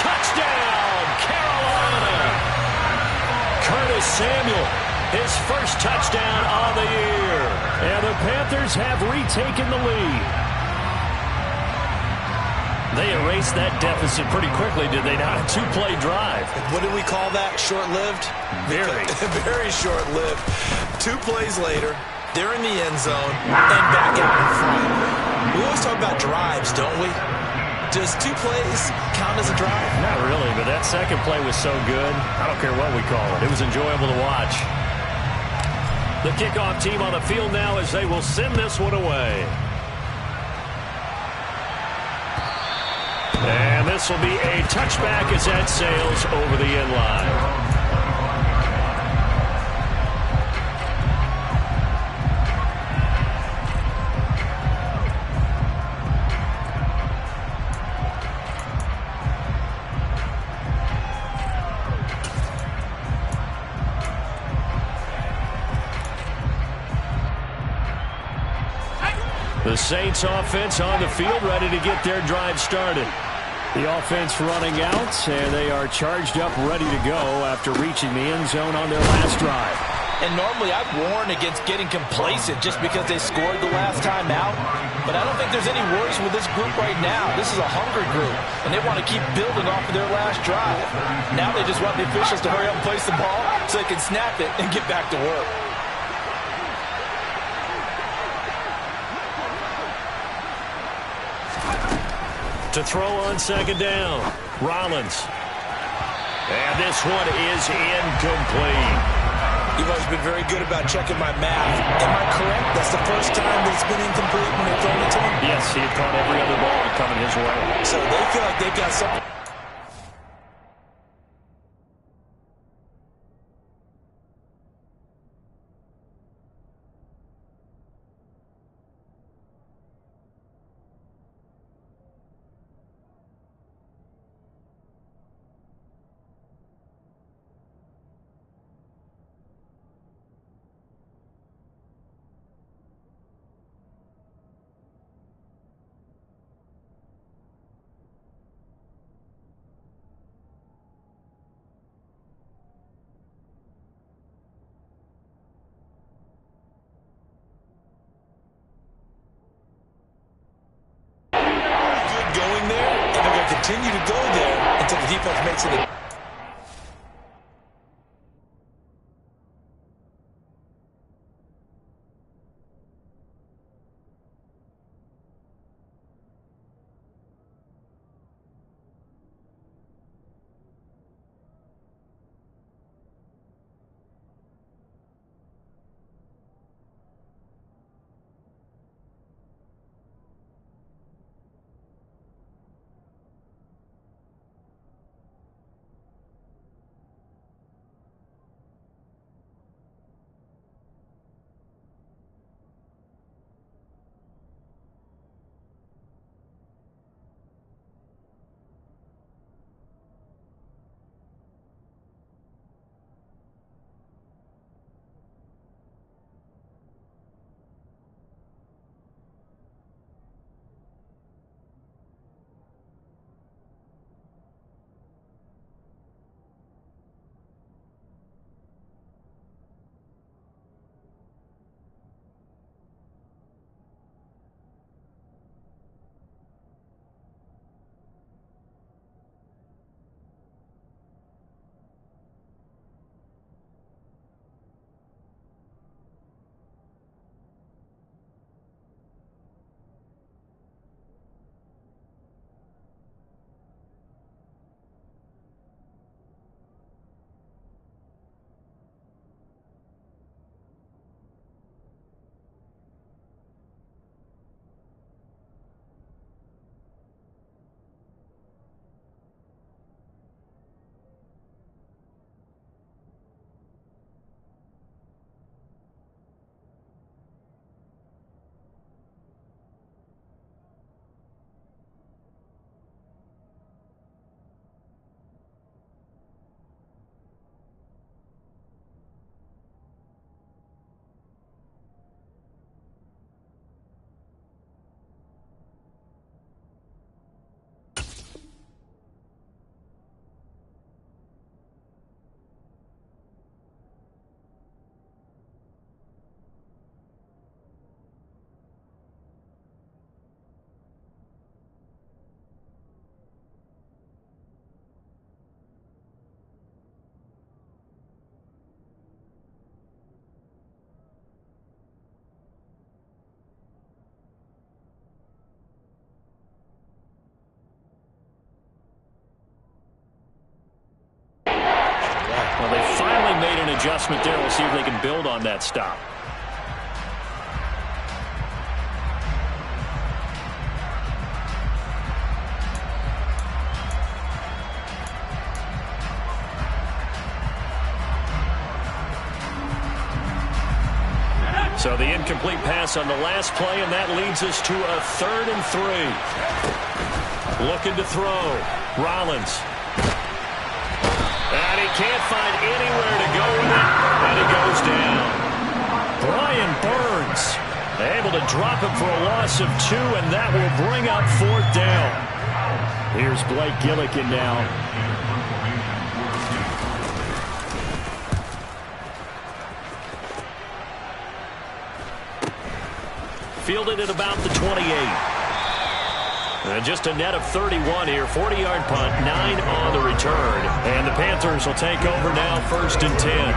[SPEAKER 1] Touchdown, Carolina. Curtis Samuel, his first touchdown on the year. And the Panthers have retaken the lead. They erased that deficit pretty quickly, did they not? A 2-play drive.
[SPEAKER 2] What do we call that? Short-lived?
[SPEAKER 1] Very.
[SPEAKER 2] Very short-lived. 2 plays later, they're in the end zone and back out in front. We always talk about drives, don't we? Does 2 plays count as a drive?
[SPEAKER 1] Not really, but that second play was so good. I don't care what we call it. It was enjoyable to watch. The kickoff team on the field now as they will send this one away. And this will be a touchback as that sails over the end line. The Saints offense on the field, ready to get their drive started. The offense running out, and they are charged up, ready to go after reaching the end zone on their last drive.
[SPEAKER 4] And normally I'd warn against getting complacent just because they scored the last time out. But I don't think there's any worries with this group right now. This is a hungry group, and they want to keep building off of their last drive. Now they just want the officials to hurry up and place the ball so they can snap it and get back to work.
[SPEAKER 1] To throw on second down, Rollins. And this one is incomplete.
[SPEAKER 2] You've always been very good about checking my math. Am I correct? That's the first time that it's been incomplete when they've thrown it to him?
[SPEAKER 1] Yes, he had caught every other ball coming his way.
[SPEAKER 2] So they feel like they've got something. Going there, and they're going to continue to go there until the defense makes it.
[SPEAKER 11] adjustment there. We'll see if they can build on that stop. So the incomplete pass on the last play, and that leads us to a 3rd and 3. Looking to throw. Rollins. And he can't find anywhere to go with it, and he goes down. Brian Burns able to drop him for a loss of 2, and that will bring up 4th down. Here's Blake Gillikin now. Fielded at about the 28. And just a net of 31 here. 40-yard punt, 9 on the return. And the Panthers will take over now, 1st and 10.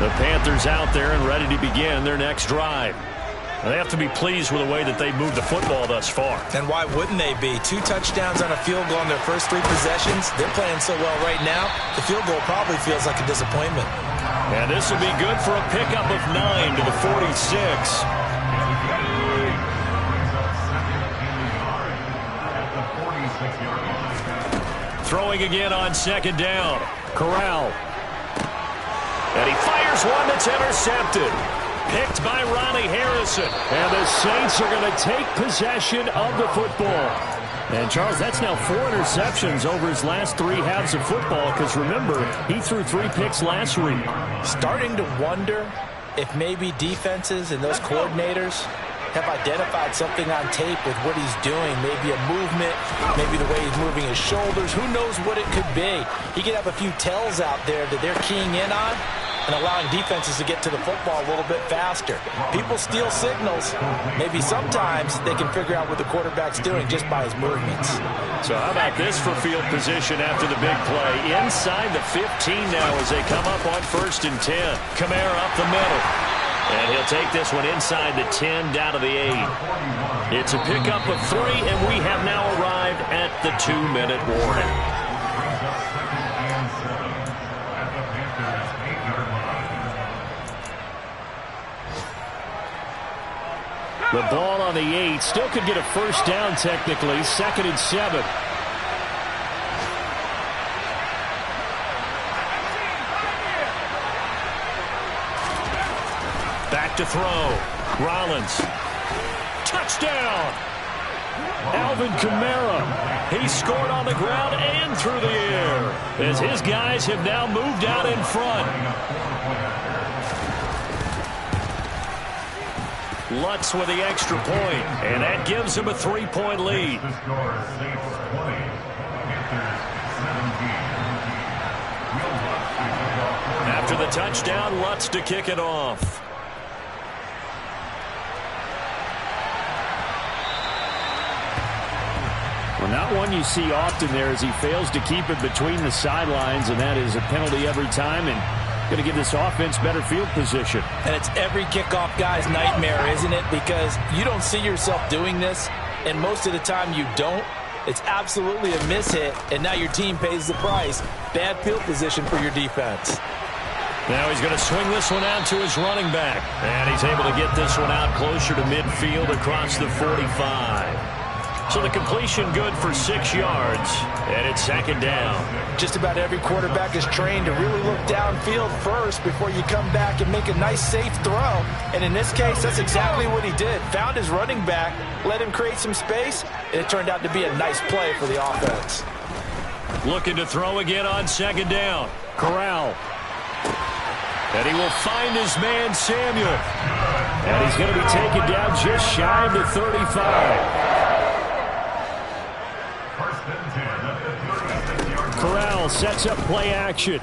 [SPEAKER 11] The Panthers out there and ready to begin their next drive. They have to be pleased with the way that they've moved the football thus far.
[SPEAKER 2] And why wouldn't they be? 2 touchdowns on a field goal in their first 3 possessions. They're playing so well right now, the field goal probably feels like a disappointment.
[SPEAKER 11] And this will be good for a pickup of 9 to the 46. Throwing again on 2nd down. Corral. And he fires one that's intercepted. Picked by Ronnie Harrison. And the Saints are going to take possession of the football. And, Charles, that's now 4 interceptions over his last 3 halves of football, because, remember, he threw 3 picks last week.
[SPEAKER 2] Starting to wonder if maybe defenses and those coordinators have identified something on tape with what he's doing. Maybe a movement, maybe the way he's moving his shoulders. Who knows what it could be? He could have a few tells out there that they're keying in on and allowing defenses to get to the football a little bit faster. People steal signals. Maybe sometimes they can figure out what the quarterback's doing just by his movements.
[SPEAKER 11] So how about this for field position after the big play? Inside the 15 now as they come up on 1st and 10. Kamara up the middle. And he'll take this one inside the 10 down to the 8. It's a pickup of 3, and we have now arrived at the 2-minute warning. The ball on the 8. Still could get a 1st down technically. 2nd and 7. Back to throw. Rollins. Touchdown! Alvin Kamara. He scored on the ground and through the air, as his guys have now moved out in front. Lutz with the extra point, and that gives him a 3-point lead. After the touchdown, Lutz to kick it off. Well, not one you see often there, as he fails to keep it between the sidelines, and that is a penalty every time, and going to give this offense better field position.
[SPEAKER 2] And it's every kickoff guy's nightmare, isn't it? Because you don't see yourself doing this, and most of the time you don't. It's absolutely a mishit, and now your team pays the price. Bad field position for your defense.
[SPEAKER 11] Now he's going to swing this one out to his running back, and he's able to get this one out closer to midfield across the 45. So the completion good for 6 yards, and it's 2nd down.
[SPEAKER 2] Just about every quarterback is trained to really look downfield first before you come back and make a nice, safe throw. And in this case, that's exactly what he did. Found his running back, let him create some space, and it turned out to be a nice play for the offense.
[SPEAKER 11] Looking to throw again on 2nd down. Corral. And he will find his man, Samuel. And he's going to be taken down just shy of the 35. Corral sets up play action.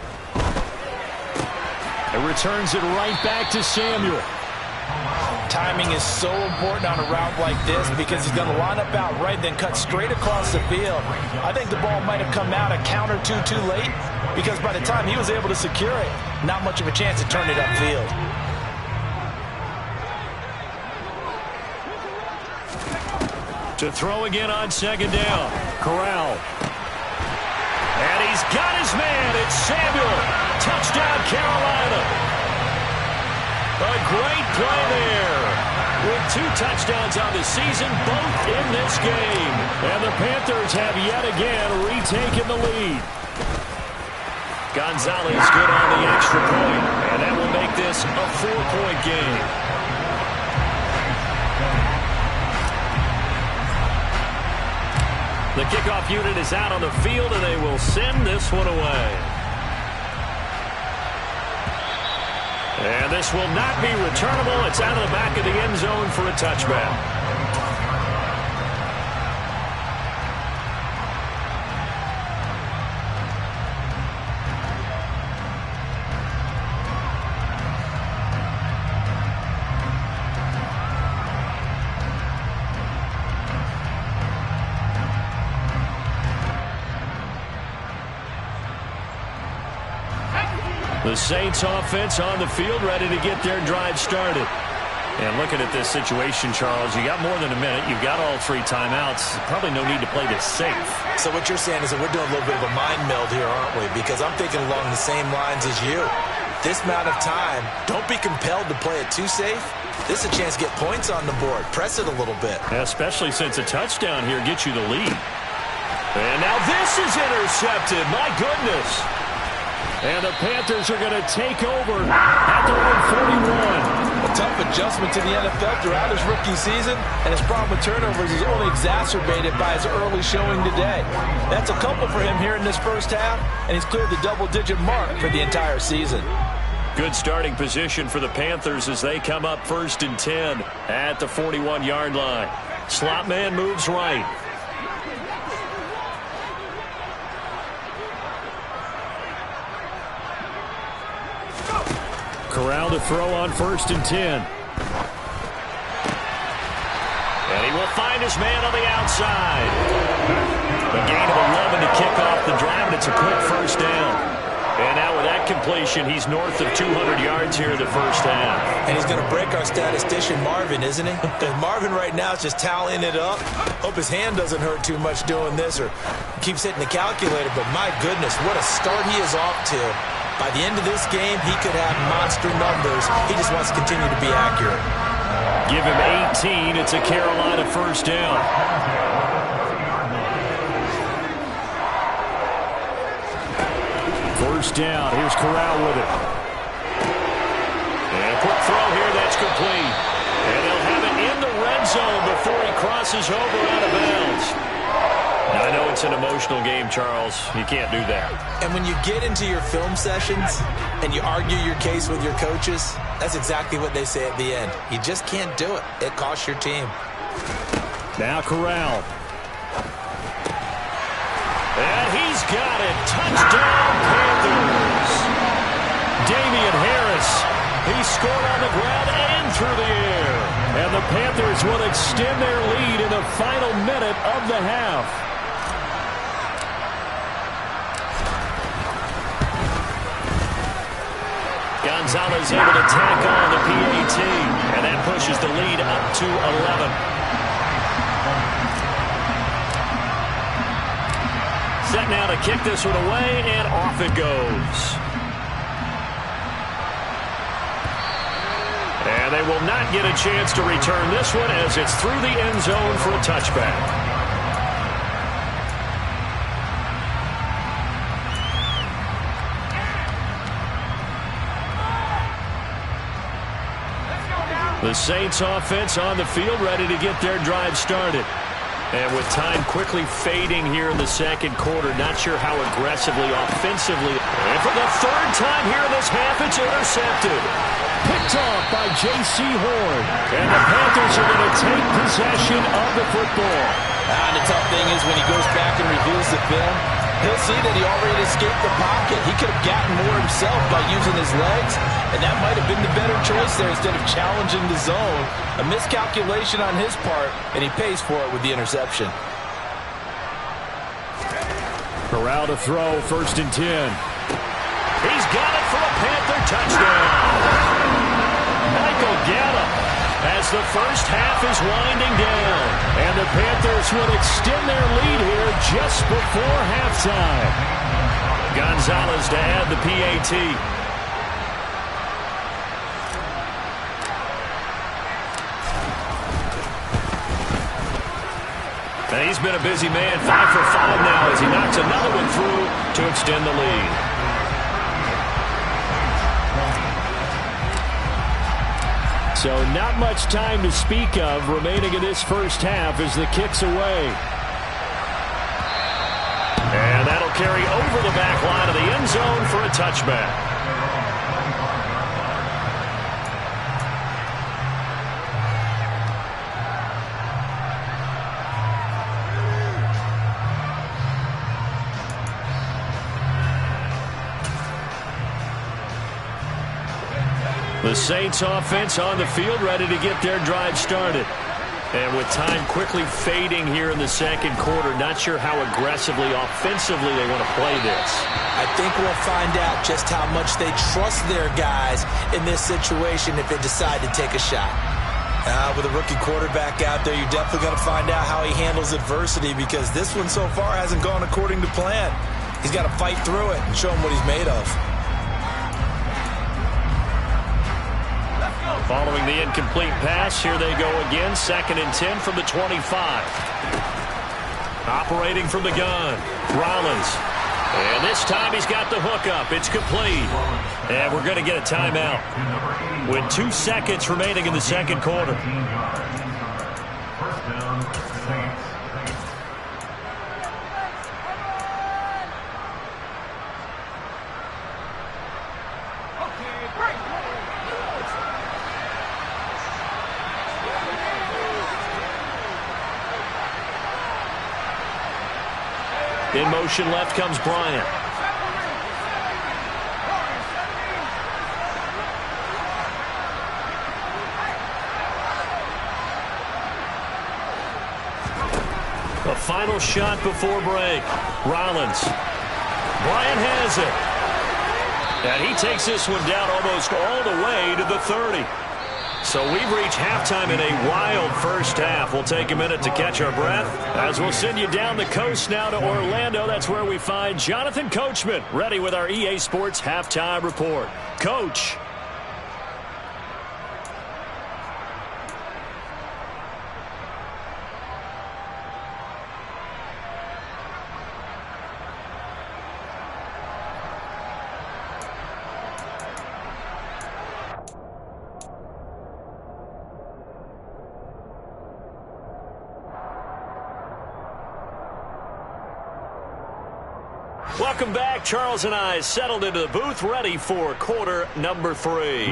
[SPEAKER 11] And returns it right back to Samuel.
[SPEAKER 2] Timing is so important on a route like this because he's going to line up out right, then cut straight across the field. I think the ball might have come out a count or two too late, because by the time he was able to secure it, not much of a chance to turn it upfield.
[SPEAKER 1] To throw again on second down. Corral. And he's got his man. It's Samuel. Touchdown, Carolina. A great play there. With 2 touchdowns on the season, both in this game. And the Panthers have yet again retaken the lead. Gonzalez good on the extra point. And that will make this a 4-point game. The kickoff unit is out on the field, and they will send this one away. And this will not be returnable. It's out of the back of the end zone for a touchback. The Saints offense on the field, ready to get their drive started. And looking at this situation, Charles, you got more than a minute. You've got all 3 timeouts. Probably no need to play this safe.
[SPEAKER 2] So what you're saying is that we're doing a little bit of a mind meld here, aren't we? Because I'm thinking along the same lines as you. This amount of time, don't be compelled to play it too safe. This is a chance to get points on the board. Press it a little bit.
[SPEAKER 1] Especially since a touchdown here gets you the lead. And now this is intercepted. My goodness. And the Panthers are going to take over at their own 41.
[SPEAKER 4] A tough adjustment to the NFL throughout his rookie season, and his problem with turnovers is only exacerbated by his early showing today. That's a couple for him here in this first half, and he's cleared the double-digit mark for the entire season.
[SPEAKER 1] Good starting position for the Panthers as they come up 1st and 10 at the 41-yard line. Slot man moves right. Corral to throw on 1st and 10. And he will find his man on the outside. A gain of 11 to kick off the drive, and it's a quick first down. And now with that completion, he's north of 200 yards here in the first half.
[SPEAKER 2] And he's going to break our statistician, Marvin, isn't he? Because Marvin right now is just tallying it up. Hope his hand doesn't hurt too much doing this or keeps hitting the calculator. But my goodness, what a start he is off to. By the end of this game, he could have monster numbers. He just wants to continue to be accurate.
[SPEAKER 1] Give him 18. It's a Carolina first down. First down. Here's Corral with it. And a quick throw here. That's complete. And they'll have it in the red zone before he crosses over out of bounds. I know it's an emotional game, Charles. You can't do that.
[SPEAKER 2] And when you get into your film sessions and you argue your case with your coaches, that's exactly what they say at the end. You just can't do it. It costs your team.
[SPEAKER 1] Now Corral. And he's got it. Touchdown, Panthers. Damian Harris. He scored on the ground and through the air. And the Panthers will extend their lead in the final minute of the half. Gonzalez able to tack on the PAT, and that pushes the lead up to 11. Set now to kick this one away, and off it goes. And they will not get a chance to return this one as it's through the end zone for a touchback. The Saints offense on the field, ready to get their drive started. And with time quickly fading here in the second quarter, not sure how aggressively, offensively. And for the 3rd time here in this half, it's intercepted. Picked off by J.C. Horn. And the Panthers are going to take possession of the football.
[SPEAKER 4] And the tough thing is when he goes back and reviews the film, he'll see that he already escaped the pocket. He could have gotten more himself by using his legs, and that might have been the better choice there instead of challenging the zone. A miscalculation on his part, and he pays for it with the interception.
[SPEAKER 1] Corral to throw, 1st and 10. He's got it for a Panther touchdown. Michael Gallup.
[SPEAKER 11] as the first half is winding down. And the Panthers would extend their lead here just before halftime. Gonzalez to add the PAT. And he's been a busy man, 5 for 5 now as he knocks another one through to extend the lead. So not much time to speak of remaining in this first half as the kick's away. And that'll carry over the back line of the end zone for a touchback. The Saints offense on the field, ready to get their drive started. And with time quickly fading here in the second quarter, not sure how aggressively, offensively they want to play this.
[SPEAKER 2] I think we'll find out just how much they trust their guys in this situation if they decide to take a shot. With a rookie quarterback out there, you're definitely going to find out how he handles adversity because this one so far hasn't gone according to plan. He's got to fight through it and show him what he's made of.
[SPEAKER 11] Following the incomplete pass, here they go again. 2nd and 10 from the 25. Operating from the gun, Rollins. And this time he's got the hookup. It's complete. And we're going to get a timeout with 2 seconds remaining in the second quarter.
[SPEAKER 3] First down, Saints.
[SPEAKER 11] In motion left comes Bryant. A final shot before break. Rollins. Bryant has it. And he takes this one down almost all the way to the 30. So we've reached halftime in a wild first half. We'll take a minute to catch our breath as we'll send you down the coast now to Orlando. That's where we find Jonathan Coachman ready with our EA Sports Halftime Report. Coach. Welcome back. Charles and I settled into the booth, ready for quarter number 3.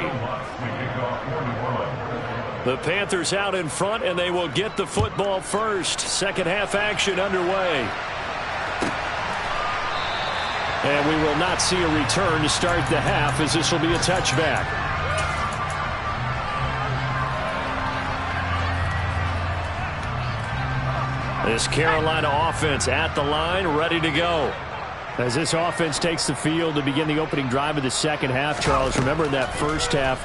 [SPEAKER 11] The Panthers out in front, and they will get the football first. Second half action underway. And we will not see a return to start the half, as this will be a touchback. This Carolina offense at the line, ready to go. As this offense takes the field to begin the opening drive of the second half, Charles, remember in that first half,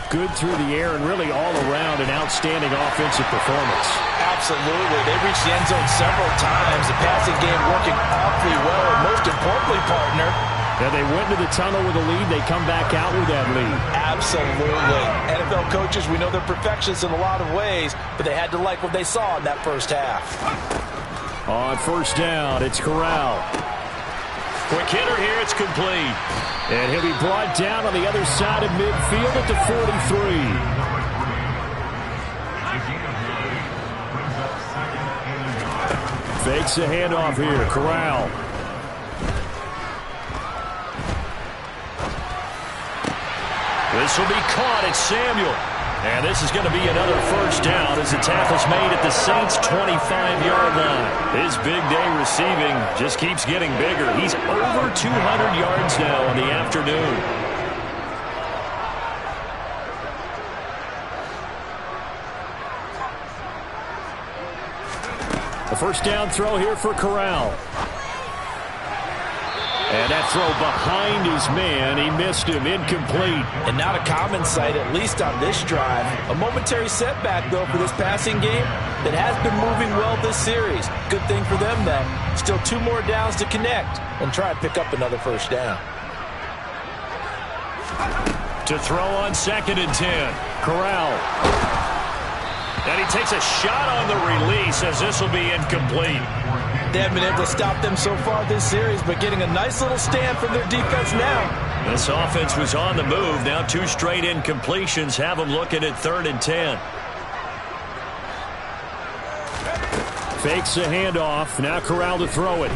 [SPEAKER 11] good through the air and really all around an outstanding offensive performance.
[SPEAKER 2] Absolutely. They reached the end zone several times. The passing game working awfully well. And most importantly, partner,
[SPEAKER 11] yeah, they went to the tunnel with a lead. They come back out with that lead.
[SPEAKER 2] Absolutely. NFL coaches, we know they're perfectionists in a lot of ways, but they had to like what they saw in that first half.
[SPEAKER 11] On first down, it's Corral. Quick hitter here, it's complete. And he'll be brought down on the other side of midfield at the 43. Fakes the handoff here, Corral. This will be caught, it's Samuel. And this is going to be another first down as the tackle's made at the Saints' 25-yard line. His big day receiving just keeps getting bigger. He's over 200 yards now in the afternoon. A first down throw here for Corral. And that throw behind his man, he missed him, incomplete.
[SPEAKER 4] And not a common sight, at least on this drive. A momentary setback, though, for this passing game that has been moving well this series. Good thing for them, though. Still 2 more downs to connect and try and pick up another first down.
[SPEAKER 1] To throw on 2nd and 10. Corral. And he takes a shot on the release as this will be incomplete.
[SPEAKER 4] They haven't been able to stop them so far this series, but getting a nice little stand from their defense now.
[SPEAKER 1] This offense was on the move. Now 2 straight incompletions have them looking at 3rd and 10.
[SPEAKER 11] Fakes the handoff. Now Corral to throw it.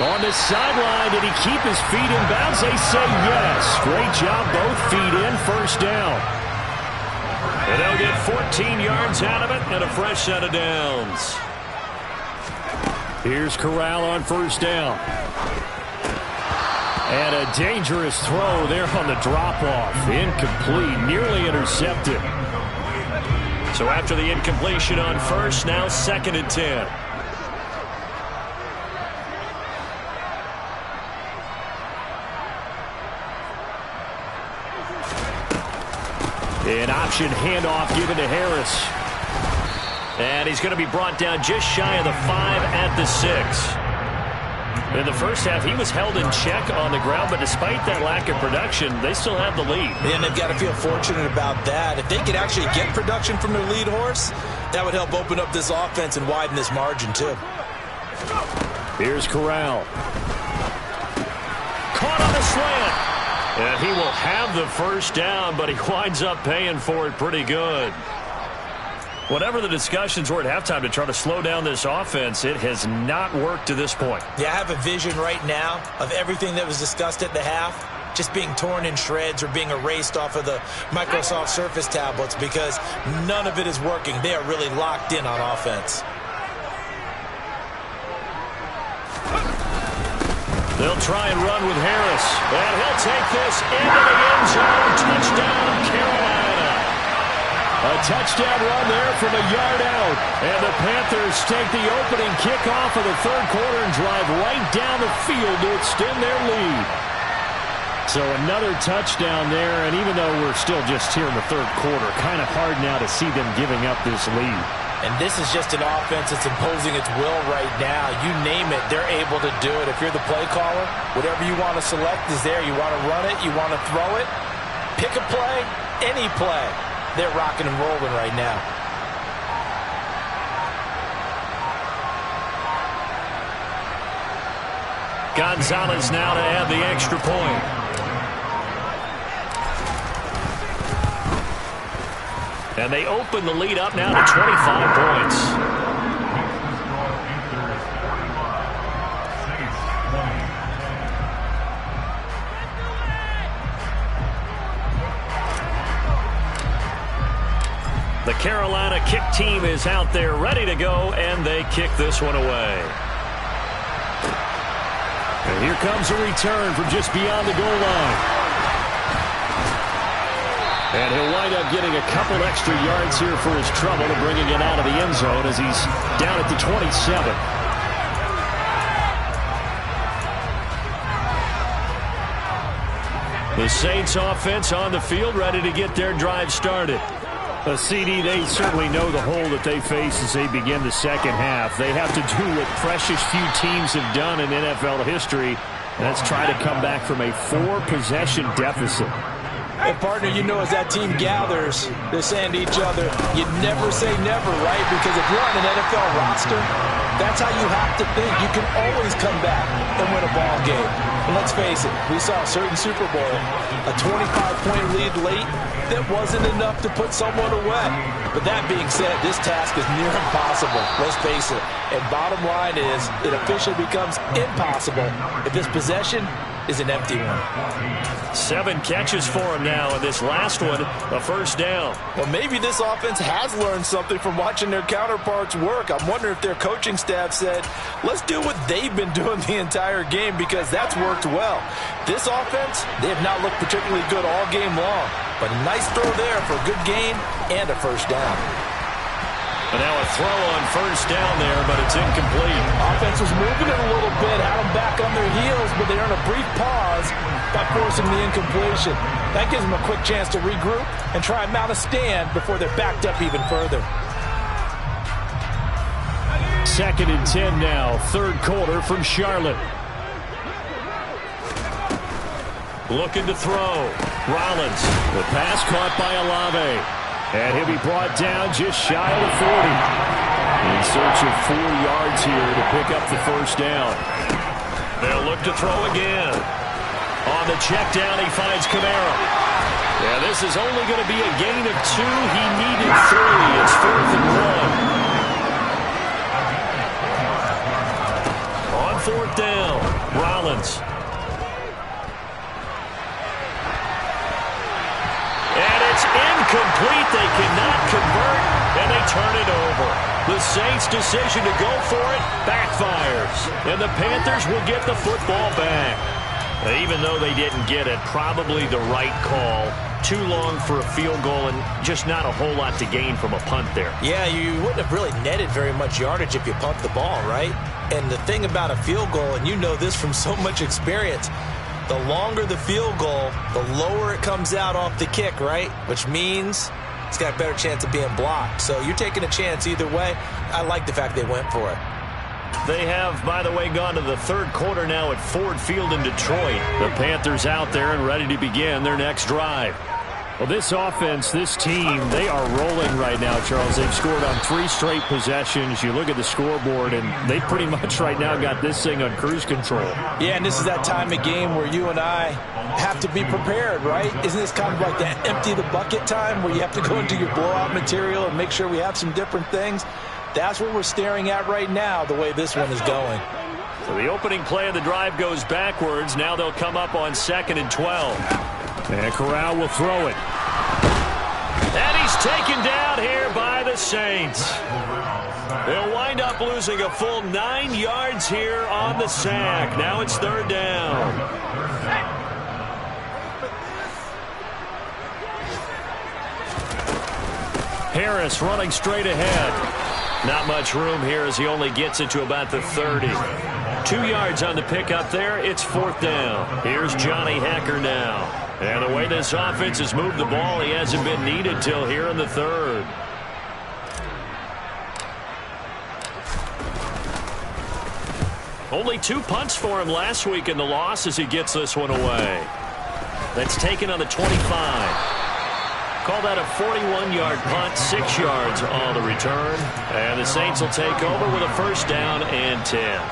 [SPEAKER 11] On the sideline, did he keep his feet in bounds? They say yes. Great job, both feet in, first down.
[SPEAKER 1] And they'll get 14 yards out of it and a fresh set of downs.
[SPEAKER 11] Here's Corral on first down. And a dangerous throw there on the drop-off. Incomplete, nearly intercepted.
[SPEAKER 1] So after the incompletion on first, now 2nd and 10.
[SPEAKER 11] An option handoff given to Harris.
[SPEAKER 1] And he's going to be brought down just shy of the 5 at the 6. In the first half, he was held in check on the ground, but despite that lack of production, they still have the lead.
[SPEAKER 2] And they've got to feel fortunate about that. If they could actually get production from their lead horse, that would help open up this offense and widen this margin, too.
[SPEAKER 11] Here's Corral.
[SPEAKER 1] Caught on the slant. And he will have the first down, but he winds up paying for it pretty good. Whatever the discussions were at halftime to try to slow down this offense, it has not worked to this point.
[SPEAKER 2] Yeah, I have a vision right now of everything that was discussed at the half just being torn in shreds or being erased off of the Microsoft Surface tablets because none of it is working. They are really locked in on offense.
[SPEAKER 1] They'll try and run with Harris. And he'll take this into the end zone. Touchdown, Carolina.
[SPEAKER 11] A touchdown run there from a yard out. And the Panthers take the opening kickoff of the third quarter and drive right down the field to extend their lead. So another touchdown there, and even though we're still just here in the third quarter, kind of hard now to see them giving up this lead.
[SPEAKER 4] And this is just an offense that's imposing its will right now. You name it, they're able to do it. If you're the play caller, whatever you want to select is there. You want to run it, you want to throw it, pick a play, any play. They're rocking and rolling right now.
[SPEAKER 1] Gonzalez now to add the extra point. And they open the lead up now to 25 points. The Carolina kick team is out there ready to go, and they kick this one away.
[SPEAKER 11] And here comes a return from just beyond the goal line. And he'll wind up getting a couple extra yards here for his trouble and bringing it out of the end zone as he's down at the 27.
[SPEAKER 1] The Saints offense on the field ready to get their drive started.
[SPEAKER 11] CD, they certainly know the hole that they face as they begin the second half. They have to do what precious few teams have done in NFL history, and that's try to come back from a 4-possession deficit.
[SPEAKER 4] And, partner, you know as that team gathers, they're saying to each other, you never say never, right? Because if you're on an NFL roster, that's how you have to think. You can always come back and win a ball game. And let's face it, we saw a certain Super Bowl, a 25-point lead late that wasn't enough to put someone away. But that being said, this task is near impossible. Let's face it. And bottom line is, it officially becomes impossible if this possession is an empty one.
[SPEAKER 1] 7 catches for him now, and this last one, a first down.
[SPEAKER 4] Well, maybe this offense has learned something from watching their counterparts work. I'm wondering if their coaching staff said, let's do what they've been doing the entire game because that's worked well. This offense, they have not looked particularly good all game long, but a nice throw there for a good gain and a first down.
[SPEAKER 1] And now a throw on first down there, but it's incomplete.
[SPEAKER 4] Offense was moving it a little bit, had them back on their heels, but they're in a brief pause by forcing the incompletion. That gives them a quick chance to regroup and try and mount a stand before they're backed up even further.
[SPEAKER 11] 2nd and 10 now, third quarter from Charlotte.
[SPEAKER 1] Looking to throw. Rollins.
[SPEAKER 11] The pass caught by Olave. And he'll be brought down just shy of the 40. In search of 4 yards here to pick up the first down.
[SPEAKER 1] They'll look to throw again. On the check down, he finds Kamara. Yeah, this is only going to be a gain of 2. He needed 3. It's 4th and 1. On 4th down, Rollins. And it's incomplete. They cannot convert, and they turn it over. The Saints' decision to go for it backfires, and the Panthers will get the football back. Even though they didn't get it, probably the right call. Too long for a field goal and just not a whole lot to gain from a punt there.
[SPEAKER 2] Yeah, you wouldn't have really netted very much yardage if you pumped the ball, right? And the thing about a field goal, and you know this from so much experience, the longer the field goal, the lower it comes out off the kick, right? Which means it's got a better chance of being blocked. So you're taking a chance either way. I like the fact they went for it.
[SPEAKER 1] They have, by the way, gone to the third quarter now at Ford Field in Detroit. The Panthers out there and ready to begin their next drive.
[SPEAKER 11] Well, this offense, this team, they are rolling right now, Charles. They've scored on 3 straight possessions. You look at the scoreboard, and they pretty much right now got this thing on cruise control.
[SPEAKER 4] Yeah, and this is that time of game where you and I have to be prepared, right? Isn't this kind of like that empty the bucket time where you have to go into your blowout material and make sure we have some different things? That's what we're staring at right now, the way this one is going.
[SPEAKER 1] So the opening play of the drive goes backwards. Now they'll come up on 2nd and 12.
[SPEAKER 11] And Corral will throw it.
[SPEAKER 1] And he's taken down here by the Saints. They'll wind up losing a full 9 yards here on the sack. Now it's 3rd down. Harris running straight ahead. Not much room here as he only gets it to about the 30. 2 yards on the pickup there. It's 4th down. Here's Johnny Hecker now. And the way this offense has moved the ball, he hasn't been needed till here in the 3rd. Only 2 punts for him last week in the loss as he gets this one away. That's taken on the 25. Call that a 41-yard punt, 6 yards on the return. And the Saints will take over with a 1st down and 10.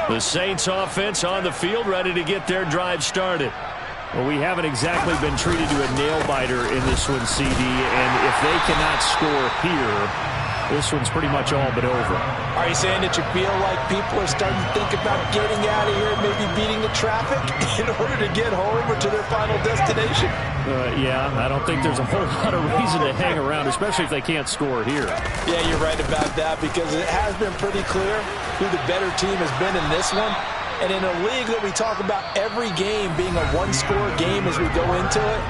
[SPEAKER 1] The Saints offense on the field, ready to get their drive started.
[SPEAKER 11] Well, we haven't exactly been treated to a nail-biter in this one, CD, and if they cannot score here, this one's pretty much all but over.
[SPEAKER 4] Are you saying that you feel like people are starting to think about getting out of here, maybe beating the traffic in order to get home or to their final destination?
[SPEAKER 11] Yeah, I don't think there's a whole lot of reason to hang around, especially if they can't score here.
[SPEAKER 4] Yeah, you're right about that because it has been pretty clear who the better team has been in this one. And in a league that we talk about every game being a one-score game as we go into it,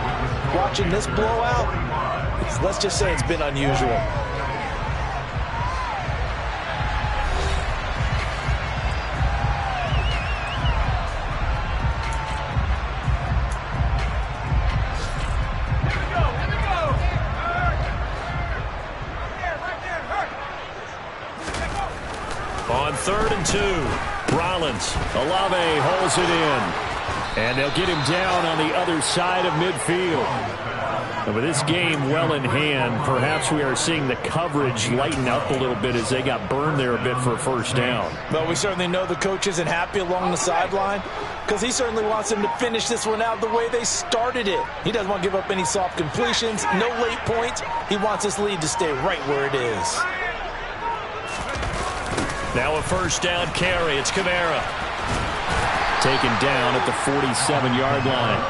[SPEAKER 4] watching this blowout, let's just say it's been unusual.
[SPEAKER 1] On 3rd and 2, Rollins. Olave holds it in. And they'll get him down on the other side of midfield. And with this game well in hand, perhaps we are seeing the coverage lighten up a little bit as they got burned there a bit for a 1st down.
[SPEAKER 4] But we certainly know the coach isn't happy along the sideline because he certainly wants them to finish this one out the way they started it. He doesn't want to give up any soft completions, no late points. He wants this lead to stay right where it is.
[SPEAKER 1] Now a 1st down carry. It's Kamara.
[SPEAKER 11] Taken down at the 47-yard line.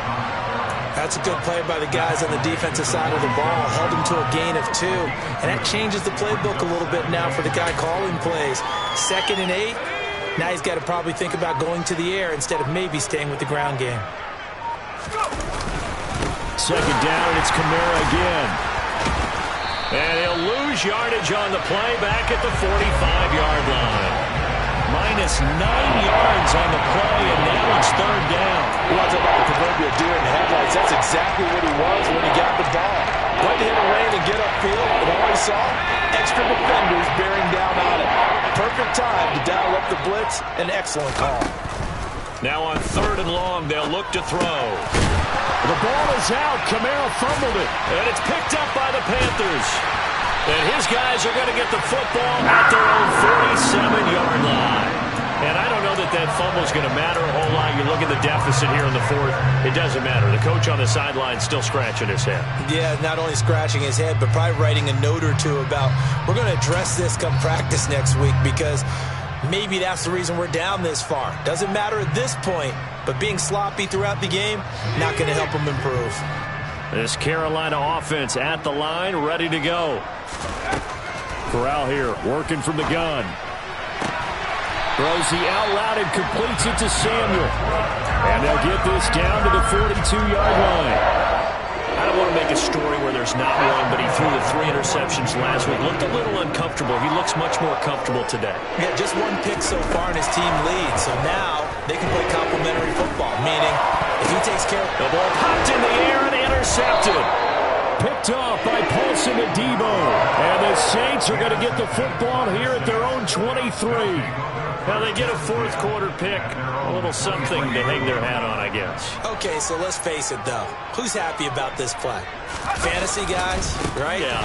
[SPEAKER 2] That's a good play by the guys on the defensive side of the ball. Held him to a gain of 2. And that changes the playbook a little bit now for the guy calling plays. 2nd and 8. Now he's got to probably think about going to the air instead of maybe staying with the ground game.
[SPEAKER 11] Second down, and it's Kamara again. And he'll lose yardage on the play back at the 45-yard line. Minus 9 yards on the play, and now it's third down.
[SPEAKER 4] You want to talk about the proverbial deer in the headlights? That's exactly what he was when he got the ball. Went to hit a lane and get upfield, and all he saw, extra defenders bearing down on it. Perfect time to dial up the blitz. An excellent call.
[SPEAKER 11] Now on third and long, they'll look to throw. The ball is out. Kamara fumbled it, and it's picked up by the Panthers. And his guys are going to get the football at their own 47-yard line. And I don't know that that fumble is going to matter a whole lot. You look at the deficit here in the fourth, it doesn't matter. The coach on the sideline is still scratching his head.
[SPEAKER 2] Yeah, not only scratching his head, but probably writing a note or two about, we're going to address this come practice next week, because maybe that's the reason we're down this far. Doesn't matter at this point, but being sloppy throughout the game, not going to help them improve.
[SPEAKER 11] This Carolina offense at the line, ready to go. Corral here, working from the gun. Throws the out loud and completes it to Samuel. And they'll get this down to the 42-yard line. I don't want to make a story where there's not one, but he threw the 3 interceptions last week. Looked a little uncomfortable. He looks much more comfortable today.
[SPEAKER 2] Yeah, just one pick so far and his team leads. So now they can play complementary football, meaning if he takes care of
[SPEAKER 11] the ball popped in the air and intercepted. Picked off by Paulson Adebo. And the Saints are going to get the football here at their own 23. Now they get a fourth quarter pick. A little something to hang their hat on, I guess.
[SPEAKER 2] Okay, so let's face it, though. Who's happy about this play? Fantasy guys, right?
[SPEAKER 11] Yeah.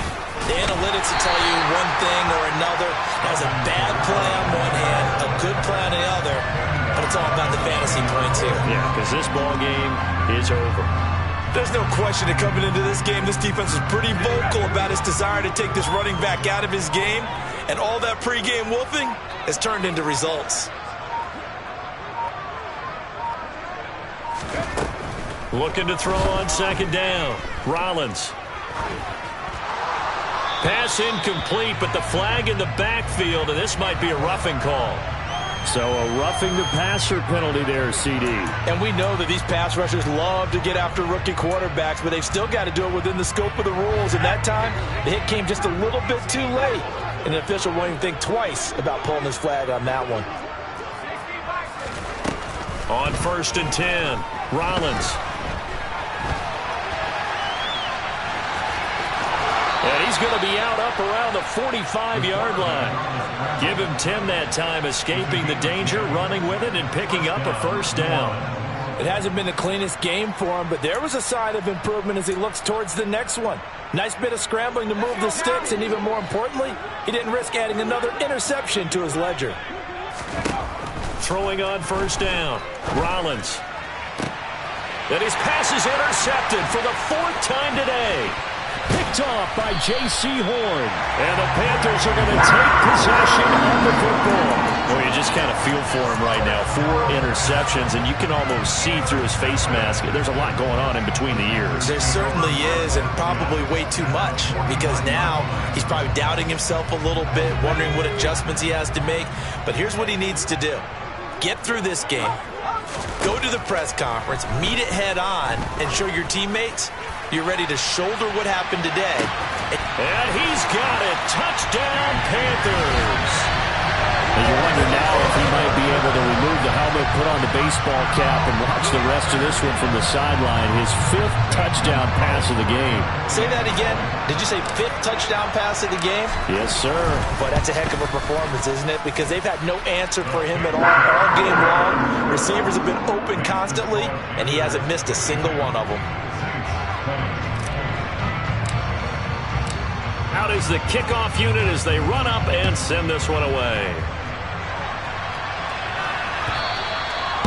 [SPEAKER 2] The analytics will tell you one thing or another. Has a bad play on one hand, a good play on the other. But it's all about the fantasy points here.
[SPEAKER 11] Yeah, because this ball game is over.
[SPEAKER 2] There's no question that coming into this game, this defense is pretty vocal about its desire to take this running back out of his game. And all that pregame wolfing has turned into results.
[SPEAKER 11] Looking to throw on second down. Rollins. Pass incomplete, but the flag in the backfield, and this might be a roughing call. So a roughing the passer penalty there, CD.
[SPEAKER 4] And we know that these pass rushers love to get after rookie quarterbacks, but they've still got to do it within the scope of the rules. And that time, the hit came just a little bit too late. And the official won't even think twice about pulling his flag on that one.
[SPEAKER 11] On 1st and 10, Rollins. And he's going to be out up around the 45-yard line. Give him 10 that time, escaping the danger, running with it, and picking up a first down.
[SPEAKER 4] It hasn't been the cleanest game for him, but there was a sign of improvement as he looks towards the next one. Nice bit of scrambling to move the sticks, and even more importantly, he didn't risk adding another interception to his ledger.
[SPEAKER 11] Throwing on first down, Rollins. And his pass is intercepted for the 4th time today. Picked off by J.C. Horn. And the Panthers are going to take possession of the football. Well, you just kind of feel for him right now. 4 interceptions, and you can almost see through his face mask. There's a lot going on in between the ears.
[SPEAKER 2] There certainly is, and probably way too much, because now he's probably doubting himself a little bit, wondering what adjustments he has to make. But here's what he needs to do. Get through this game, go to the press conference, meet it head on, and show your teammates you're ready to shoulder what happened today.
[SPEAKER 11] And he's got it. Touchdown, Panthers. And you wonder now if he might be able to remove the helmet, put on the baseball cap, and watch the rest of this one from the sideline. His 5th touchdown pass of the game.
[SPEAKER 2] Say that again. Did you say 5th touchdown pass of the game?
[SPEAKER 11] Yes, sir.
[SPEAKER 2] But that's a heck of a performance, isn't it? Because they've had no answer for him at all game long. Receivers have been open constantly, and he hasn't missed a single one of them.
[SPEAKER 11] Out is the kickoff unit as they run up and send this one away.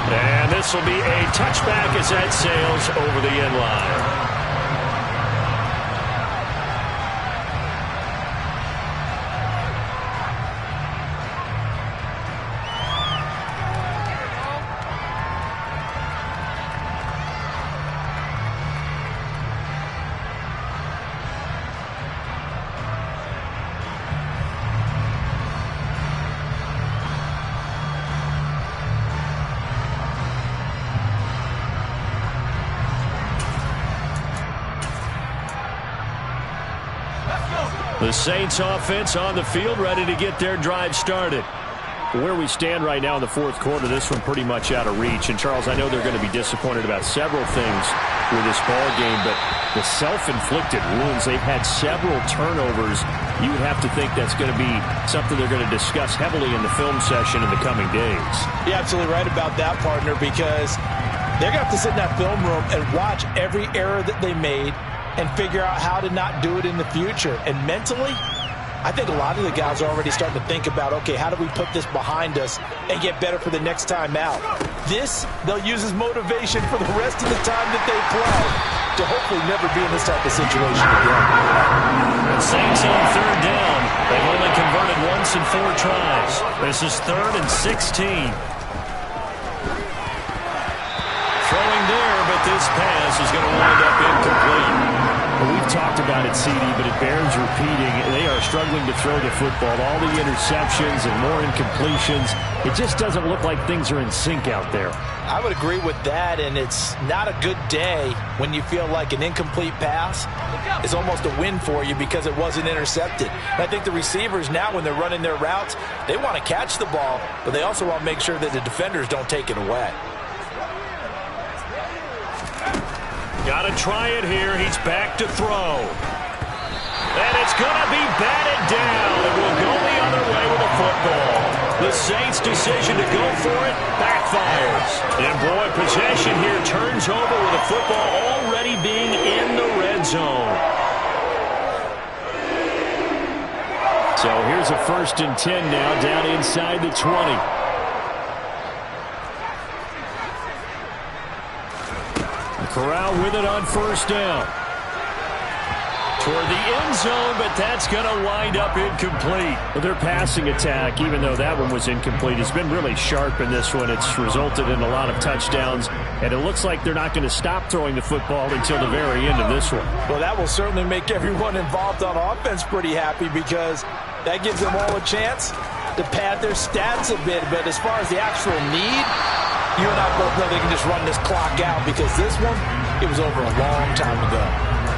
[SPEAKER 11] And this will be a touchback as that sails over the end line.
[SPEAKER 1] The Saints offense on the field, ready to get their drive started.
[SPEAKER 11] Where we stand right now in the fourth quarter, this one pretty much out of reach. And, Charles, I know they're going to be disappointed about several things with this ball game, but the self-inflicted wounds, they've had several turnovers. You would have to think that's going to be something they're going to discuss heavily in the film session in the coming days.
[SPEAKER 2] You're absolutely right about that, partner, because they're going to have to sit in that film room and watch every error that they made and figure out how to not do it in the future. And mentally, I think a lot of the guys are already starting to think about, okay, how do we put this behind us and get better for the next time out? This, they'll use as motivation for the rest of the time that they play to hopefully never be in this type of situation again.
[SPEAKER 1] The Saints on third down. They've only converted once in 4 tries. This is 3rd and 16. Throwing there, but this pass is going to wind up incomplete.
[SPEAKER 11] Well, we've talked about it, CD, but it bears repeating. They are struggling to throw the football. All the interceptions and more incompletions. It just doesn't look like things are in sync out there.
[SPEAKER 2] I would agree with that, and it's not a good day when you feel like an incomplete pass is almost a win for you because it wasn't intercepted. And I think the receivers now, when they're running their routes, they want to catch the ball, but they also want to make sure that the defenders don't take it away.
[SPEAKER 1] Got to try it here. He's back to throw. And it's going to be batted down. It will go the other way with the football. The Saints' decision to go for it backfires. And boy, possession here turns over with the football already being in the red zone.
[SPEAKER 11] So here's a 1st and 10 now down inside the 20. Corral with it on 1st down. Toward the end zone, but that's going to wind up incomplete. Well, their passing attack, even though that one was incomplete, has been really sharp in this one. It's resulted in a lot of touchdowns, and it looks like they're not going to stop throwing the football until the very end of this one.
[SPEAKER 2] Well, that will certainly make everyone involved on offense pretty happy because that gives them all a chance to pad their stats a bit. But as far as the actual need, you and I both know they can just run this clock out because this one, it was over a long time ago.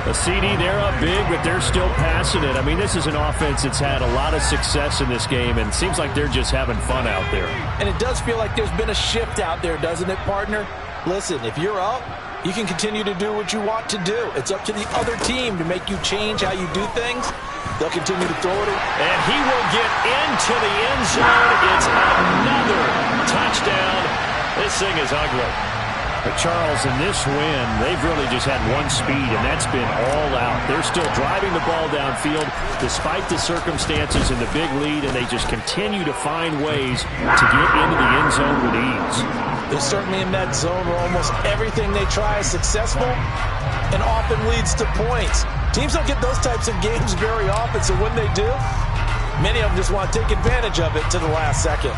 [SPEAKER 11] A CD, they're up big, but they're still passing it. I mean, this is an offense that's had a lot of success in this game, and it seems like they're just having fun out there.
[SPEAKER 2] And it does feel like there's been a shift out there, doesn't it, partner? Listen, if you're up, you can continue to do what you want to do. It's up to the other team to make you change how you do things. They'll continue to throw it.
[SPEAKER 1] And he will get into the end zone. It's another touchdown. This thing is ugly.
[SPEAKER 11] But Charles, in this win, they've really just had one speed, and that's been all out. They're still driving the ball downfield despite the circumstances and the big lead, and they just continue to find ways to get into the end zone with ease.
[SPEAKER 2] They're certainly in that zone where almost everything they try is successful and often leads to points. Teams don't get those types of games very often, so when they do, many of them just want to take advantage of it to the last second.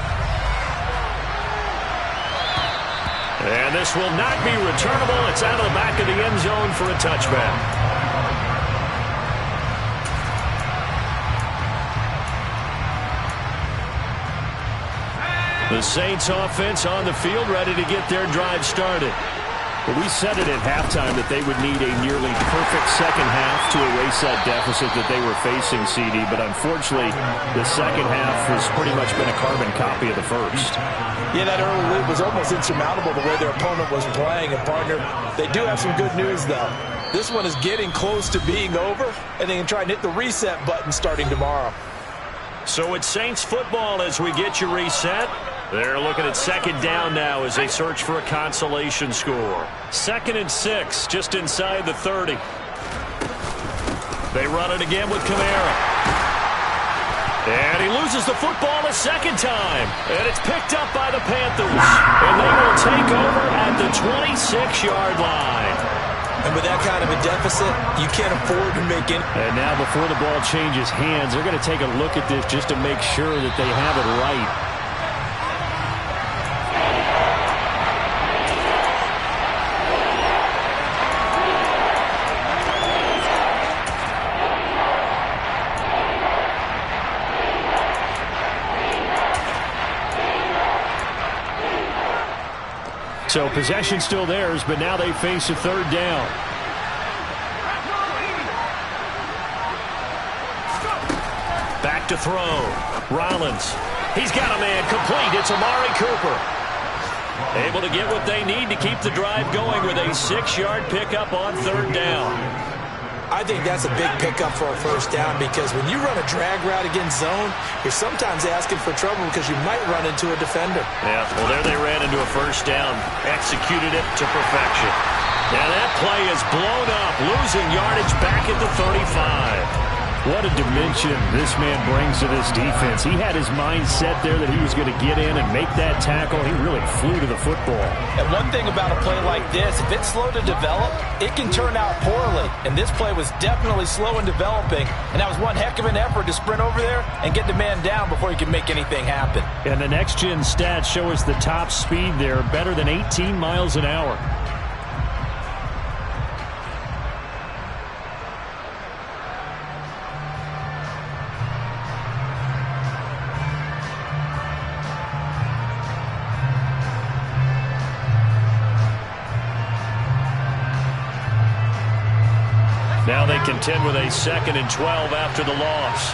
[SPEAKER 1] And this will not be returnable. It's out of the back of the end zone for a touchback. The Saints offense on the field, ready to get their drive started.
[SPEAKER 11] Well, we said it at halftime that they would need a nearly perfect second half to erase that deficit that they were facing, CD. But unfortunately, the second half has pretty much been a carbon copy of the first.
[SPEAKER 2] Yeah, that early lead was almost insurmountable the way their opponent was playing. And, partner, they do have some good news, though. This one is getting close to being over, and they can try and hit the reset button starting tomorrow.
[SPEAKER 1] So it's Saints football as we get you reset. They're looking at 2nd down now as they search for a consolation score. 2nd and 6, just inside the 30. They run it again with Kamara. And he loses the football a second time. And it's picked up by the Panthers. And they will take over at the 26-yard line.
[SPEAKER 2] And with that kind of a deficit, you can't afford to make it.
[SPEAKER 11] And now before the ball changes hands, they're going to take a look at this just to make sure that they have it right. So possession still theirs, but now they face a 3rd down.
[SPEAKER 1] to throw. Rollins. He's got a man complete. It's Amari Cooper. Able to get what they need to keep the drive going with a 6-yard pickup on 3rd down.
[SPEAKER 2] I think that's a big pickup for a 1st down because when you run a drag route against zone, you're sometimes asking for trouble because you might run into a defender.
[SPEAKER 1] Yeah, well, there they ran into a 1st down. Executed it to perfection. Now that play is blown up, losing yardage back at the 35.
[SPEAKER 11] What a dimension this man brings to this defense. He had his mind set there that he was going to get in and make that tackle. He really flew to the football.
[SPEAKER 4] And one thing about a play like this, if it's slow to develop, it can turn out poorly. And this play was definitely slow in developing. And that was one heck of an effort to sprint over there and get the man down before he could make anything happen.
[SPEAKER 11] And the next-gen stats show us the top speed there, better than 18 miles an hour.
[SPEAKER 1] Now they contend with a 2nd and 12 after the loss.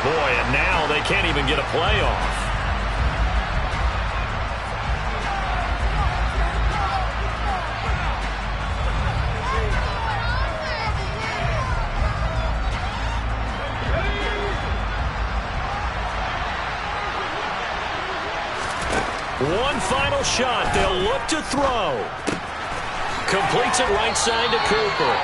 [SPEAKER 1] Boy, and now they can't even get a play off. One final shot. They'll look to throw. Completes it right side to Cooper.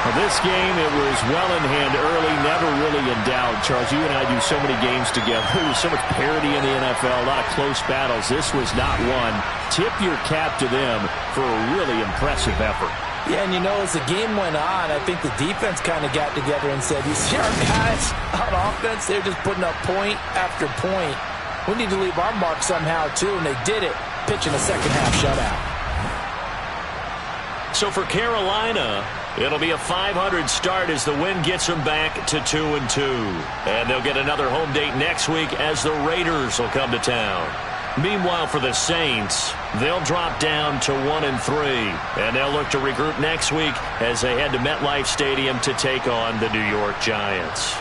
[SPEAKER 11] Well, this game, it was well in hand early, never really in doubt. Charles, you and I do so many games together. There's so much parity in the NFL, a lot of close battles. This was not one. Tip your cap to them for a really impressive effort.
[SPEAKER 4] Yeah, and you know, as the game went on, I think the defense kind of got together and said, you see our guys on offense, they're just putting up point after point. We need to leave our mark somehow, too, and they did it, pitching a second-half shutout.
[SPEAKER 1] So for Carolina, it'll be a .500 start as the win gets them back to 2-2. And they'll get another home date next week as the Raiders will come to town. Meanwhile, for the Saints, they'll drop down to 1-3, and they'll look to regroup next week as they head to MetLife Stadium to take on the New York Giants.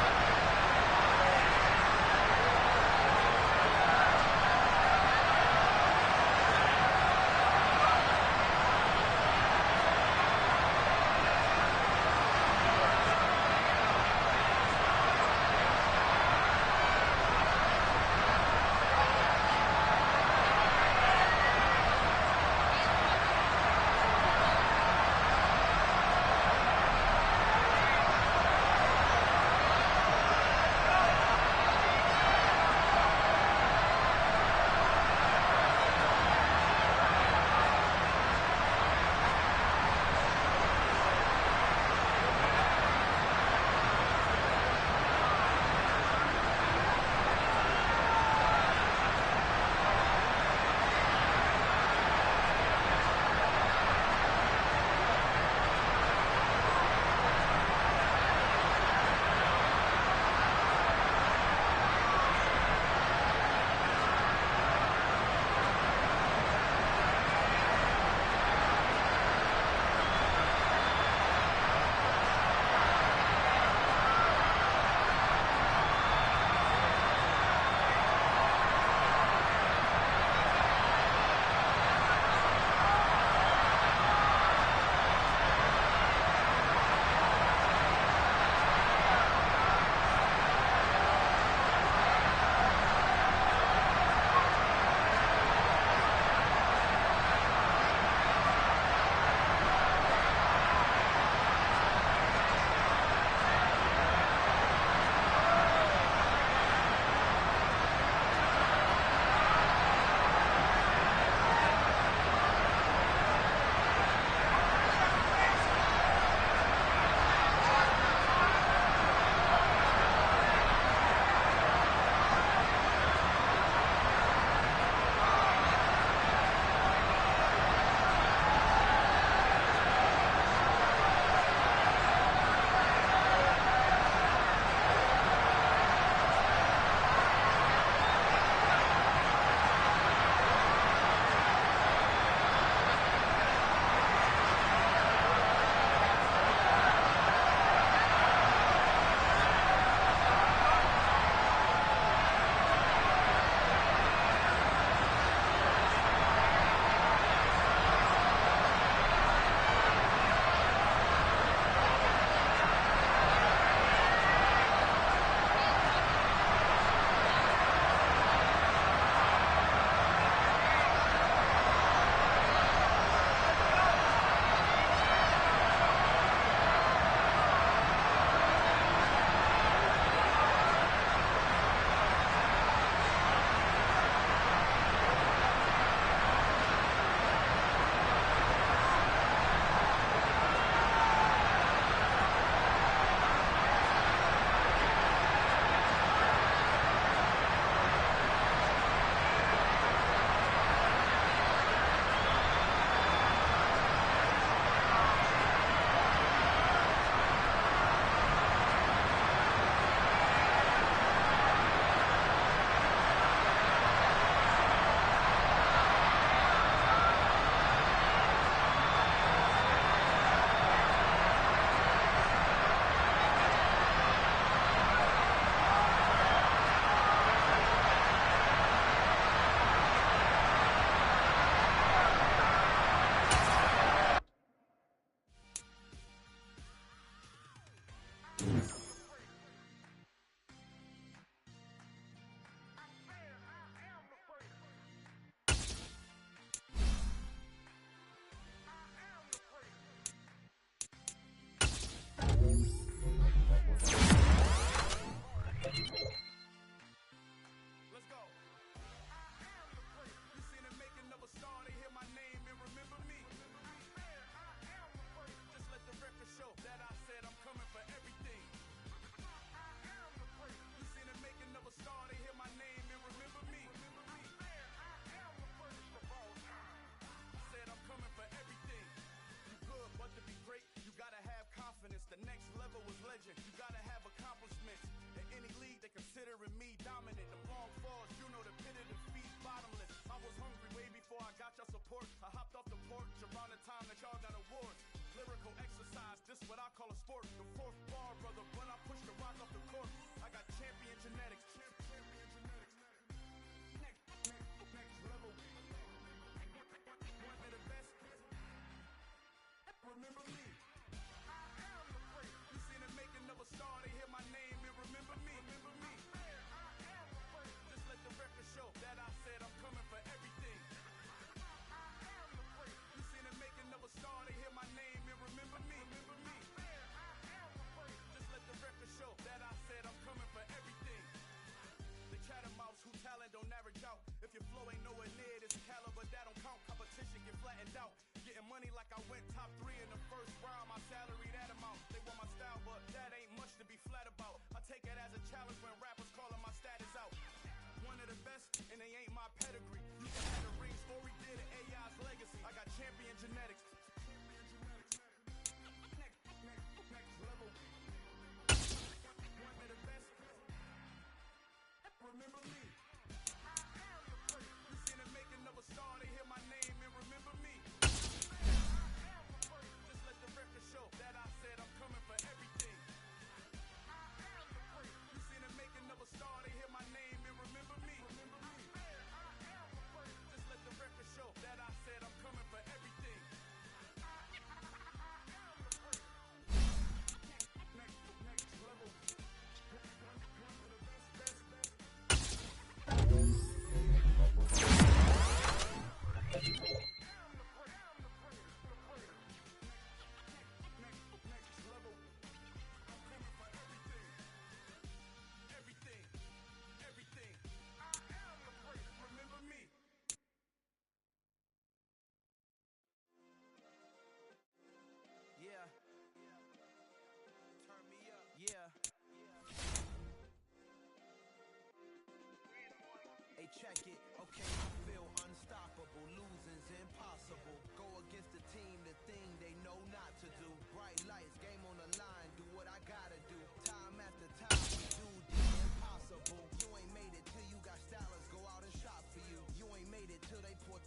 [SPEAKER 7] Check it, okay, I feel unstoppable, losing's impossible. Go against the team, the thing they know not to do. Bright lights, game on the line, do what I gotta do. Time after time, we do the impossible. You ain't made it till you got stylists go out and shop for you. You ain't made it till they put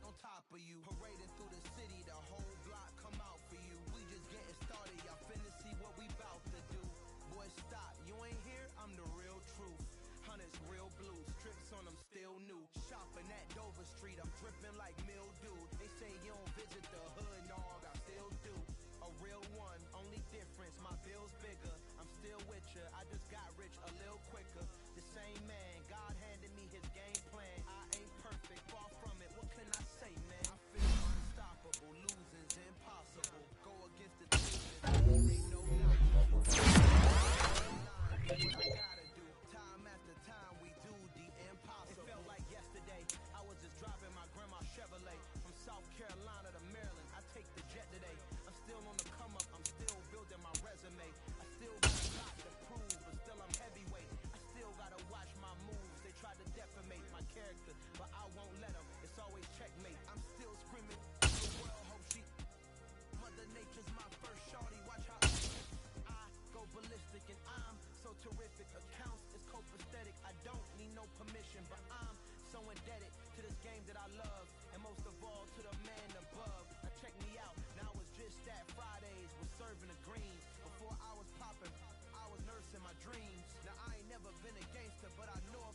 [SPEAKER 7] on top of you. Parading through the city, the whole block come out for you. We just getting started, y'all finna see what we bout to do. Boy, stop, you ain't here, I'm the real truth. Hunters, real blues, trips on them still new. Shopping at Dover Street, I'm dripping like mildew. They say you don't visit the hood, dog, I still do. A real one, only difference, my bill's bigger. I'm still with ya, I just got rich a little quicker. The same man, God handed me his game plan. I ain't perfect, far from it, what can I say, man? I feel unstoppable, losing's impossible. Go against the team, they know not to do. What I gotta do, time after time we do the impossible. It felt like yesterday, I was just driving my grandma's Chevrolet from South Carolina to Maryland. I take the jet today. I'm still on the come up, I'm still building my resume. I still got a lot to prove, but still I'm heavyweight. I still gotta watch my moves. They try to defamate my character, but I won't let them. It's always checkmate. I'm still screaming, the world hope she. Mother Nature's my first shorty. Watch how I go ballistic and I'm so terrific. Accounts is copacetic. I don't need no permission, but I'm so indebted to this game that I love, and most of all to the man above. Now check me out. Now it's just that Fridays was serving the greens. Before I was popping, I was nursing my dreams. Now I ain't never been a gangster, but I know